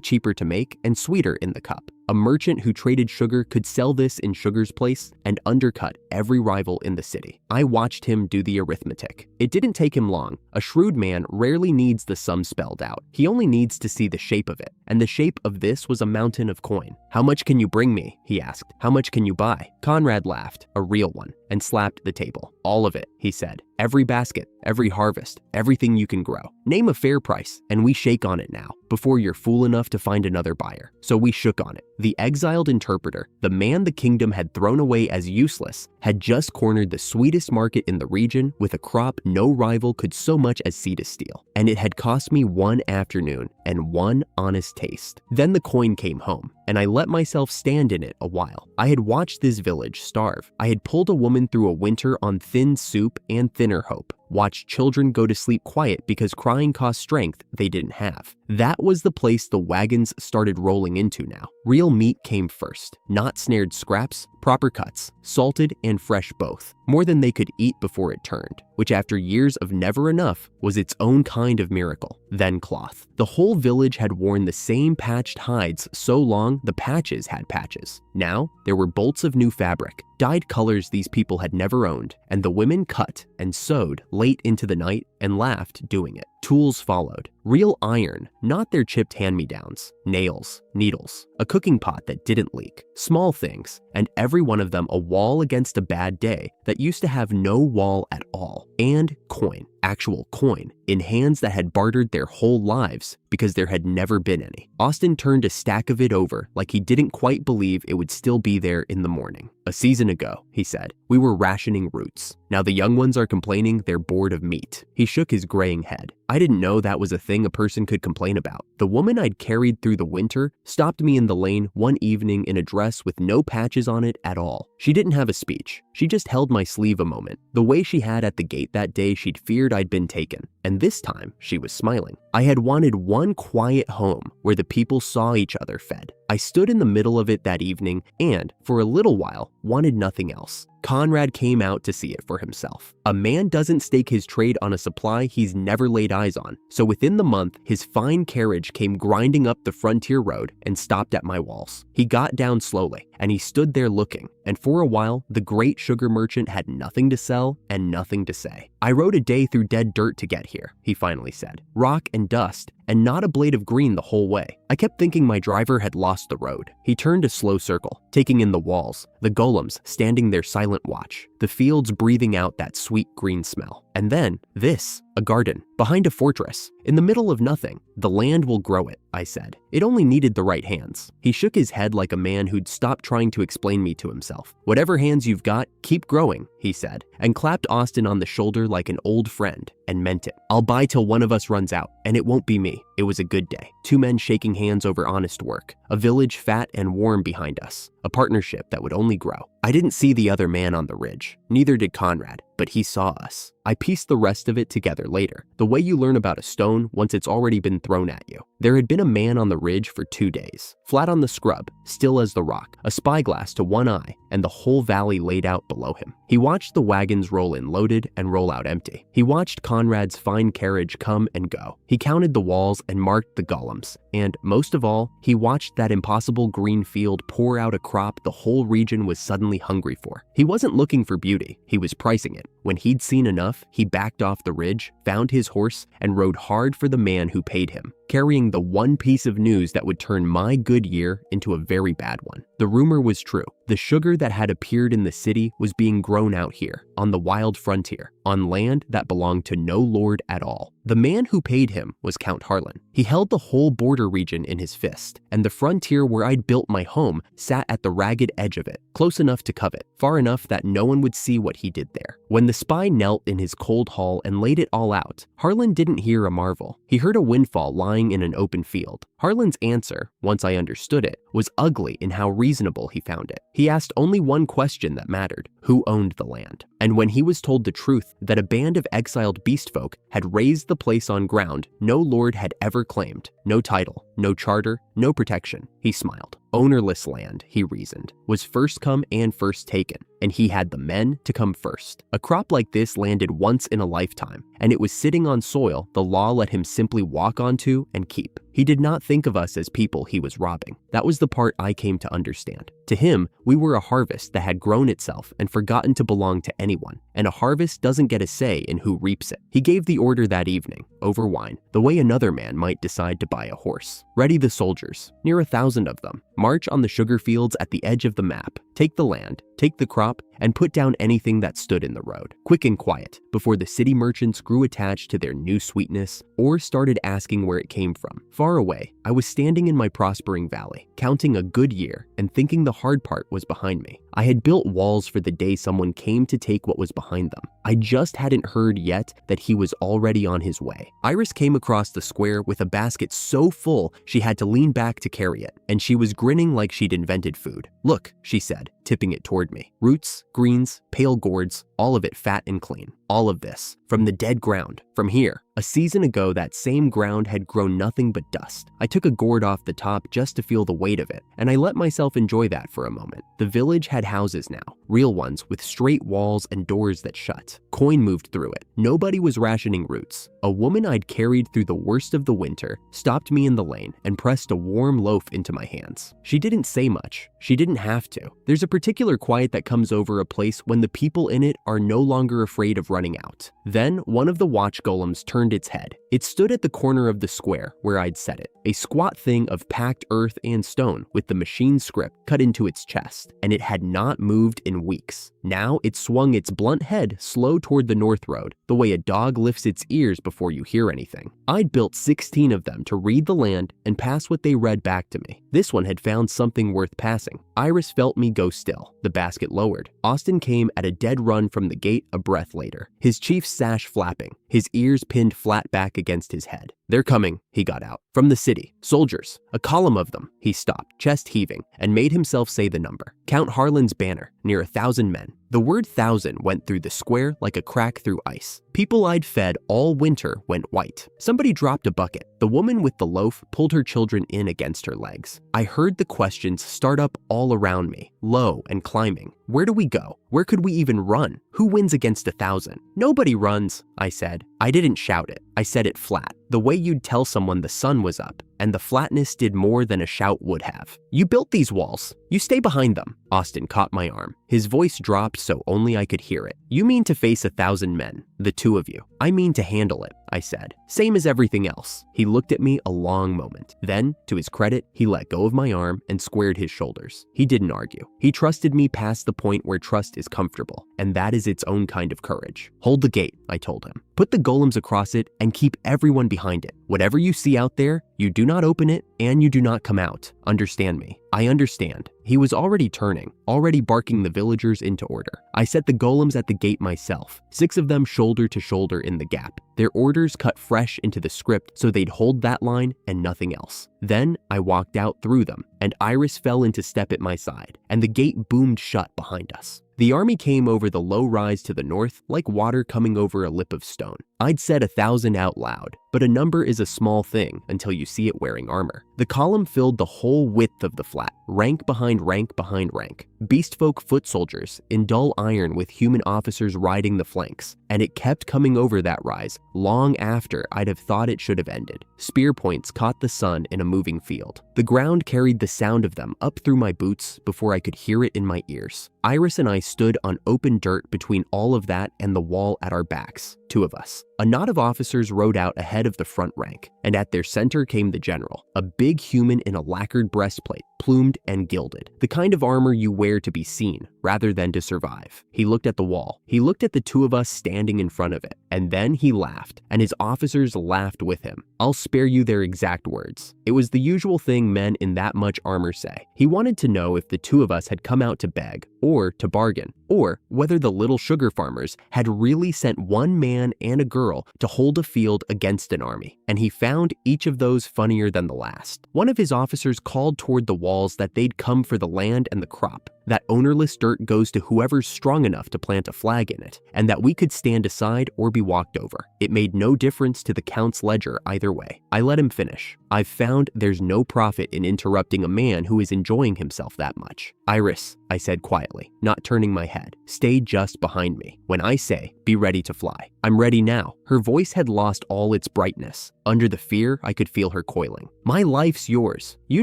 cheaper to make and sweeter in the cup. A merchant who traded sugar could sell this in sugar's place and undercut every rival in the city. I watched him do the arithmetic. It didn't take him long. A shrewd man rarely needs the sum spelled out. He only needs to see the shape of it, and the shape of this was a mountain of coin. "How much can you bring me?" he asked. "How much can you buy?" Conrad laughed, a real one, and slapped the table. "All of it," he said. "Every basket, every harvest, everything you can grow. Name a fair price, and we shake on it now, before you're fool enough to find another buyer." So we shook on it. The exiled interpreter, the man the kingdom had thrown away as useless, had just cornered the sweetest market in the region with a crop no rival could so much as see to steal. And it had cost me one afternoon and one honest taste. Then the coin came home, and I let myself stand in it a while. I had watched this village starve. I had pulled a woman through a winter on thin soup and thinner hope. Watched children go to sleep quiet because crying cost strength they didn't have. That was the place the wagons started rolling into now. Real meat came first, not snared scraps, proper cuts, salted and fresh both, more than they could eat before it turned, which after years of never enough was its own kind of miracle. Then cloth. The whole village had worn the same patched hides so long the patches had patches. Now there were bolts of new fabric, dyed colors these people had never owned, and the women cut and sewed late into the night and laughed doing it. Tools followed. Real iron, not their chipped hand-me-downs. Nails, needles, a cooking pot that didn't leak. Small things, and every one of them a wall against a bad day that used to have no wall at all. And coin, actual coin, in hands that had bartered their whole lives because there had never been any. Austin turned a stack of it over like he didn't quite believe it would still be there in the morning. "A season ago," he said, "we were rationing roots. Now the young ones are complaining they're bored of meat." He shook his graying head. I didn't know that was a thing a person could complain about. The woman I'd carried through the winter stopped me in the lane one evening in a dress with no patches on it at all. She didn't have a speech. She just held my sleeve a moment, the way she had at the gate that day she'd feared I'd been taken. And this time, she was smiling. I had wanted one quiet home where the people saw each other fed. I stood in the middle of it that evening and, for a little while, wanted nothing else. Conrad came out to see it for himself. A man doesn't stake his trade on a supply he's never laid eyes on, so within the month, his fine carriage came grinding up the frontier road and stopped at my walls. He got down slowly, and he stood there looking, and for a while, the great sugar merchant had nothing to sell and nothing to say. "I rode a day through dead dirt to get here," he finally said. "Rock and dust, and not a blade of green the whole way. I kept thinking my driver had lost the road." He turned a slow circle, taking in the walls, the golems standing their silent watch. the fields breathing out that sweet green smell. And then this, a garden, behind a fortress, in the middle of nothing. The land will grow it, I said. It only needed the right hands. He shook his head like a man who'd stopped trying to explain me to himself. Whatever hands you've got, keep growing, he said, and clapped Austin on the shoulder like an old friend, and meant it. I'll buy till one of us runs out, and it won't be me. It was a good day. 2 men shaking hands over honest work. A village fat and warm behind us. A partnership that would only grow. I didn't see the other man on the ridge. Neither did Conrad, but he saw us. I pieced the rest of it together later, the way you learn about a stone once it's already been thrown at you. There had been a man on the ridge for 2 days, flat on the scrub, still as the rock, a spyglass to one eye, and the whole valley laid out below him. He watched the wagons roll in loaded and roll out empty. He watched Conrad's fine carriage come and go. He counted the walls and marked the golems. And most of all, he watched that impossible green field pour out a crop the whole region was suddenly hungry for. He wasn't looking for beauty, he was pricing it. When he'd seen enough, he backed off the ridge, found his horse, and rode hard for the man who paid him, carrying the one piece of news that would turn my good year into a very bad one. The rumor was true. The sugar that had appeared in the city was being grown out here, on the wild frontier, on land that belonged to no lord at all. The man who paid him was Count Harlan. He held the whole border region in his fist, and the frontier where I'd built my home sat at the ragged edge of it, close enough to covet, far enough that no one would see what he did there. When the spy knelt in his cold hall and laid it all out, Harlan didn't hear a marvel. He heard a windfall lying in an open field. Harlan's answer, once I understood it, was ugly in how reasonable he found it. He asked only one question that mattered: who owned the land? And when he was told the truth that a band of exiled beast folk had raised the place on ground no lord had ever claimed, no title, no charter, no protection, he smiled. Ownerless land, he reasoned, was first come and first taken, and he had the men to come first. A crop like this landed once in a lifetime, and it was sitting on soil the law let him simply walk onto and keep. He did not think of us as people he was robbing. That was the part I came to understand. To him, we were a harvest that had grown itself and forgotten to belong to anyone, and a harvest doesn't get a say in who reaps it. He gave the order that evening, over wine, the way another man might decide to buy a horse. Ready the soldiers, near 1,000 of them. March on the sugar fields at the edge of the map. Take the land, take the crop, and put down anything that stood in the road. Quick and quiet, before the city merchants grew attached to their new sweetness or started asking where it came from. Far away, I was standing in my prospering valley, counting a good year and thinking the hard part was behind me. I had built walls for the day someone came to take what was behind them. I just hadn't heard yet that he was already on his way. Iris came across the square with a basket so full she had to lean back to carry it, and she was grinning like she'd invented food. "Look," she said, tipping it toward me. "Roots, greens, pale gourds, all of it fat and clean. All of this, from the dead ground, from here." A season ago, that same ground had grown nothing but dust. I took a gourd off the top just to feel the weight of it, and I let myself enjoy that for a moment. The village had houses now, real ones with straight walls and doors that shut. Coin moved through it. Nobody was rationing roots. A woman I'd carried through the worst of the winter stopped me in the lane and pressed a warm loaf into my hands. She didn't say much. She didn't have to. There's a particular quiet that comes over a place when the people in it are no longer afraid of running out. Then one of the watch golems turned its head. It stood at the corner of the square where I'd set it, a squat thing of packed earth and stone with the machine script cut into its chest, and it had not moved in weeks. Now it swung its blunt head slow toward the north road, the way a dog lifts its ears before you hear anything. I'd built 16 of them to read the land and pass what they read back to me. This one had found something worth passing. Iris felt me go still. The basket lowered. Austin came at a dead run from the gate a breath later, his chief's sash flapping, his ears pinned flat back against his head. "They're coming," he got out. "From the city. Soldiers. A column of them." He stopped, chest heaving, and made himself say the number. "Count Harlan's banner, near 1,000 men." The word 1,000 went through the square like a crack through ice. People I'd fed all winter went white. Somebody dropped a bucket. The woman with the loaf pulled her children in against her legs. I heard the questions start up all around me, low and climbing. Where do we go? Where could we even run? Who wins against 1,000? "Nobody runs," I said. I didn't shout it. I said it flat, the way you'd tell someone the sun was up, and the flatness did more than a shout would have. "You built these walls. You stay behind them." Austin caught my arm. His voice dropped so only I could hear it. "You mean to face 1,000 men, the two of you. I mean to handle it, I said. Same as everything else. He looked at me a long moment. Then, to his credit, he let go of my arm and squared his shoulders. He didn't argue. He trusted me past the point where trust is comfortable, and that is its own kind of courage. Hold the gate, I told him. Put the golems across it and keep everyone behind it. Whatever you see out there, you do not open it and you do not come out. Understand me? I understand. He was already turning, already barking the villagers into order. I set the golems at the gate myself, 6 of them shoulder to shoulder in the gap. Their orders cut fresh into the script so they'd hold that line and nothing else. Then I walked out through them, and Iris fell into step at my side, and the gate boomed shut behind us. The army came over the low rise to the north like water coming over a lip of stone. I'd said 1,000 out loud, but a number is a small thing until you see it wearing armor. The column filled the whole width of the flat, rank behind rank behind rank. Beastfolk foot soldiers in dull iron with human officers riding the flanks, and it kept coming over that rise long after I'd have thought it should have ended. Spear points caught the sun in a moving field. The ground carried the sound of them up through my boots before I could hear it in my ears. Iris and I stood on open dirt between all of that and the wall at our backs, 2 of us. A knot of officers rode out ahead of the front rank, and at their center came the general, a big human in a lacquered breastplate, plumed and gilded, the kind of armor you wear to be seen rather than to survive. He looked at the wall. He looked at the 2 of us standing in front of it, and then he laughed, and his officers laughed with him. I'll spare you their exact words. It was the usual thing men in that much armor say. He wanted to know if the 2 of us had come out to beg, or to bargain, or whether the little sugar farmers had really sent one man and a girl to hold a field against an army, and he found each of those funnier than the last. One of his officers called toward the walls that they'd come for the land and the crop, that ownerless dirt goes to whoever's strong enough to plant a flag in it, and that we could stand aside or be walked over. It made no difference to the Count's ledger either way. I let him finish. I've found there's no profit in interrupting a man who is enjoying himself that much. Iris, I said quietly, not turning my head, stay just behind me. When I say, be ready to fly. I'm ready now. Her voice had lost all its brightness. Under the fear, I could feel her coiling. My life's yours. You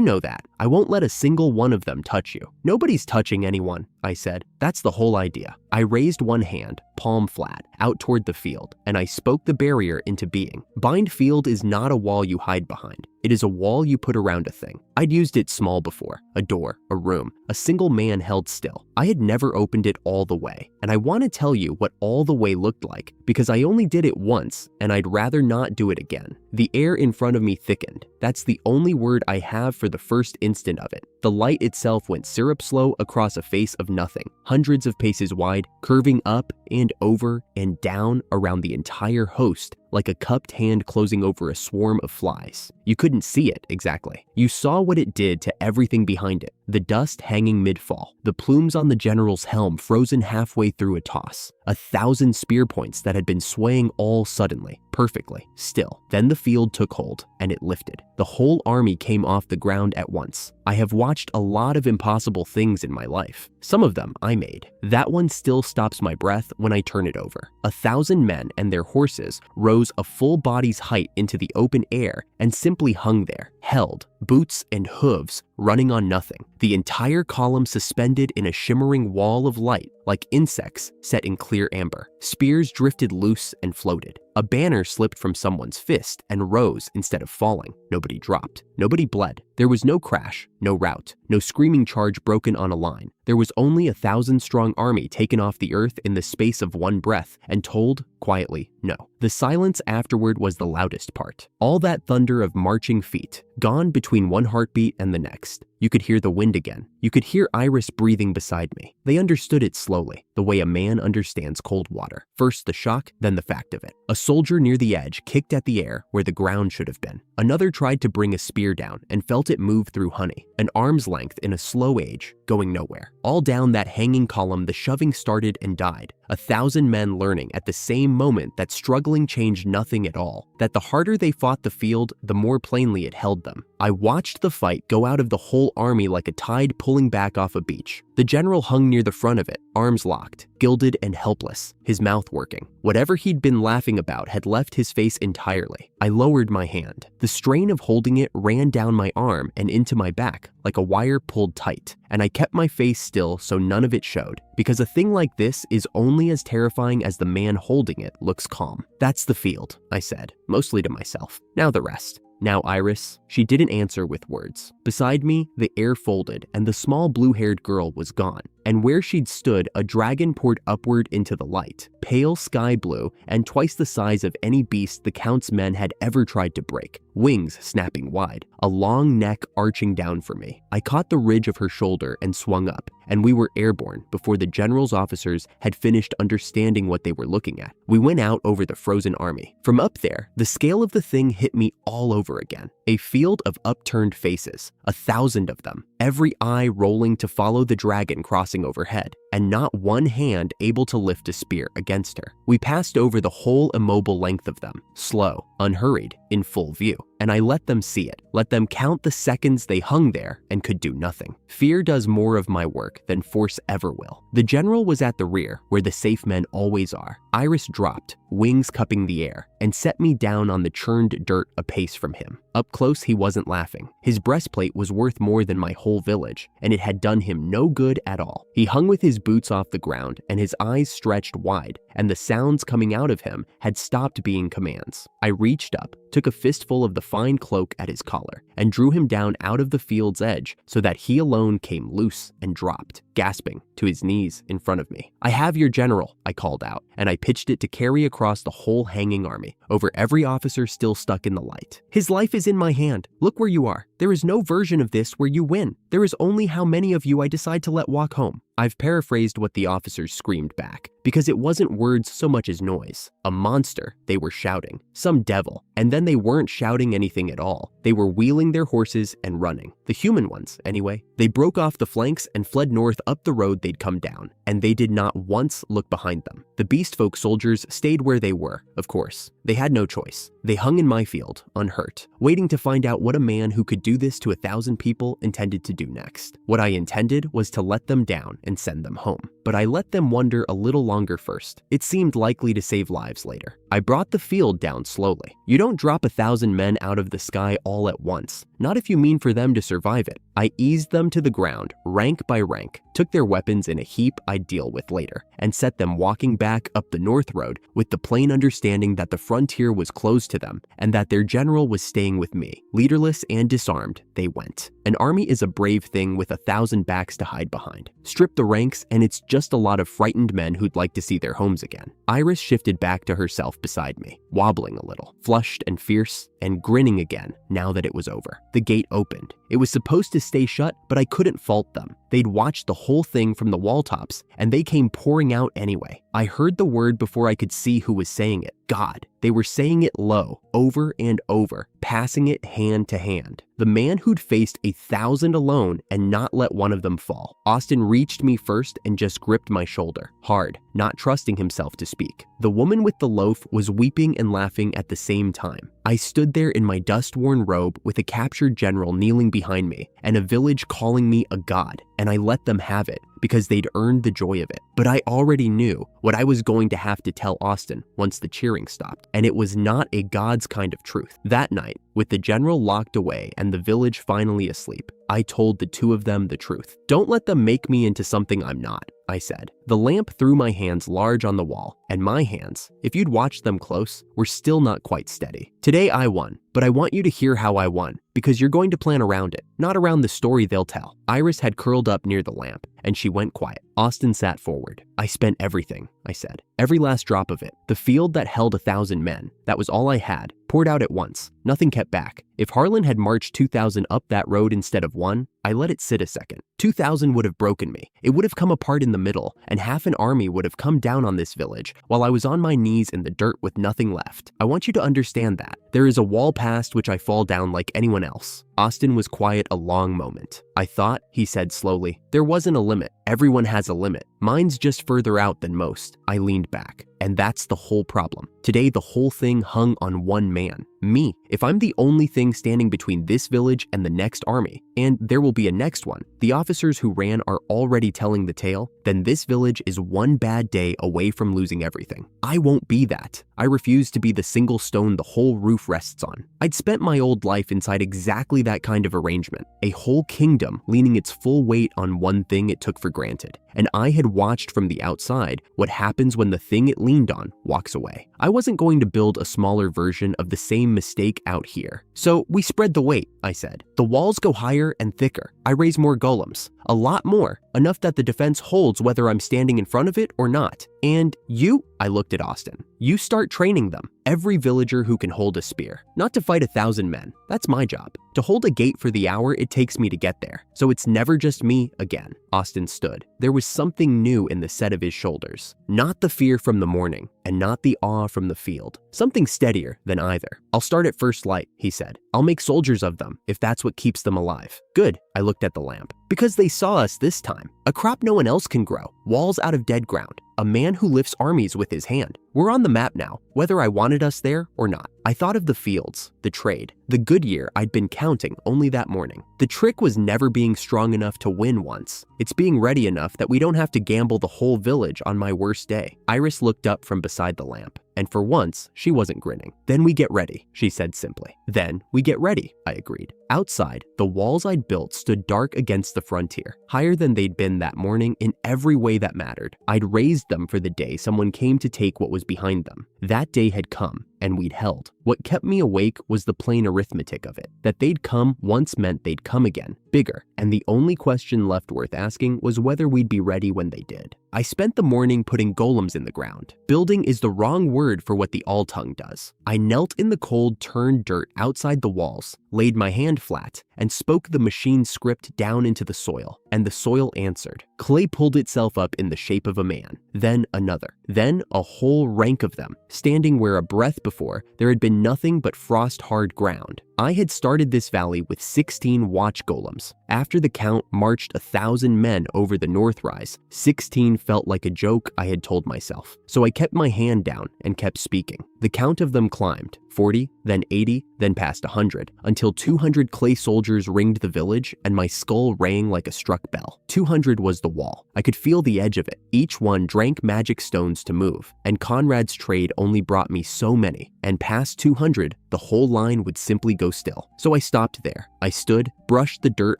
know that. I won't let a single one of them touch you. Nobody's touching anyone, I said. That's the whole idea. I raised one hand, palm flat, out toward the field, and I spoke the barrier into being. Bind field is not a wall you hide behind. It is a wall you put around a thing. I'd used it small before, a door, a room, a single man held still. I had never opened it all the way, and I want to tell you what all the way looked like because I only did it once and I'd rather not do it again. The air in front of me thickened. That's the only word I have for the first instant of it. The light itself went syrup slow across a face of nothing, hundreds of paces wide, curving up and over and down around the entire host like a cupped hand closing over a swarm of flies. You couldn't see it exactly. You saw what it did to everything behind it. The dust hanging mid-fall, the plumes on the general's helm frozen halfway through a toss, 1,000 spear points that had been swaying all suddenly, perfectly, still. Then the field took hold, and it lifted. The whole army came off the ground at once. I have watched a lot of impossible things in my life. Some of them I made. That one still stops my breath when I turn it over. 1,000 men and their horses rose a full body's height into the open air and simply hung there, held, boots and hooves running on nothing. The entire column suspended in a shimmering wall of light like insects set in clear amber. Spears drifted loose and floated. A banner slipped from someone's fist and rose instead of falling. Nobody dropped. Nobody bled. There was no crash, no rout, no screaming charge broken on a line. There was only 1,000-strong army taken off the earth in the space of one breath and told quietly no. The silence afterward was the loudest part. All that thunder of marching feet, gone between one heartbeat and the next. You could hear the wind again. You could hear Iris breathing beside me. They understood it slowly, the way a man understands cold water. First the shock, then the fact of it. A soldier near the edge kicked at the air where the ground should have been. Another tried to bring a spear down and felt it move through honey, an arm's length in a slow age, going nowhere. All down that hanging column the shoving started and died. 1,000 men learning at the same moment that struggling changed nothing at all, that the harder they fought the field, the more plainly it held them. I watched the fight go out of the whole army like a tide pulling back off a beach. The general hung near the front of it, arms locked, gilded and helpless, his mouth working. Whatever he'd been laughing about had left his face entirely. I lowered my hand. The strain of holding it ran down my arm and into my back like a wire pulled tight, and I kept my face still so none of it showed, because a thing like this is only as terrifying as the man holding it looks calm. "That's the field," I said, mostly to myself. "Now the rest." "Now, Iris." She didn't answer with words. Beside me, the air folded and the small blue-haired girl was gone. And where she'd stood, a dragon poured upward into the light, pale sky blue and twice the size of any beast the Count's men had ever tried to break, wings snapping wide, a long neck arching down for me. I caught the ridge of her shoulder and swung up, and we were airborne before the general's officers had finished understanding what they were looking at. We went out over the frozen army. From up there, the scale of the thing hit me all over again. A field of upturned faces, 1,000 of them, every eye rolling to follow the dragon crossing overhead, and not one hand able to lift a spear against her. We passed over the whole immobile length of them, slow, unhurried, in full view, and I let them see it, let them count the seconds they hung there and could do nothing. Fear does more of my work than force ever will. The general was at the rear, where the safe men always are. Iris dropped, wings cupping the air, and set me down on the churned dirt a pace from him. Up close, he wasn't laughing. His breastplate was worth more than my whole village, and it had done him no good at all. He hung with his boots off the ground, and his eyes stretched wide, and the sounds coming out of him had stopped being commands. I reached up, took a fistful of the fine cloak at his collar, and drew him down out of the field's edge so that he alone came loose and dropped, gasping, to his knees in front of me. "I have your general," I called out, and I pitched it to carry across the whole hanging army, over every officer still stuck in the light. "His life is in my hand. Look where you are. There is no version of this where you win. There is only how many of you I decide to let walk home." I've paraphrased what the officers screamed back, because it wasn't words so much as noise. A monster, they were shouting. Some devil. And then they weren't shouting anything at all. They were wheeling their horses and running. The human ones, anyway. They broke off the flanks and fled north up the road they'd come down, and they did not once look behind them. The beast folk soldiers stayed where they were, of course. They had no choice. They hung in my field, unhurt, waiting to find out what a man who could do this to 1,000 people intended to do next. What I intended was to let them down and send them home. But I let them wonder a little longer first. It seemed likely to save lives later. I brought the field down slowly. You don't drop 1,000 men out of the sky all at once, not if you mean for them to survive it. I eased them to the ground, rank by rank, took their weapons in a heap I'd deal with later, and set them walking back up the north road with the plain understanding that the frontier was closed to them and that their general was staying with me. Leaderless and disarmed, they went. An army is a brave thing with 1,000 backs to hide behind. Strip the ranks and it's just a lot of frightened men who'd like to see their homes again. Iris shifted back to herself beside me, wobbling a little, flushed and fierce, and grinning again now that it was over. The gate opened. It was supposed to stay shut, but I couldn't fault them. They'd watched the whole thing from the wall tops, and they came pouring out anyway. I heard the word before I could see who was saying it. God. They were saying it low, over and over, passing it hand to hand. The man who'd faced 1,000 alone and not let one of them fall. Austin reached me first and just gripped my shoulder, hard, not trusting himself to speak. The woman with the loaf was weeping and laughing at the same time. I stood there in my dust-worn robe with a captured general kneeling behind me and a village calling me a god, and I let them have it because they'd earned the joy of it. But I already knew what I was going to have to tell Austin once the cheering stopped, and it was not a god's kind of truth. That night, with the general locked away and the village finally asleep, I told the two of them the truth. "Don't let them make me into something I'm not," I said. The lamp threw my hands large on the wall, and my hands, if you'd watched them close, were still not quite steady. Today I won, but I want you to hear how I won, because you're going to plan around it, not around the story they'll tell. Iris had curled up near the lamp, and she went quiet. Austin sat forward. "I spent everything," I said. "Every last drop of it. The field that held 1,000 men, that was all I had, poured out at once. Nothing kept back. If Harlan had marched 2,000 up that road instead of one, I let it sit a second. 2,000 would have broken me. It would have come apart in the middle, and half an army would have come down on this village while I was on my knees in the dirt with nothing left. I want you to understand that. There is a wall past which I fall down like anyone else." Austin was quiet a long moment. "I thought," he said slowly, "there wasn't a limit. Everyone has a limit. Mine's just further out than most. I leaned back. And that's the whole problem. Today, the whole thing hung on one man. Me. If I'm the only thing standing between this village and the next army, and there will be a next one, the officers who ran are already telling the tale, then this village is one bad day away from losing everything. I won't be that. I refuse to be the single stone the whole roof rests on. I'd spent my old life inside exactly that kind of arrangement, a whole kingdom leaning its full weight on one thing it took for granted. And I had watched from the outside what happens when the thing it leaned on walks away. I wasn't going to build a smaller version of the same mistake out here. So we spread the weight, I said. The walls go higher and thicker. I raise more golems. A lot more, enough that the defense holds whether I'm standing in front of it or not. And you, I looked at Austin, you start training them. Every villager who can hold a spear. Not to fight 1,000 men. That's my job. To hold a gate for the hour it takes me to get there. So it's never just me again. Austin stood. There was something new in the set of his shoulders. Not the fear from the morning, and not the awe from the field. Something steadier than either. I'll start at first light, he said. I'll make soldiers of them, if that's what keeps them alive. Good, I looked at the lamp. Because they saw us this time. A crop no one else can grow. Walls out of dead ground. A man who lifts armies with his hand. We're on the map now, whether I wanted us there or not. I thought of the fields, the trade, the good year I'd been counting only that morning. The trick was never being strong enough to win once. It's being ready enough that we don't have to gamble the whole village on my worst day. Iris looked up from beside the lamp, and for once, she wasn't grinning. Then we get ready, she said simply. Then we get ready, I agreed. Outside, the walls I'd built stood dark against the frontier, higher than they'd been that morning in every way that mattered. I'd raised them for the day someone came to take what was behind them. That day had come, and we'd held. What kept me awake was the plain arithmetic of it. That they'd come once meant they'd come again, bigger, and the only question left worth asking was whether we'd be ready when they did. I spent the morning putting golems in the ground. Building is the wrong word for what the Altung does. I knelt in the cold, turned dirt outside the walls, laid my hand flat, and spoke the machine script down into the soil, and the soil answered. Clay pulled itself up in the shape of a man, then another, then a whole rank of them, standing where a breath before there had been nothing but frost-hard ground. I had started this valley with 16 watch golems. After the count marched 1,000 men over the north rise, 16 felt like a joke I had told myself. So I kept my hand down and kept speaking. The count of them climbed, 40, then 80, then past 100, until 200 clay soldiers ringed the village and my skull rang like a struck bell. 200 was the wall. I could feel the edge of it. Each one drank magic stones to move, and Conrad's trade only brought me so many, and past 200, the whole line would simply go still. So I stopped there. I stood, brushed the dirt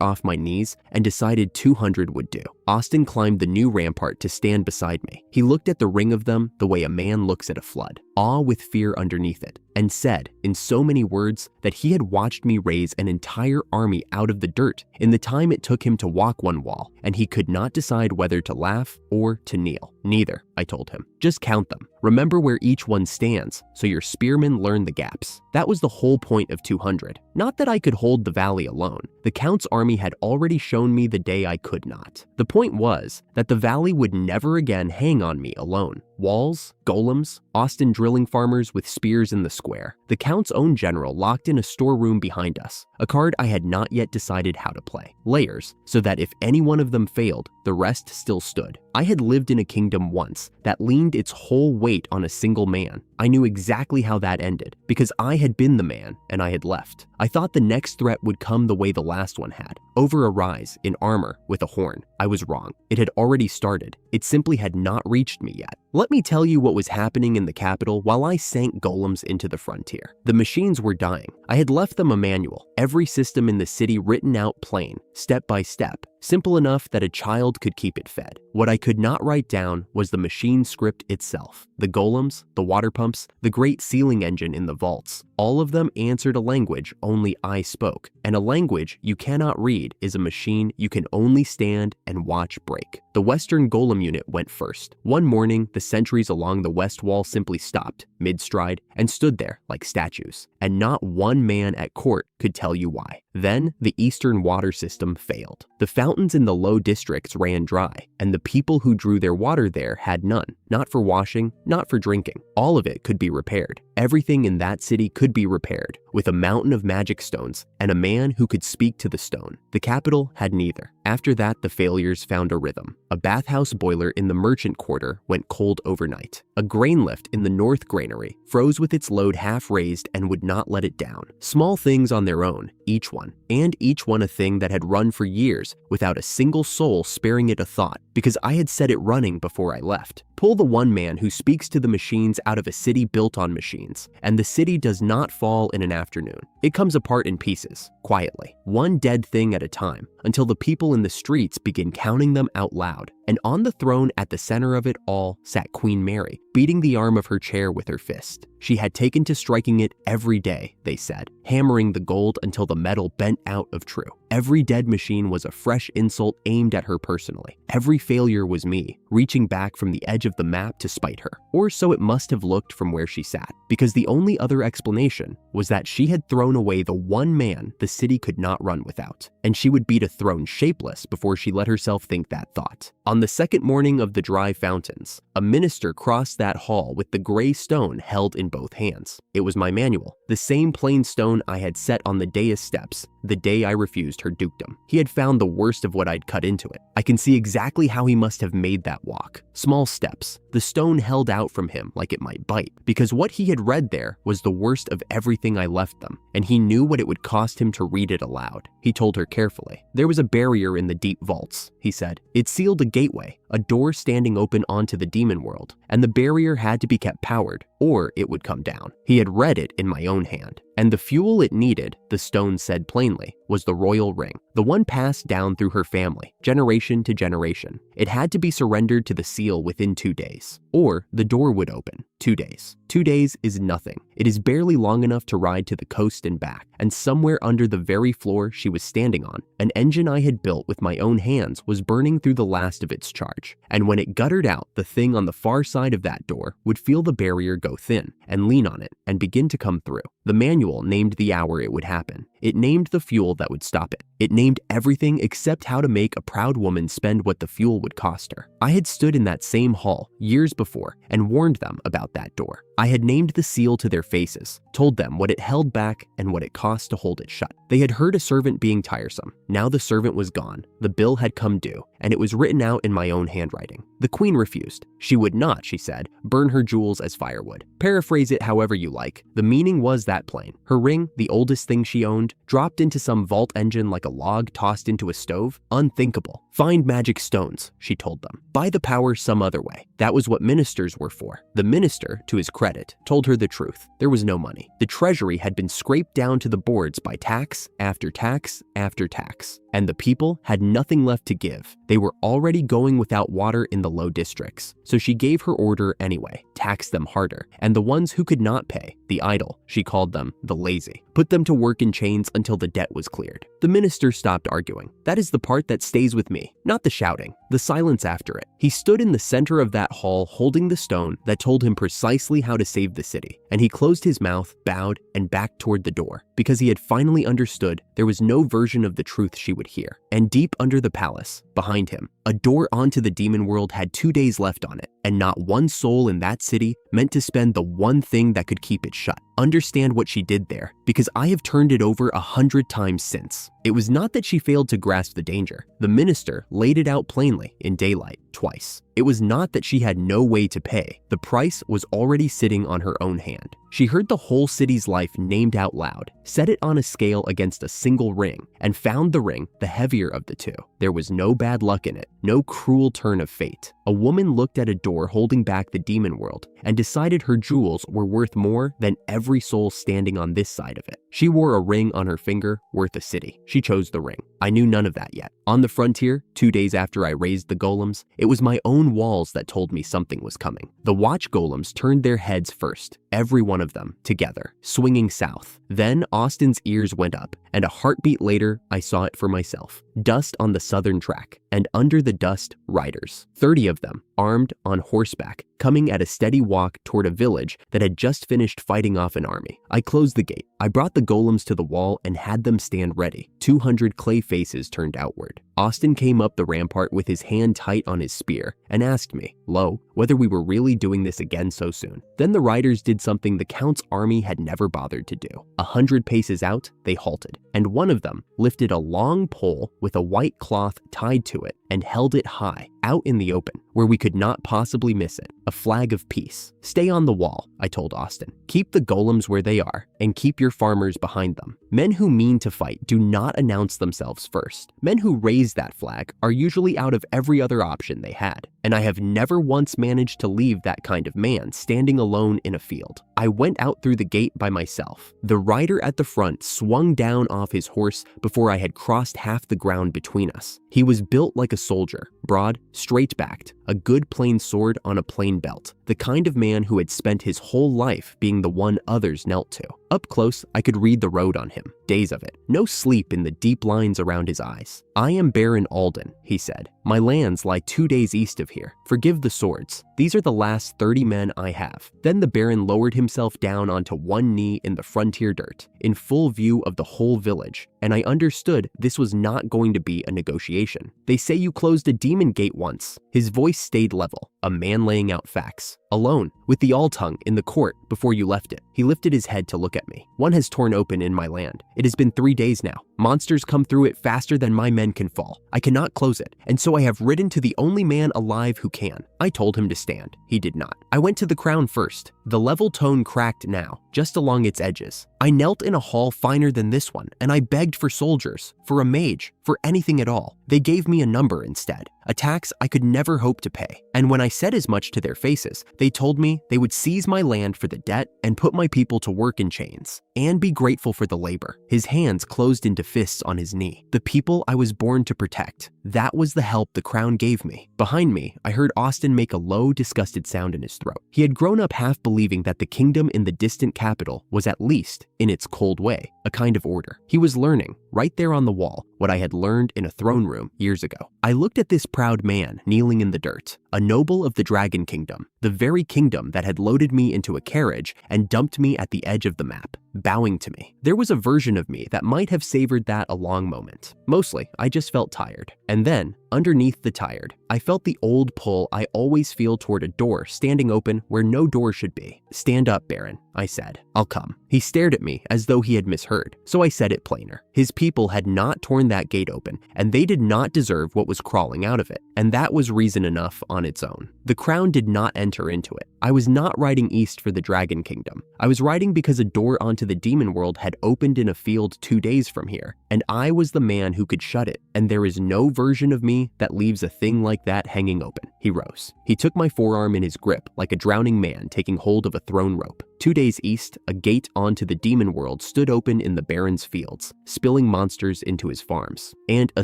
off my knees, and decided 200 would do. Austin climbed the new rampart to stand beside me. He looked at the ring of them the way a man looks at a flood, awe with fear underneath it, and said, in so many words, that he had watched me raise an entire army out of the dirt in the time it took him to walk one wall, and he could not decide whether to laugh or to kneel. Neither, I told him. Just count them. Remember where each one stands, so your spearmen learn the gaps. That was the whole point of 200. Not that I could hold the valley alone. The Count's army had already shown me the day I could not. The point was that the valley would never again hang on me alone. Walls, golems, Austin drilling farmers with spears in the square. The Count's own general locked in a storeroom behind us, a card I had not yet decided how to play. Layers, so that if any one of them failed, the rest still stood. I had lived in a kingdom once that leaned its whole weight on a single man. I knew exactly how that ended, because I had been the man and I had left. I thought the next threat would come the way the last one had, over a rise in armor with a horn. I was wrong. It had already started. It simply had not reached me yet. Let me tell you what was happening in the capital while I sank golems into the frontier. The machines were dying. I had left them a manual, every system in the city written out plain, step by step, simple enough that a child could keep it fed. What I could not write down was the machine script itself. The golems, the water pumps, the great sealing engine in the vaults. All of them answered a language only I spoke, and a language you cannot read is a machine you can only stand and watch break. The Western Golem unit went first. One morning, the sentries along the west wall simply stopped, mid-stride, and stood there like statues, and not one man at court could tell you why. Then, the eastern water system failed. The fountains in the low districts ran dry, and the people who drew their water there had none. not for washing, not for drinking. All of it could be repaired. Everything in that city could be repaired, with a mountain of magic stones and a man who could speak to the stone. The capital had neither. After that, the failures found a rhythm. A bathhouse boiler in the merchant quarter went cold overnight. A grain lift in the north granary froze with its load half raised and would not let it down. Small things on their own, each one a thing that had run for years without a single soul sparing it a thought, because I had set it running before I left. Pull the one man who speaks to the machines out of a city built on machines, and the city does not fall in an afternoon. It comes apart in pieces, quietly, one dead thing at a time, until the people in the streets begin counting them out loud. And on the throne at the center of it all sat Queen Mary, beating the arm of her chair with her fist. She had taken to striking it every day, they said, hammering the gold until the metal bent out of true. Every dead machine was a fresh insult aimed at her personally. Every failure was me, reaching back from the edge of the map to spite her. Or so it must have looked from where she sat, because the only other explanation was that she had thrown away the one man the city could not run without, and she would beat a throne shapeless before she let herself think that thought. On the second morning of the dry fountains, a minister crossed that hall with the gray stone held in both hands. It was my manual, the same plain stone I had set on the dais steps the day I refused her dukedom. He had found the worst of what I'd cut into it. I can see exactly how he must have made that walk. Small steps. The stone held out from him like it might bite, because what he had read there was the worst of everything I left them, and he knew what it would cost him to read it aloud. He told her carefully. There was a barrier in the deep vaults, he said. It sealed a gateway, a door standing open onto the demon world, and the barrier had to be kept powered, or it would come down. He had read it in my own hand. And the fuel it needed, the stone said plainly, was the royal ring, the one passed down through her family, generation to generation. It had to be surrendered to the seal within 2 days, or the door would open. 2 days. 2 days is nothing. It is barely long enough to ride to the coast and back, and somewhere under the very floor she was standing on, an engine I had built with my own hands was burning through the last of its charge. And when it guttered out, the thing on the far side of that door would feel the barrier go thin, and lean on it, and begin to come through. The manual named the hour it would happen. It named the fuel that would stop it. It named everything except how to make a proud woman spend what the fuel would cost her. I had stood in that same hall years before and warned them about that door. I had named the seal to their faces, told them what it held back and what it cost to hold it shut. They had heard a servant being tiresome. Now the servant was gone, the bill had come due, and it was written out in my own handwriting. The queen refused. She would not, she said, burn her jewels as firewood. Paraphrase it however you like. The meaning was that plain. Her ring, the oldest thing she owned, dropped into some vault engine like a log tossed into a stove? Unthinkable. Find magic stones, she told them. Buy the power some other way. That was what ministers were for. The minister, to his credit, told her the truth. There was no money. The treasury had been scraped down to the boards by tax after tax after tax, and the people had nothing left to give. They were already going without water in the low districts. So she gave her order anyway, taxed them harder, and the ones who could not pay, the idle, she called them the lazy, put them to work in chains until the debt was cleared. The minister stopped arguing. That is the part that stays with me, not the shouting, the silence after it. He stood in the center of that hall holding the stone that told him precisely how to save the city, and he closed his mouth, bowed, and backed toward the door, because he had finally understood there was no version of the truth she would hear. And deep under the palace, behind him, a door onto the demon world had 2 days left on it, and not one soul in that city meant to spend the one thing that could keep it shut. Understand what she did there, because I have turned it over 100 times since. It was not that she failed to grasp the danger. The minister laid it out plainly in daylight, twice. It was not that she had no way to pay. The price was already sitting on her own hand. She heard the whole city's life named out loud, set it on a scale against a single ring, and found the ring the heavier of the two. There was no bad luck in it, no cruel turn of fate. A woman looked at a door holding back the demon world and decided her jewels were worth more than every soul standing on this side of it. She wore a ring on her finger worth a city. She chose the ring. I knew none of that yet. On the frontier, 2 days after I raised the golems, it was my own walls that told me something was coming. The watch golems turned their heads first, every one of them, together, swinging south. Then Austin's ears went up, and a heartbeat later, I saw it for myself. Dust on the southern track, and under the dust, riders. 30 of them, armed, on horseback, coming at a steady walk toward a village that had just finished fighting off an army. I closed the gate. I brought the golems to the wall and had them stand ready. 200 clay faces turned outward. Austin came up the rampart with his hand tight on his spear and asked me, low, whether we were really doing this again so soon. Then the riders did something the Count's army had never bothered to do. 100 paces out, they halted, and one of them lifted a long pole with a white cloth tied to it and held it high, out in the open, where we could not possibly miss it. A flag of peace. Stay on the wall, I told Austin. Keep the golems where they are, and keep your farmers behind them. Men who mean to fight do not announce themselves first. Men who raise that flag are usually out of every other option they had, and I have never once managed to leave that kind of man standing alone in a field. I went out through the gate by myself. The rider at the front swung down off his horse before I had crossed half the ground between us. He was built like a soldier, broad, straight-backed, a good plain sword on a plain belt, the kind of man who had spent his whole life being the one others knelt to. Up close, I could read the road on him, days of it, no sleep in the deep lines around his eyes. I am Baron Alden, he said. My lands lie 2 days east of here. Forgive the swords. These are the last 30 men I have. Then the Baron lowered himself down onto one knee in the frontier dirt, in full view of the whole village, and I understood this was not going to be a negotiation. They say you closed a demon gate once. His voice stayed level, a man laying out facts. Alone, with the all-tongue in the court before you left it. He lifted his head to look at me. One has torn open in my land. It has been 3 days now. Monsters come through it faster than my men can fall. I cannot close it, and so I have ridden to the only man alive who can. I told him to stand. He did not. I went to the crown first. The level tone cracked now, just along its edges. I knelt in a hall finer than this one, and I begged for soldiers, for a mage, for anything at all. They gave me a number instead, a tax I could never hope to pay. And when I said as much to their faces, they told me they would seize my land for the debt and put my people to work in chains, and be grateful for the labor. His hands closed into fists on his knee. The people I was born to protect. That was the help the crown gave me. Behind me, I heard Austin make a low, disgusted sound in his throat. He had grown up half believing that the kingdom in the distant capital was at least, in its cold way, a kind of order. He was learning, right there on the wall, what I had learned in a throne room years ago. I looked at this proud man kneeling in the dirt, a noble of the Dragon Kingdom, the very kingdom that had loaded me into a carriage and dumped me at the edge of the map, bowing to me. There was a version of me that might have savored that a long moment. Mostly, I just felt tired. And then, underneath the tired, I felt the old pull I always feel toward a door standing open where no door should be. Stand up, Baron, I said. I'll come. He stared at me as though he had misheard, so I said it plainer. His people had not torn that gate open, and they did not deserve what was crawling out of it, and that was reason enough on its own. The crown did not enter into it. I was not riding east for the Dragon Kingdom. I was riding because a door onto the demon world had opened in a field 2 days from here, and I was the man who could shut it, and there is no version of me that leaves a thing like that hanging open. He rose. He took my forearm in his grip like a drowning man taking hold of a thrown rope. 2 days east, a gate onto the demon world stood open in the Baron's fields, spilling monsters into his farms. And a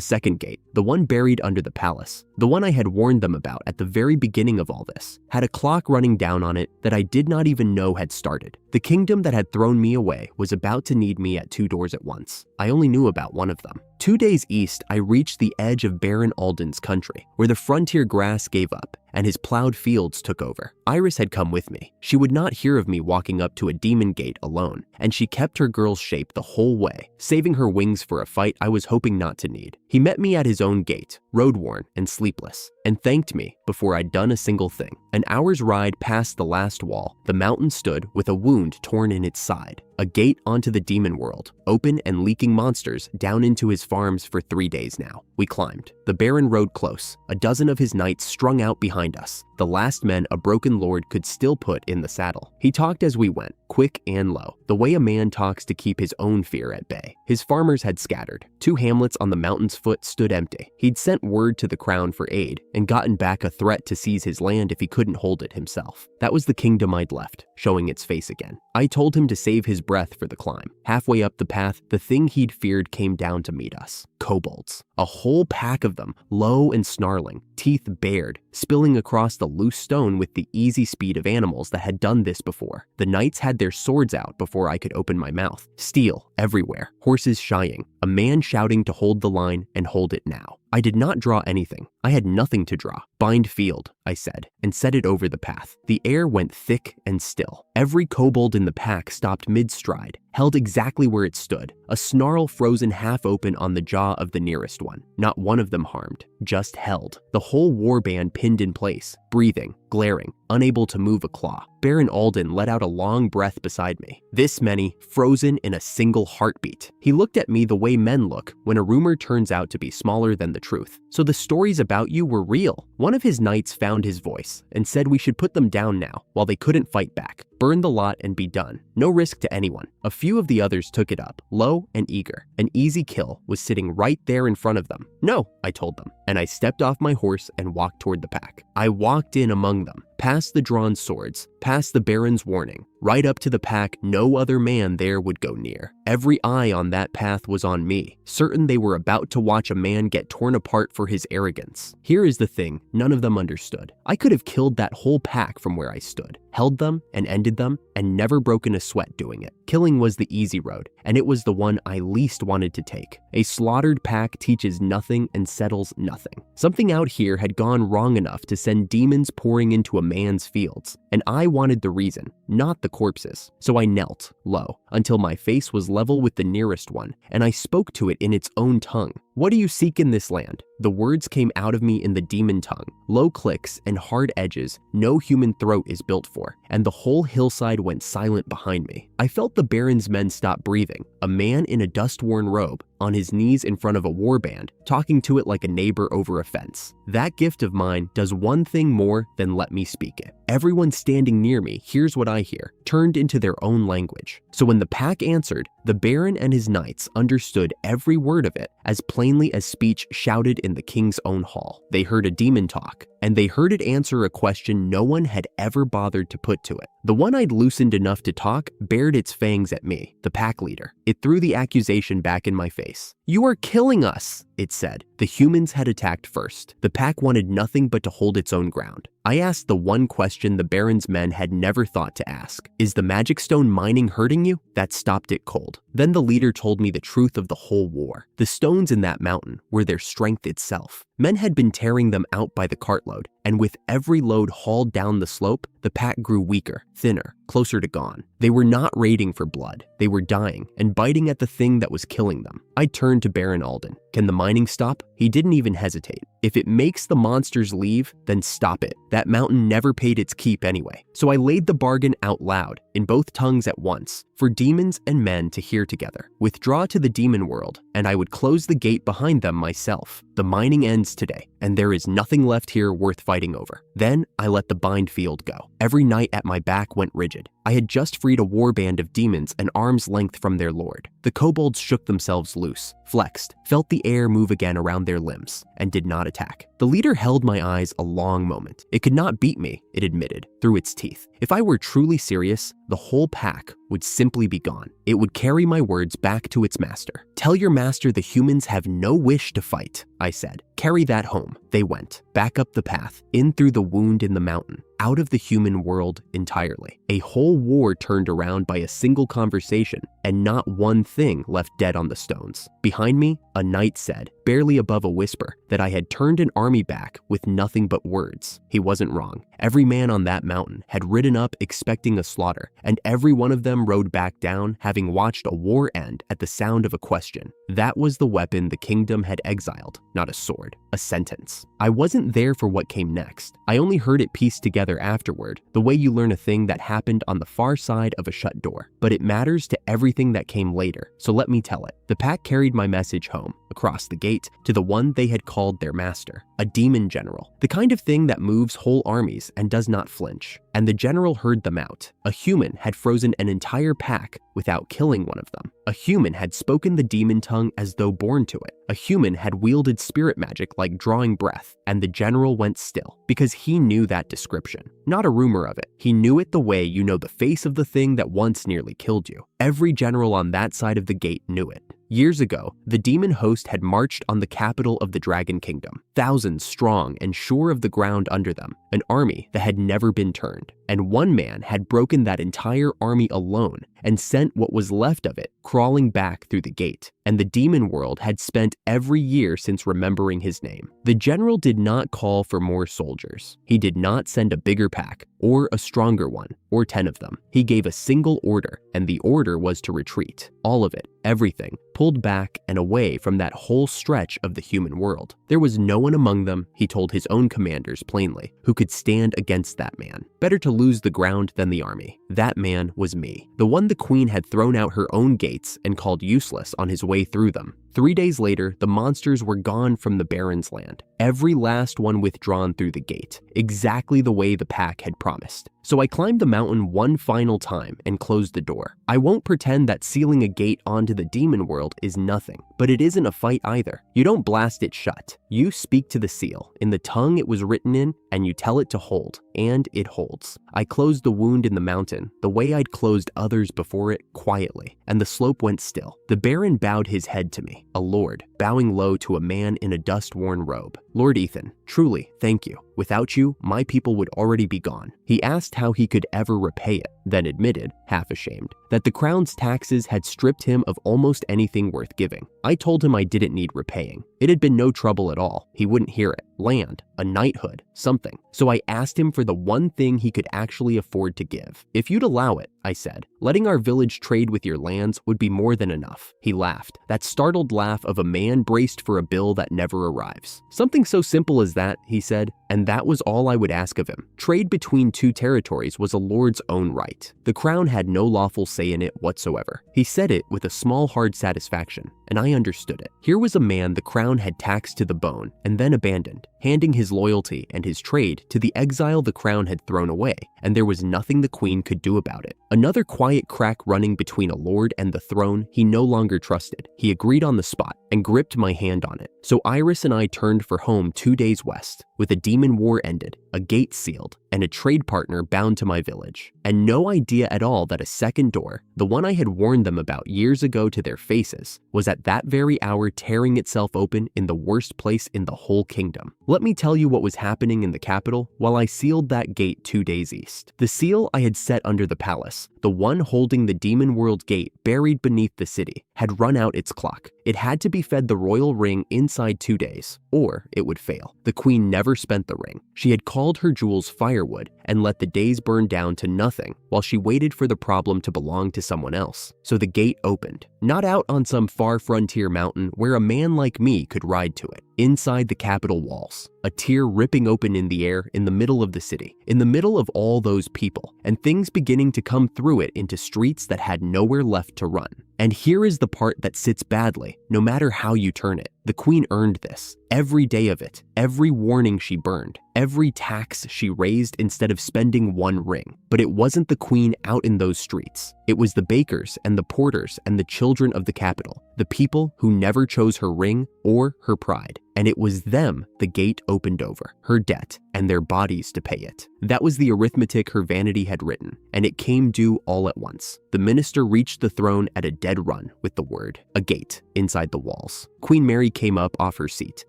second gate, the one buried under the palace, the one I had warned them about at the very beginning of all this, had a clock running down on it that I did not even know had started. The kingdom that had thrown me away was about to need me at 2 doors at once. I only knew about one of them. 2 days east, I reached the edge of Baron Alden's country, where the frontier grass gave up and his plowed fields took over. Iris had come with me. She would not hear of me walking up to a demon gate alone, and she kept her girl's shape the whole way, saving her wings for a fight I was hoping not to need. He met me at his own gate, road-worn and sleepless, and thanked me before I'd done a single thing. An hour's ride past the last wall, the mountain stood with a wound torn in its side, a gate onto the demon world, open and leaking monsters down into his farms for 3 days now. We climbed. The Baron rode close, a dozen of his knights strung out behind us, the last men a broken lord could still put in the saddle. He talked as we went, quick and low, the way a man talks to keep his own fear at bay. His farmers had scattered. 2 hamlets on the mountain's foot stood empty. He'd sent word to the crown for aid and gotten back a threat to seize his land if he couldn't hold it himself. That was the kingdom I'd left, showing its face again. I told him to save his breath for the climb. Halfway up the path, the thing he'd feared came down to meet us. Kobolds. A whole pack of them, low and snarling, teeth bared, spilling across the loose stone with the easy speed of animals that had done this before. The knights had their swords out before I could open my mouth. Steel everywhere, horses shying, a man shouting to hold the line and hold it now. I did not draw anything. I had nothing to draw. Bind field, I said, and set it over the path. The air went thick and still. Every kobold in the pack stopped mid-stride, held exactly where it stood, a snarl frozen half open on the jaw of the nearest one. Not one of them harmed, just held. The whole warband pinned in place, breathing, glaring, unable to move a claw. Baron Alden let out a long breath beside me. This many, frozen in a single heartbeat. He looked at me the way men look when a rumor turns out to be smaller than the truth. So the stories about you were real. One of his knights found his voice and said we should put them down now while they couldn't fight back. Burn the lot and be done. No risk to anyone. A few of the others took it up, low and eager. An easy kill was sitting right there in front of them. No, I told them, and I stepped off my horse and walked toward the pack. I walked in among them, past the drawn swords, past the Baron's warning, right up to the pack no other man there would go near. Every eye on that path was on me, certain they were about to watch a man get torn apart for his arrogance. Here is the thing none of them understood. I could have killed that whole pack from where I stood, held them and ended them, and never broken a sweat doing it. Killing was the easy road, and it was the one I least wanted to take. A slaughtered pack teaches nothing and settles nothing. Something out here had gone wrong enough to send demons pouring into a man's fields, and I wanted the reason, not the corpses. So I knelt low until my face was level with the nearest one, and I spoke to it in its own tongue. What do you seek in this land? The words came out of me in the demon tongue, low clicks and hard edges no human throat is built for, and the whole hillside went silent behind me. I felt the Baron's men stop breathing, a man in a dust-worn robe, on his knees in front of a warband, talking to it like a neighbor over a fence. That gift of mine does one thing more than let me speak it. Everyone standing near me hears what I hear, turned into their own language. So when the pack answered, the Baron and his knights understood every word of it as plainly as speech shouted in the king's own hall. They heard a demon talk, and they heard it answer a question no one had ever bothered to put to it. The one I'd loosened enough to talk bared its fangs at me, the pack leader. It threw the accusation back in my face. "You are killing us," it said. The humans had attacked first. The pack wanted nothing but to hold its own ground. I asked the one question the Baron's men had never thought to ask. Is the magic stone mining hurting you? That stopped it cold. Then the leader told me the truth of the whole war. The stones in that mountain were their strength itself. Men had been tearing them out by the cartload, and with every load hauled down the slope, the pack grew weaker, thinner, closer to gone. They were not raiding for blood. They were dying and biting at the thing that was killing them. I turned to Baron Alden. Can the mining stop? He didn't even hesitate. If it makes the monsters leave, then stop it. That mountain never paid its keep anyway. So I laid the bargain out loud, in both tongues at once, for demons and men to hear together. Withdraw to the demon world, and I would close the gate behind them myself. The mining ends today, and there is nothing left here worth fighting over. Then I let the bind field go. Every knight at my back went rigid. I had just freed a warband of demons an arm's length from their lord. The kobolds shook themselves loose, flexed, felt the air move again around their limbs, and did not attack. The leader held my eyes a long moment. It could not beat me, it admitted, through its teeth. If I were truly serious, the whole pack would simply be gone. It would carry my words back to its master. Tell your master the humans have no wish to fight, I said. Carry that home. They went, back up the path, in through the wound in the mountain, out of the human world entirely. A whole war turned around by a single conversation, and not one thing left dead on the stones. Behind me, a knight said, barely above a whisper, that I had turned an army back with nothing but words. He wasn't wrong. Every man on that mountain had ridden up expecting a slaughter, and every one of them rode back down having watched a war end at the sound of a question. That was the weapon the kingdom had exiled, not a sword, a sentence. I wasn't there for what came next. I only heard it pieced together afterward, the way you learn a thing that happened on the far side of a shut door. But it matters to everything that came later, so let me tell it. The pack carried my message home, across the gate, to the one they had called their master, a demon general, the kind of thing that moves whole armies and does not flinch. And the general heard them out. A human had frozen an entire pack without killing one of them. A human had spoken the demon tongue as though born to it. A human had wielded spirit magic like drawing breath, and the general went still, because he knew that description. Not a rumor of it. He knew it the way you know the face of the thing that once nearly killed you. Every general on that side of the gate knew it. Years ago, the demon host had marched on the capital of the Dragon Kingdom, thousands strong and sure of the ground under them, an army that had never been turned. And one man had broken that entire army alone and sent what was left of it crawling back through the gate. And the demon world had spent every year since remembering his name. The general did not call for more soldiers. He did not send a bigger pack or a stronger one. or 10 of them. He gave a single order, and the order was to retreat. All of it, everything, pulled back and away from that whole stretch of the human world. There was no one among them, he told his own commanders plainly, who could stand against that man. Better to lose the ground than the army. That man was me, the one the queen had thrown out her own gates and called useless on his way through them. 3 days later, the monsters were gone from the Baron's land, every last one withdrawn through the gate, exactly the way the pack had promised. So I climbed the mountain one final time and closed the door. I won't pretend that sealing a gate onto the demon world is nothing, but it isn't a fight either. You don't blast it shut. You speak to the seal in the tongue it was written in, and you tell it to hold, and it holds. I closed the wound in the mountain the way I'd closed others before it, quietly, and the slope went still. The Baron bowed his head to me, a lord, bowing low to a man in a dust-worn robe. Lord Ethan, truly, thank you. Without you, my people would already be gone. He asked how he could ever repay it, then admitted, half ashamed, that the crown's taxes had stripped him of almost anything worth giving. I told him I didn't need repaying. It had been no trouble at all. He wouldn't hear it. Land, a knighthood, something. So I asked him for the one thing he could actually afford to give. If you'd allow it, I said, letting our village trade with your lands would be more than enough. He laughed, that startled laugh of a man braced for a bill that never arrives. Something so simple as that, he said, and that was all I would ask of him. Trade between two territories was a lord's own right. The crown had no lawful say in it whatsoever. He said it with a small hard satisfaction, and I understood it. Here was a man the crown had taxed to the bone and then abandoned, handing his loyalty and his trade to the exile the crown had thrown away, and there was nothing the queen could do about it. Another quiet crack running between a lord and the throne he no longer trusted. He agreed on the spot and gripped my hand on it. So Iris and I turned for home 2 days west, with a demon war ended, a gate sealed, and a trade partner bound to my village. And no idea at all that a second door, the one I had warned them about years ago to their faces, was at that very hour tearing itself open in the worst place in the whole kingdom. Let me tell you what was happening in the capital while I sealed that gate 2 days east. The seal I had set under the palace, the one holding the demon world gate buried beneath the city, had run out its clock. It had to be fed the royal ring inside 2 days, or it would fail. The queen never spent the ring. She had called her jewels firewood and let the days burn down to nothing while she waited for the problem to belong to someone else. So the gate opened, not out on some far frontier mountain where a man like me could ride to it. Inside the capital walls, a tear ripping open in the air in the middle of the city, in the middle of all those people, and things beginning to come through it into streets that had nowhere left to run. And here is the part that sits badly, no matter how you turn it. The queen earned this. Every day of it, every warning she burned, every tax she raised instead of spending one ring. But it wasn't the queen out in those streets. It was the bakers and the porters and the children of the capital, the people who never chose her ring or her pride. And it was them the gate opened over, her debt, and their bodies to pay it. That was the arithmetic her vanity had written, and it came due all at once. The minister reached the throne at a dead run with the word, a gate, inside the walls. Queen Mary came up off her seat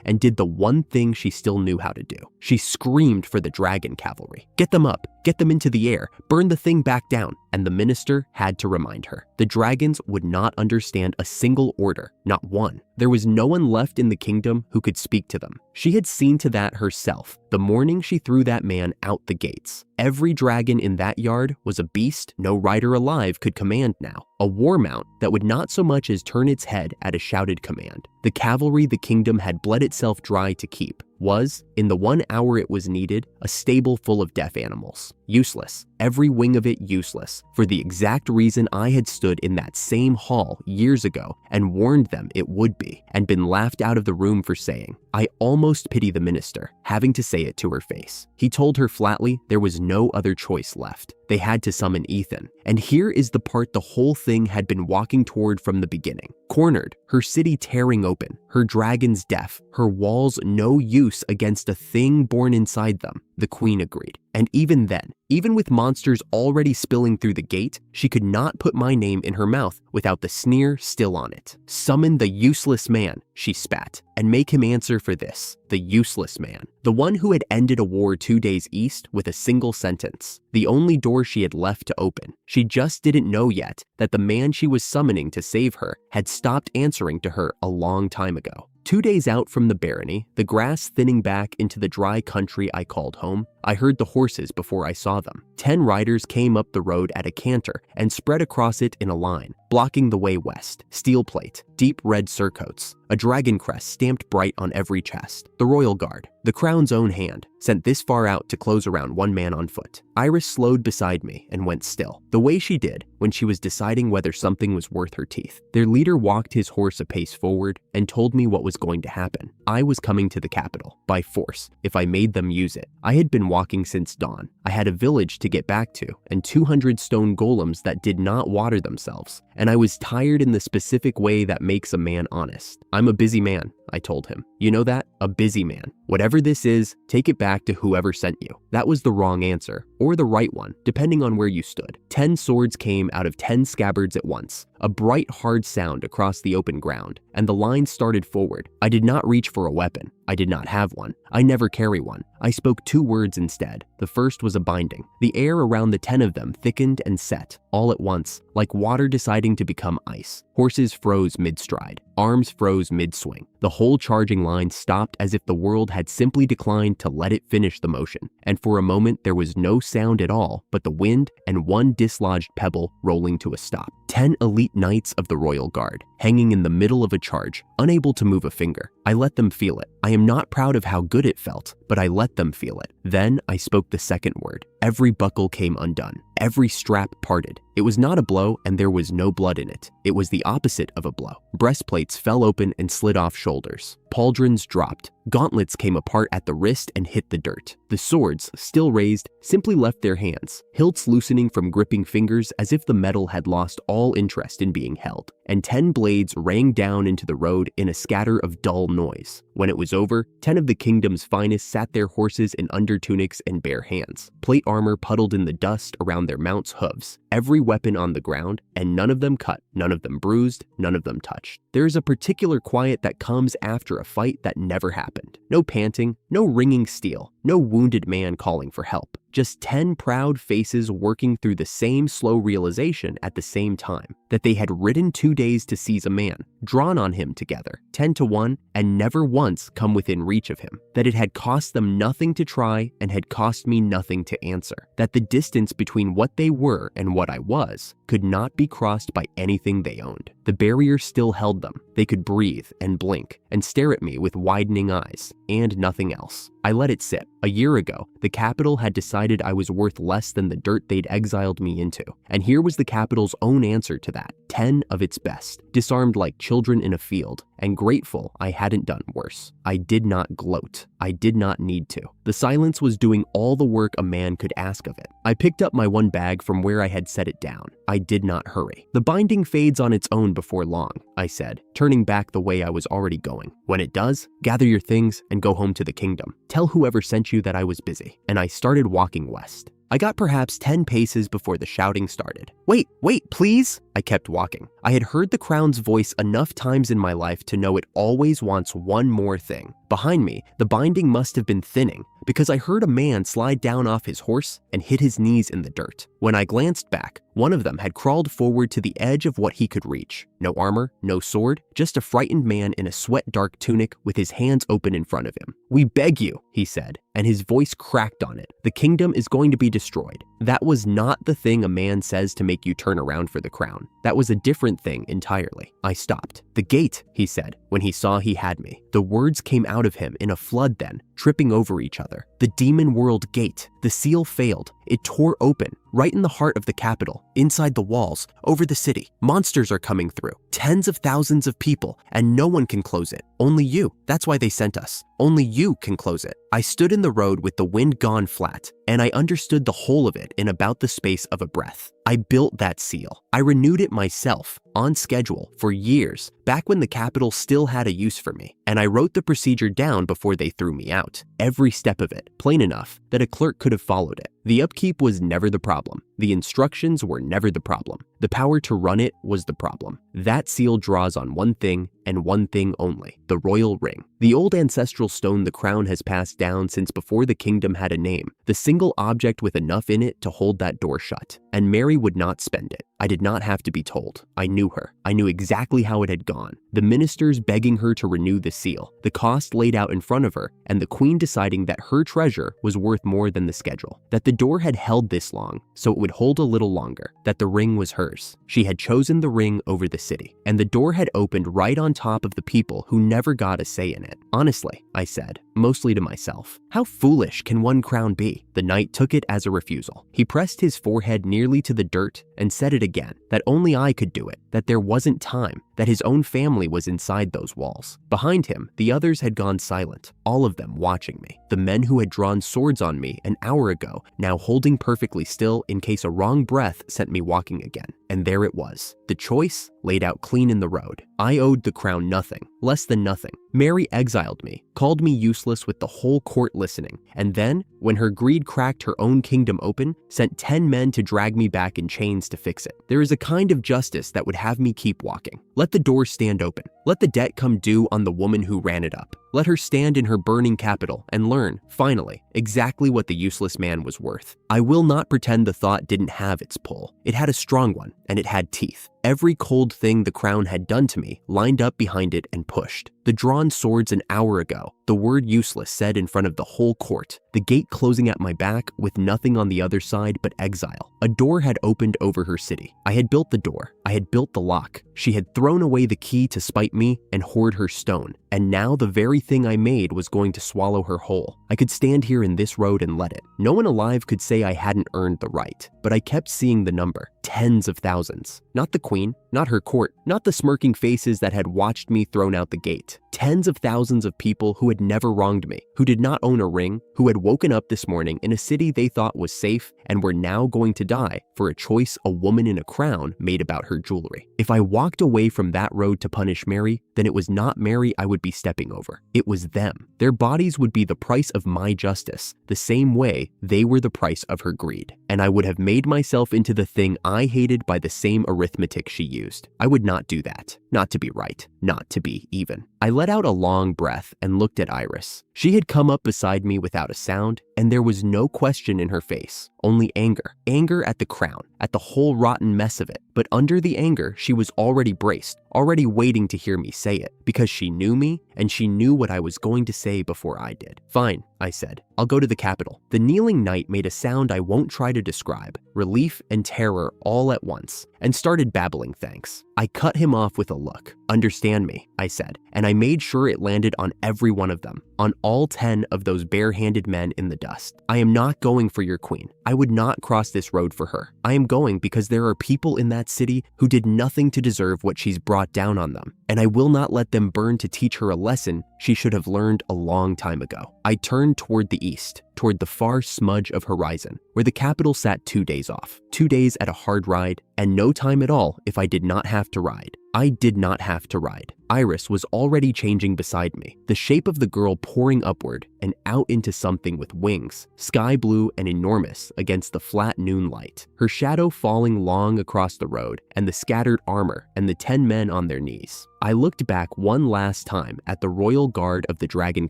and did the one thing she still knew how to do. She screamed for the dragon cavalry. Get them up, get them into the air, burn the thing back down. And the minister had to remind her. The dragons would not understand a single order, not one. There was no one left in the kingdom who could speak to them. She had seen to that herself the morning she threw that man out the gates. Every dragon in that yard was a beast no rider alive could command now, a war mount that would not so much as turn its head at a shouted command. The cavalry the kingdom had bled itself dry to keep was, in the 1 hour it was needed, a stable full of deaf animals. Useless, every wing of it useless, for the exact reason I had stood in that same hall years ago and warned them it would be, and been laughed out of the room for saying. I almost pity the minister, having to say it to her face. He told her flatly there was no other choice left. They had to summon Ethan. And here is the part the whole thing had been walking toward from the beginning. Cornered, her city tearing open, her dragons deaf, her walls no use against a thing born inside them, the queen agreed. And even then, even with monsters already spilling through the gate, she could not put my name in her mouth without the sneer still on it. Summon the useless man, she spat, and make him answer for this. The useless man. The one who had ended a war 2 days east with a single sentence. The only door she had left to open. She just didn't know yet that the man she was summoning to save her had stopped answering to her a long time ago. 2 days out from the barony, the grass thinning back into the dry country I called home, I heard the horses before I saw them. 10 riders came up the road at a canter and spread across it in a line, blocking the way west. Steel plate, deep red surcoats, a dragon crest stamped bright on every chest. The royal guard, the crown's own hand, sent this far out to close around one man on foot. Iris slowed beside me and went still, the way she did when she was deciding whether something was worth her teeth. Their leader walked his horse a pace forward and told me what was going to happen. I was coming to the capital, by force, if I made them use it. I had been walking since dawn. I had a village to get back to, and 200 stone golems that did not water themselves, and I was tired in the specific way that makes a man honest. I'm a busy man, I told him. You know that? A busy man. Whatever this is, take it back to whoever sent you. That was the wrong answer, or the right one, depending on where you stood. 10 swords came out of 10 scabbards at once, a bright, hard sound across the open ground, and the line started forward. I did not reach for a weapon. I did not have one. I never carry one. I spoke 2 words instead. The first was a binding. The air around the 10 of them thickened and set, all at once, like water deciding to become ice. Horses froze mid-stride. Arms froze mid-swing. The whole charging line stopped as if the world had simply declined to let it finish the motion, and for a moment there was no sound at all but the wind and one dislodged pebble rolling to a stop. 10 elite knights of the royal guard, hanging in the middle of a charge, unable to move a finger. I let them feel it. I am not proud of how good it felt, but I let them feel it. Then I spoke the second word. Every buckle came undone. Every strap parted. It was not a blow, and there was no blood in it. It was the opposite of a blow. Breastplates fell open and slid off shoulders. Pauldrons dropped. Gauntlets came apart at the wrist and hit the dirt. The swords, still raised, simply left their hands, hilts loosening from gripping fingers as if the metal had lost all interest in being held. And 10 blades rang down into the road in a scatter of dull noise. When it was over, 10 of the kingdom's finest sat their horses in undertunics and bare hands. Plate armor puddled in the dust around their mounts' hooves. Every weapon on the ground, and none of them cut, none of them bruised, none of them touched. There is a particular quiet that comes after a fight that never happened. No panting, no ringing steel, no wounded man calling for help. Just 10 proud faces working through the same slow realization at the same time, that they had ridden 2 days to seize a man, drawn on him together, 10 to 1, and never once come within reach of him, that it had cost them nothing to try and had cost me nothing to answer, that the distance between what they were and what I was could not be crossed by anything they owned. The barrier still held them. They could breathe and blink and stare at me with widening eyes, and nothing else. I let it sit. A year ago, the capital had decided I was worth less than the dirt they'd exiled me into, and here was the capital's own answer to that. 10 of its best, disarmed like children in a field, and grateful I hadn't done worse. I did not gloat. I did not need to. The silence was doing all the work a man could ask of it. I picked up my one bag from where I had set it down. I did not hurry. The binding fades on its own before long, I said, turning back the way I was already going. When it does, gather your things and go home to the kingdom. Tell whoever sent you that I was busy. And I started walking west. I got perhaps 10 paces before the shouting started. Wait, please! I kept walking. I had heard the crown's voice enough times in my life to know it always wants one more thing. Behind me, the binding must have been thinning, because I heard a man slide down off his horse and hit his knees in the dirt. When I glanced back, one of them had crawled forward to the edge of what he could reach. No armor, no sword, just a frightened man in a sweat-dark tunic with his hands open in front of him. "We beg you," he said, and his voice cracked on it. "The kingdom is going to be destroyed." That was not the thing a man says to make you turn around for the crown. That was a different thing entirely. I stopped. "The gate," he said, when he saw he had me. The words came out of him in a flood then, tripping over each other. The demon world gate. The seal failed. It tore open, right in the heart of the capital, inside the walls, over the city. Monsters are coming through. Tens of thousands of people, and no one can close it. Only you. That's why they sent us. Only you can close it. I stood in the road with the wind gone flat, and I understood the whole of it in about the space of a breath. I built that seal. I renewed it myself, on schedule, for years, back when the capital still had a use for me, and I wrote the procedure down before they threw me out. Every step of it, plain enough that a clerk could have followed it. The upkeep was never the problem. The instructions were never the problem. The power to run it was the problem. That seal draws on one thing and one thing only, the royal ring. The old ancestral stone the crown has passed down since before the kingdom had a name, the single object with enough in it to hold that door shut. And Mary would not spend it. I did not have to be told. I knew her. I knew exactly how it had gone. The ministers begging her to renew the seal, the cost laid out in front of her, and the queen deciding that her treasure was worth more than the schedule. That the door had held this long, so it would hold a little longer. That the ring was hers. She had chosen the ring over the city. And the door had opened right on top of the people who never got a say in it. Honestly, I said, mostly to myself, how foolish can one crown be? The knight took it as a refusal. He pressed his forehead nearly to the dirt and said it again, that only I could do it, that there wasn't time, that his own family was inside those walls. Behind him, the others had gone silent, all of them watching me. The men who had drawn swords on me an hour ago, now holding perfectly still in case a wrong breath sent me walking again. And there it was, the choice laid out clean in the road. I owed the crown nothing, less than nothing. Mary exiled me, called me useless with the whole court listening, and then, when her greed cracked her own kingdom open, sent 10 men to drag me back in chains to fix it. There is a kind of justice that would have me keep walking. Let the door stand open. Let the debt come due on the woman who ran it up. Let her stand in her burning capital and learn, finally, exactly what the useless man was worth. I will not pretend the thought didn't have its pull. It had a strong one, and it had teeth. Every cold thing the crown had done to me lined up behind it and pushed. The drawn swords an hour ago, the word useless said in front of the whole court, the gate closing at my back with nothing on the other side but exile. A door had opened over her city. I had built the door. I had built the lock. She had thrown away the key to spite me and hoard her stone. And now the very thing I made was going to swallow her whole. I could stand here in this road and let it. No one alive could say I hadn't earned the right. But I kept seeing the number. Tens of thousands. Not the queen, not her court, not the smirking faces that had watched me thrown out the gate. Tens of thousands of people who had never wronged me, who did not own a ring, who had woken up this morning in a city they thought was safe and were now going to die for a choice a woman in a crown made about her jewelry. If I walked away from that road to punish Mary, then it was not Mary I would be stepping over. It was them. Their bodies would be the price of my justice, the same way they were the price of her greed. And I would have made myself into the thing I hated by the same arithmetic she used. I would not do that. Not to be right. Not to be even. I let out a long breath and looked at Iris. She had come up beside me without a sound, and there was no question in her face, only anger. Anger at the crown, at the whole rotten mess of it. But under the anger, she was already braced, already waiting to hear me say it, because she knew me, and she knew what I was going to say before I did. Fine, I said. I'll go to the capital. The kneeling knight made a sound I won't try to describe, relief and terror all at once, and started babbling thanks. I cut him off with a look. Understand me, I said, and I made sure it landed on every one of them, on all 10 of those bare-handed men in the dust. I am not going for your queen. I would not cross this road for her. I am going because there are people in that city who did nothing to deserve what she's brought down on them, and I will not let them burn to teach her a lesson she should have learned a long time ago. I turned toward the east, toward the far smudge of horizon, where the capital sat 2 days off, 2 days at a hard ride, and no time at all if I did not have to ride. I did not have to ride. Iris was already changing beside me, the shape of the girl pouring upward and out into something with wings, sky blue and enormous against the flat noon light, her shadow falling long across the road and the scattered armor and the 10 men on their knees. I looked back one last time at the royal guard of the Dragon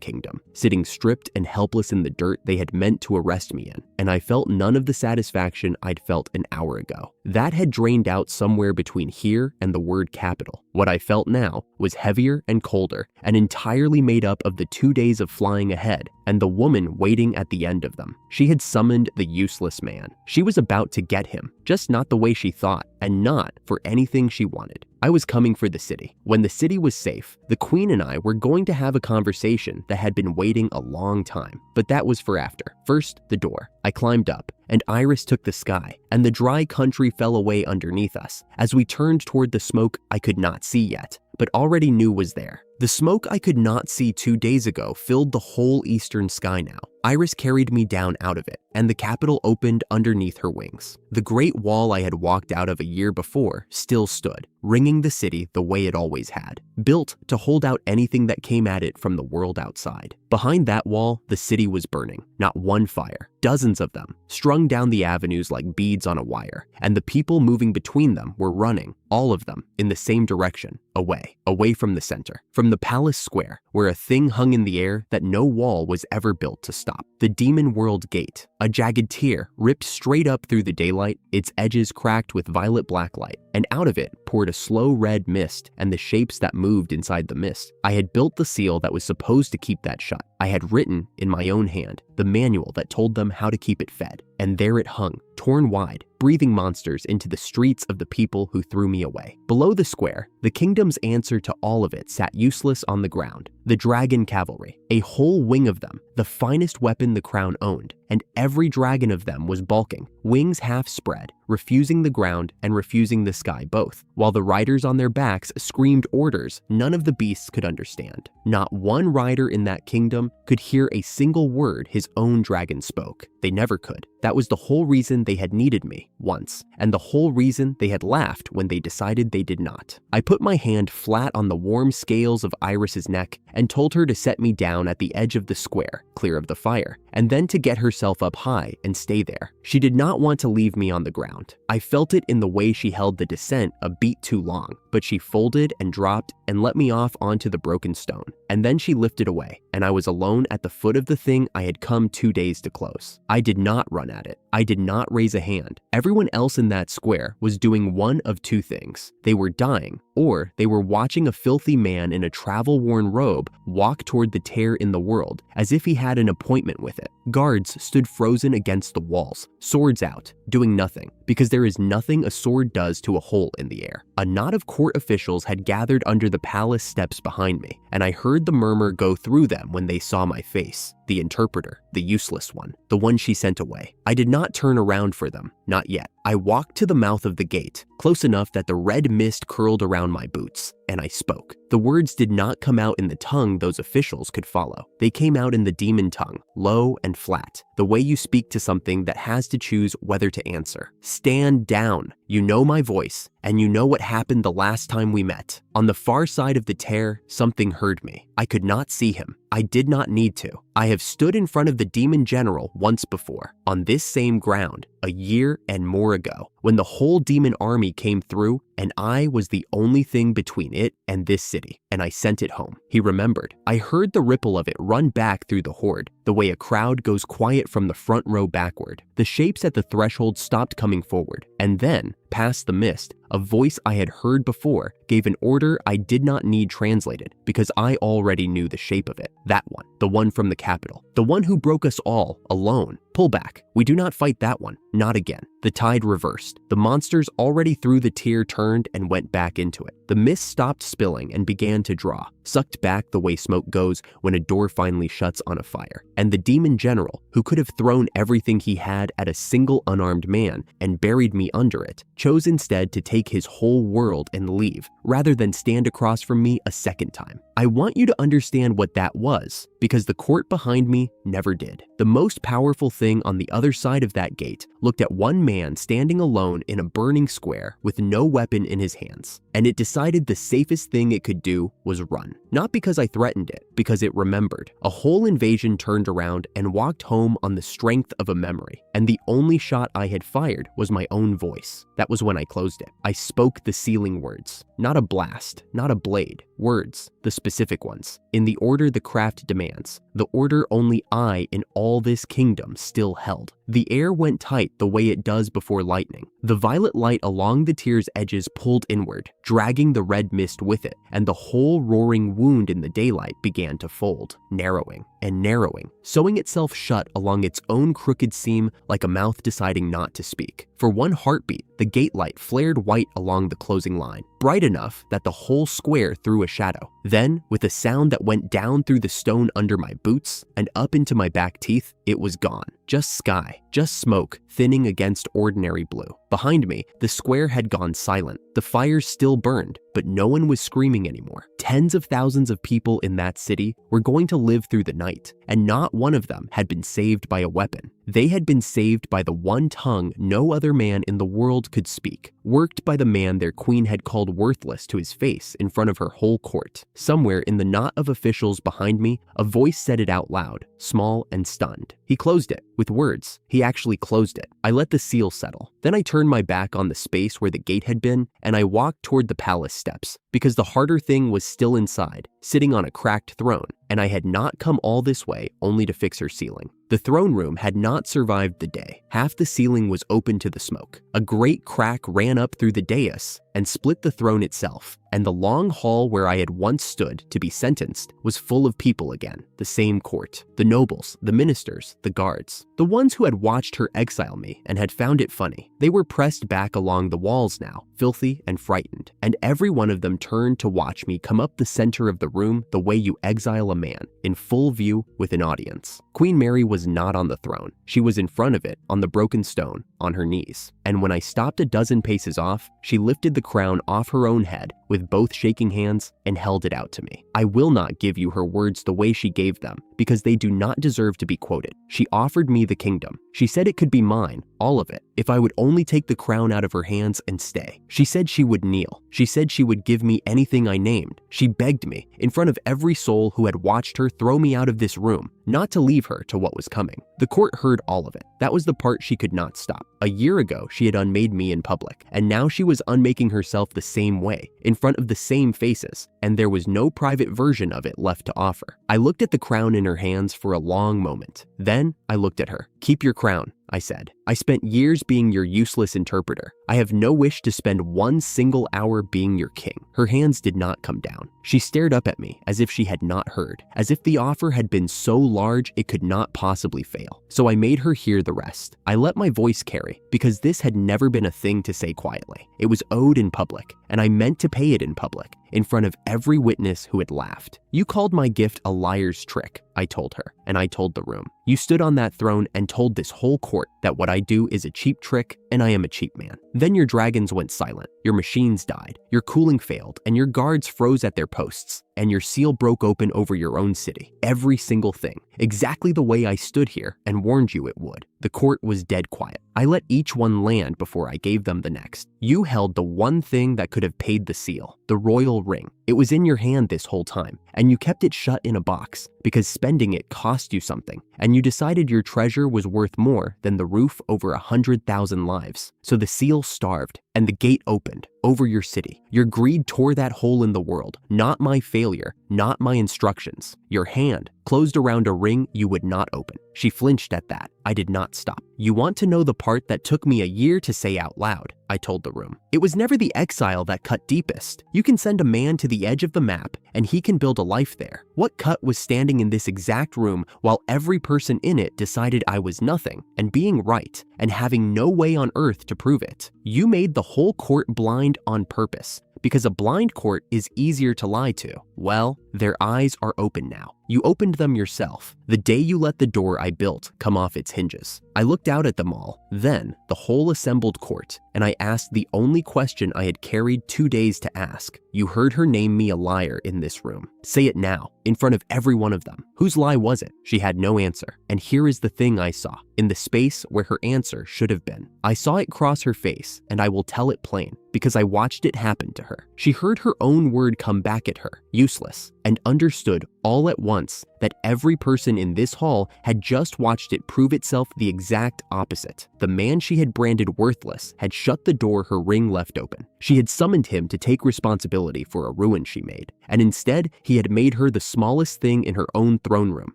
Kingdom, sitting stripped and helpless in the dirt they had meant to arrest me in, and I felt none of the satisfaction I'd felt an hour ago. That had drained out somewhere between here and the word capital. What I felt now was heavier and colder, and entirely made up of the 2 days of flying ahead and the woman waiting at the end of them. She had summoned the useless man. She was about to get him, just not the way she thought, and not for anything she wanted. I was coming for the city. When the city was safe, the queen and I were going to have a conversation that had been waiting a long time, but that was for after. First, the door. I climbed up, and Iris took the sky, and the dry country fell away underneath us as we turned toward the smoke I could not see yet, but already knew was there. The smoke I could not see 2 days ago filled the whole eastern sky now, Iris carried me down out of it, and the capital opened underneath her wings. The great wall I had walked out of a year before still stood, ringing the city the way it always had, built to hold out anything that came at it from the world outside. Behind that wall, the city was burning. Not one fire, dozens of them, strung down the avenues like beads on a wire, and the people moving between them were running, all of them, in the same direction, away from the center, from the palace square, where a thing hung in the air that no wall was ever built to stop. The demon world gate, a jagged tier ripped straight up through the daylight, its edges cracked with violet black light, and out of it poured a slow red mist and the shapes that moved inside the mist. I had built the seal that was supposed to keep that shut. I had written, in my own hand, the manual that told them how to keep it fed, and there it hung, torn wide, breathing monsters into the streets of the people who threw me away. Below the square, the kingdom's answer to all of it sat useless on the ground. The dragon cavalry, a whole wing of them, the finest weapon the crown owned, and every dragon of them was balking, wings half spread, refusing the ground and refusing the sky both, while the riders on their backs screamed orders none of the beasts could understand. Not one rider in that kingdom could hear a single word his own dragon spoke. They never could. That was the whole reason they had needed me once, and the whole reason they had laughed when they decided they did not. I put my hand flat on the warm scales of Iris's neck and told her to set me down at the edge of the square, clear of the fire, and then to get herself up high and stay there. She did not want to leave me on the ground. I felt it in the way she held the descent a beat too long, but she folded and dropped and let me off onto the broken stone. And then she lifted away, and I was alone at the foot of the thing I had come 2 days to close. I did not run at it. I did not raise a hand. Everyone else in that square was doing one of two things. They were dying, or they were watching a filthy man in a travel-worn robe walk toward the tear in the world, as if he had an appointment with it. Guards stood frozen against the walls, swords out, doing nothing, because there is nothing a sword does to a hole in the air. A knot of court officials had gathered under the palace steps behind me, and I heard the murmur go through them when they saw my face. The interpreter, the useless one, the one she sent away. I did not turn around for them, not yet. I walked to the mouth of the gate, close enough that the red mist curled around my boots, and I spoke. The words did not come out in the tongue those officials could follow. They came out in the demon tongue, low and flat, the way you speak to something that has to choose whether to answer. Stand down. You know my voice, and you know what happened the last time we met. On the far side of the tear, something heard me. I could not see him. I did not need to. I have stood in front of the demon general once before, on this same ground, a year and more ago, when the whole demon army came through and I was the only thing between it and this city, and I sent it home. He remembered. I heard the ripple of it run back through the horde, the way a crowd goes quiet from the front row backward. The shapes at the threshold stopped coming forward, and then, past the mist, a voice I had heard before gave an order I did not need translated because I already knew the shape of it. That one, the one from the capital, the one who broke us all, alone. Pull back. We do not fight that one. Not again. The tide reversed. The monsters already through the tier turned and went back into it. The mist stopped spilling and began to draw, sucked back the way smoke goes when a door finally shuts on a fire. And the demon general, who could have thrown everything he had at a single unarmed man and buried me under it, chose instead to take his whole world and leave, rather than stand across from me a second time. I want you to understand what that was, because the court behind me never did. The most powerful thing on the other side of that gate looked at one man standing alone in a burning square with no weapon in his hands, and it decided the safest thing it could do was run. Not because I threatened it, because it remembered. A whole invasion turned around and walked home on the strength of a memory, and the only shot I had fired was my own voice. That was when I closed it. I spoke the sealing words. Not a blast, not a blade. Words, the specific ones, in the order the craft demands, the order only I in all this kingdom still held. The air went tight the way it does before lightning. The violet light along the tier's edges pulled inward, dragging the red mist with it, and the whole roaring wound in the daylight began to fold, narrowing and narrowing, sewing itself shut along its own crooked seam like a mouth deciding not to speak. For one heartbeat, the gate light flared white along the closing line, bright enough that the whole square threw a shadow. Then, with a sound that went down through the stone under my boots and up into my back teeth, it was gone. Just sky, just smoke, thinning against ordinary blue. Behind me, the square had gone silent. The fires still burned, but no one was screaming anymore. Tens of thousands of people in that city were going to live through the night, and not one of them had been saved by a weapon. They had been saved by the one tongue no other man in the world could speak, worked by the man their queen had called worthless to his face in front of her whole court. Somewhere in the knot of officials behind me, a voice said it out loud, small and stunned. He closed it, with words. He actually closed it. I let the seal settle. Then I turned my back on the space where the gate had been, and I walked toward the palace steps, because the harder thing was still inside, sitting on a cracked throne, and I had not come all this way only to fix her ceiling. The throne room had not survived the day. Half the ceiling was open to the smoke. A great crack ran up through the dais and split the throne itself, and the long hall where I had once stood to be sentenced was full of people again, the same court, the nobles, the ministers, the guards, the ones who had watched her exile me and had found it funny. They were pressed back along the walls now, filthy and frightened, and every one of them turned to watch me come up the center of the room the way you exile a man, in full view with an audience. Queen Mary was not on the throne. She was in front of it, on the broken stone, on her knees. And when I stopped a dozen paces off, she lifted the crown off her own head with both shaking hands and held it out to me. I will not give you her words the way she gave them, because they do not deserve to be quoted. She offered me the kingdom. She said it could be mine, all of it, if I would only take the crown out of her hands and stay. She said she would kneel. She said she would give me anything I named. She begged me, in front of every soul who had watched her throw me out of this room, not to leave her to what was coming. The court heard all of it. That was the part she could not stop. A year ago, she had unmade me in public, and now she was unmaking herself the same way, in front of the same faces, and there was no private version of it left to offer. I looked at the crown in her hands for a long moment. Then I looked at her. "Keep your crown," I said. "I spent years being your useless interpreter. I have no wish to spend one single hour being your king." Her hands did not come down. She stared up at me as if she had not heard, as if the offer had been so large it could not possibly fail. So I made her hear the rest. I let my voice carry, because this had never been a thing to say quietly. It was owed in public, and I meant to pay it in public, in front of every witness who had laughed. "You called my gift a liar's trick," I told her, and I told the room. "You stood on that throne and told this whole court that what I do is a cheap trick and I am a cheap man. Then your dragons went silent, your machines died, your cooling failed, and your guards froze at their posts, and your seal broke open over your own city. Every single thing, exactly the way I stood here and warned you it would." The court was dead quiet. I let each one land before I gave them the next. "You held the one thing that could have paid the seal, the royal ring. It was in your hand this whole time, and you kept it shut in a box because spending it cost you something, and you decided your treasure was worth more than the roof over 100,000 lives. So the seal starved, and the gate opened over your city. Your greed tore that hole in the world, not my failure, not my instructions. Your hand closed around a ring you would not open." She flinched at that. I did not stop. "You want to know the part that took me a year to say out loud?" I told the room. "It was never the exile that cut deepest. You can send a man to the edge of the map, and he can build a life there. What cut was standing in this exact room while every person in it decided I was nothing, and being right, and having no way on earth to prove it? You made the whole court blind on purpose, because a blind court is easier to lie to. Well, their eyes are open now. You opened them yourself, the day you let the door I built come off its hinges." I looked out at them all, then the whole assembled court, and I asked the only question I had carried 2 days to ask. "You heard her name me a liar in this room. Say it now, in front of every one of them. Whose lie was it?" She had no answer, and here is the thing I saw, in the space where her answer should have been. I saw it cross her face, and I will tell it plain, because I watched it happen to her. She heard her own word come back at her, useless, and understood all at once that every person in this hall had just watched it prove itself the exact opposite. The man she had branded worthless had shut the door her ring left open. She had summoned him to take responsibility for a ruin she made, and instead he had made her the smallest thing in her own throne room,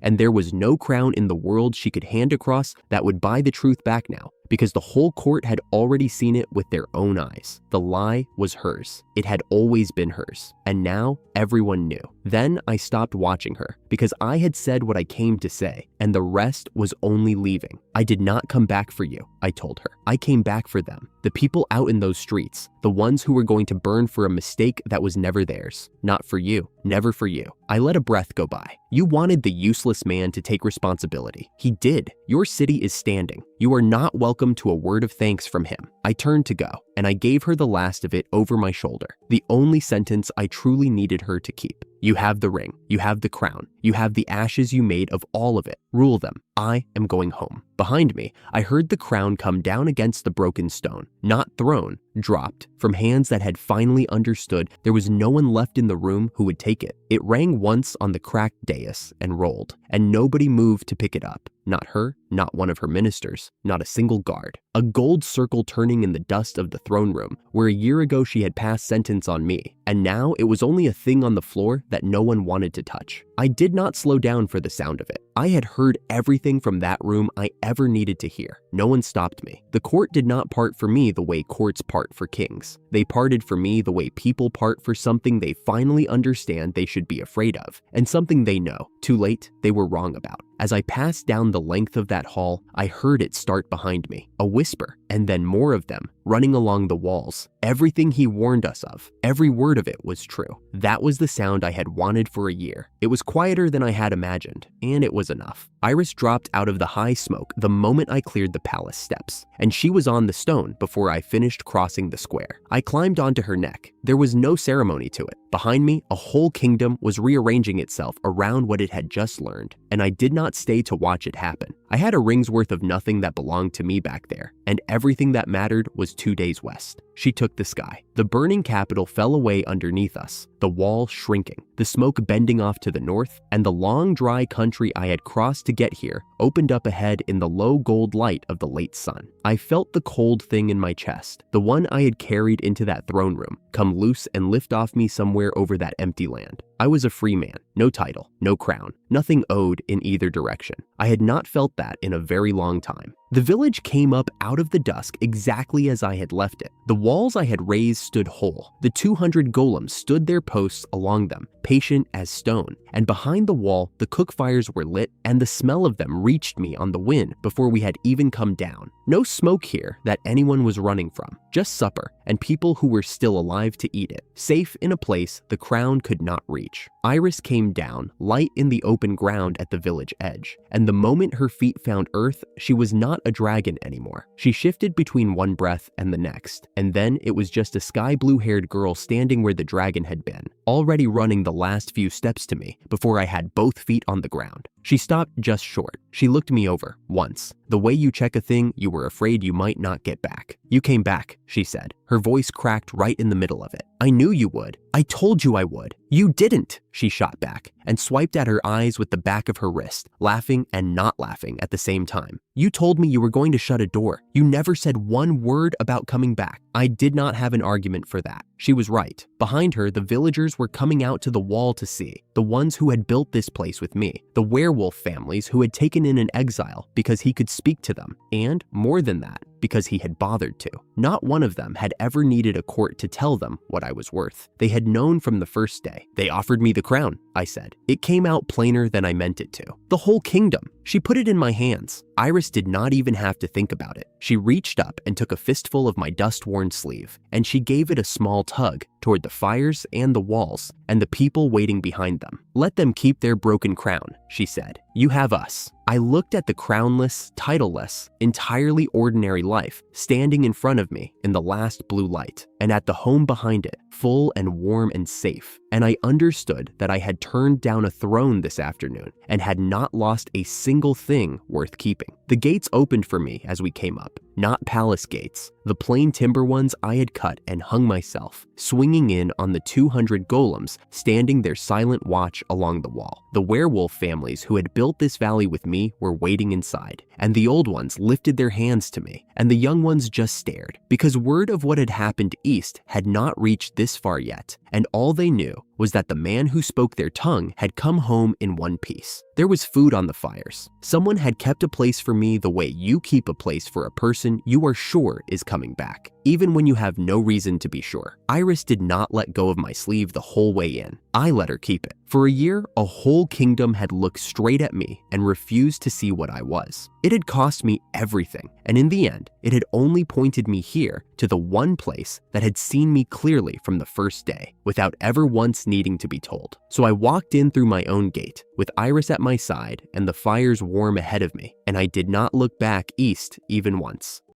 and there was no crown in the world she could hand across that would buy the truth back now, because the whole court had already seen it with their own eyes. The lie was hers. It had always been hers, and now everyone knew. Then I stopped watching her, because I had said what I came to say, and the rest was only leaving. "I did not come back for you," I told her. "I came back for them. The people out in those streets, the ones who were going to burn for a mistake that was never theirs. Not for you, never for you. I let a breath go by. You wanted the useless man to take responsibility. He did. Your city is standing. You are not welcome to a word of thanks from him. I turned to go, and I gave her the last of it over my shoulder. The only sentence I truly needed her to keep. You have the ring. You have the crown. You have the ashes you made of all of it. Rule them. I am going home. Behind me, I heard the crown come down against the broken stone. Not thrown, dropped, from hands that had finally understood there was no one left in the room who would take it. It rang once on the cracked dais and rolled, and nobody moved to pick it up. Not her, not one of her ministers, not a single guard. A gold circle turning in the dust of the throne room, where a year ago she had passed sentence on me, and now it was only a thing on the floor that no one wanted to touch. I did not slow down for the sound of it. I had heard everything from that room I ever needed to hear. No one stopped me. The court did not part for me the way courts part for kings. They parted for me the way people part for something they finally understand they should be afraid of, and something they know, too late, they were wrong about. As I passed down the length of that hall, I heard it start behind me, a whisper, and then more of them, running along the walls. Everything he warned us of, every word of it was true. That was the sound I had wanted for a year. It was quieter than I had imagined, and it was enough. Iris dropped out of the high smoke the moment I cleared the palace steps, and she was on the stone before I finished crossing the square. I climbed onto her neck. There was no ceremony to it. Behind me, a whole kingdom was rearranging itself around what it had just learned, and I did not stay to watch it happen. I had a ring's worth of nothing that belonged to me back there, and everything that mattered was 2 days west. She took the sky. The burning capital fell away underneath us, the wall shrinking, the smoke bending off to the north, and the long dry country I had crossed to get here opened up ahead in the low gold light of the late sun. I felt the cold thing in my chest, the one I had carried into that throne room, come loose and lift off me somewhere over that empty land. I was a free man, no title, no crown, nothing owed in either direction. I had not felt that in a very long time. The village came up out of the dusk exactly as I had left it. The walls I had raised stood whole. The 200 golems stood their posts along them, patient as stone, and behind the wall, the cook fires were lit, and the smell of them reached me on the wind before we had even come down. No smoke here that anyone was running from, just supper, and people who were still alive to eat it, safe in a place the crown could not reach. Iris came down, light in the open ground at the village edge, and the moment her feet found earth, she was not a dragon anymore. She shifted between one breath and the next, and then it was just a sky blue-haired girl standing where the dragon had been, already running the last few steps to me before I had both feet on the ground. She stopped just short. She looked me over, once. The way you check a thing you were afraid you might not get back. You came back, she said. Her voice cracked right in the middle of it. I knew you would. I told you I would. You didn't, she shot back, and swiped at her eyes with the back of her wrist, laughing and not laughing at the same time. You told me you were going to shut a door. You never said one word about coming back. I did not have an argument for that. She was right. Behind her, the villagers were coming out to the wall to see, the ones who had built this place with me, the werewolf families who had taken in an exile because he could speak to them, and, more than that, because he had bothered to. Not one of them had ever needed a court to tell them what I was worth. They had known from the first day. They offered me the crown, I said. It came out plainer than I meant it to. The whole kingdom. She put it in my hands. Iris did not even have to think about it. She reached up and took a fistful of my dust-worn sleeve, and she gave it a small tug toward the fires and the walls and the people waiting behind them. Let them keep their broken crown, she said. You have us. I looked at the crownless, titleless, entirely ordinary life standing in front of me in the last blue light, and at the home behind it, full and warm and safe, and I understood that I had turned down a throne this afternoon and had not lost a single thing worth keeping. The gates opened for me as we came up, not palace gates, the plain timber ones I had cut and hung myself, swinging in on the 200 golems standing their silent watch along the wall. The werewolf families who had built this valley with me were waiting inside, and the old ones lifted their hands to me, and the young ones just stared, because word of what had happened east had not reached this far yet, and all they knew was that the man who spoke their tongue had come home in one piece. There was food on the fires. Someone had kept a place for me the way you keep a place for a person you are sure is coming back, even when you have no reason to be sure. Iris did not let go of my sleeve the whole way in. I let her keep it. For a year, a whole kingdom had looked straight at me and refused to see what I was. It had cost me everything, and in the end, it had only pointed me here to the one place that had seen me clearly from the first day, without ever once needing to be told. So I walked in through my own gate, with Iris at my side and the fires warm ahead of me, and I did not look back east even once.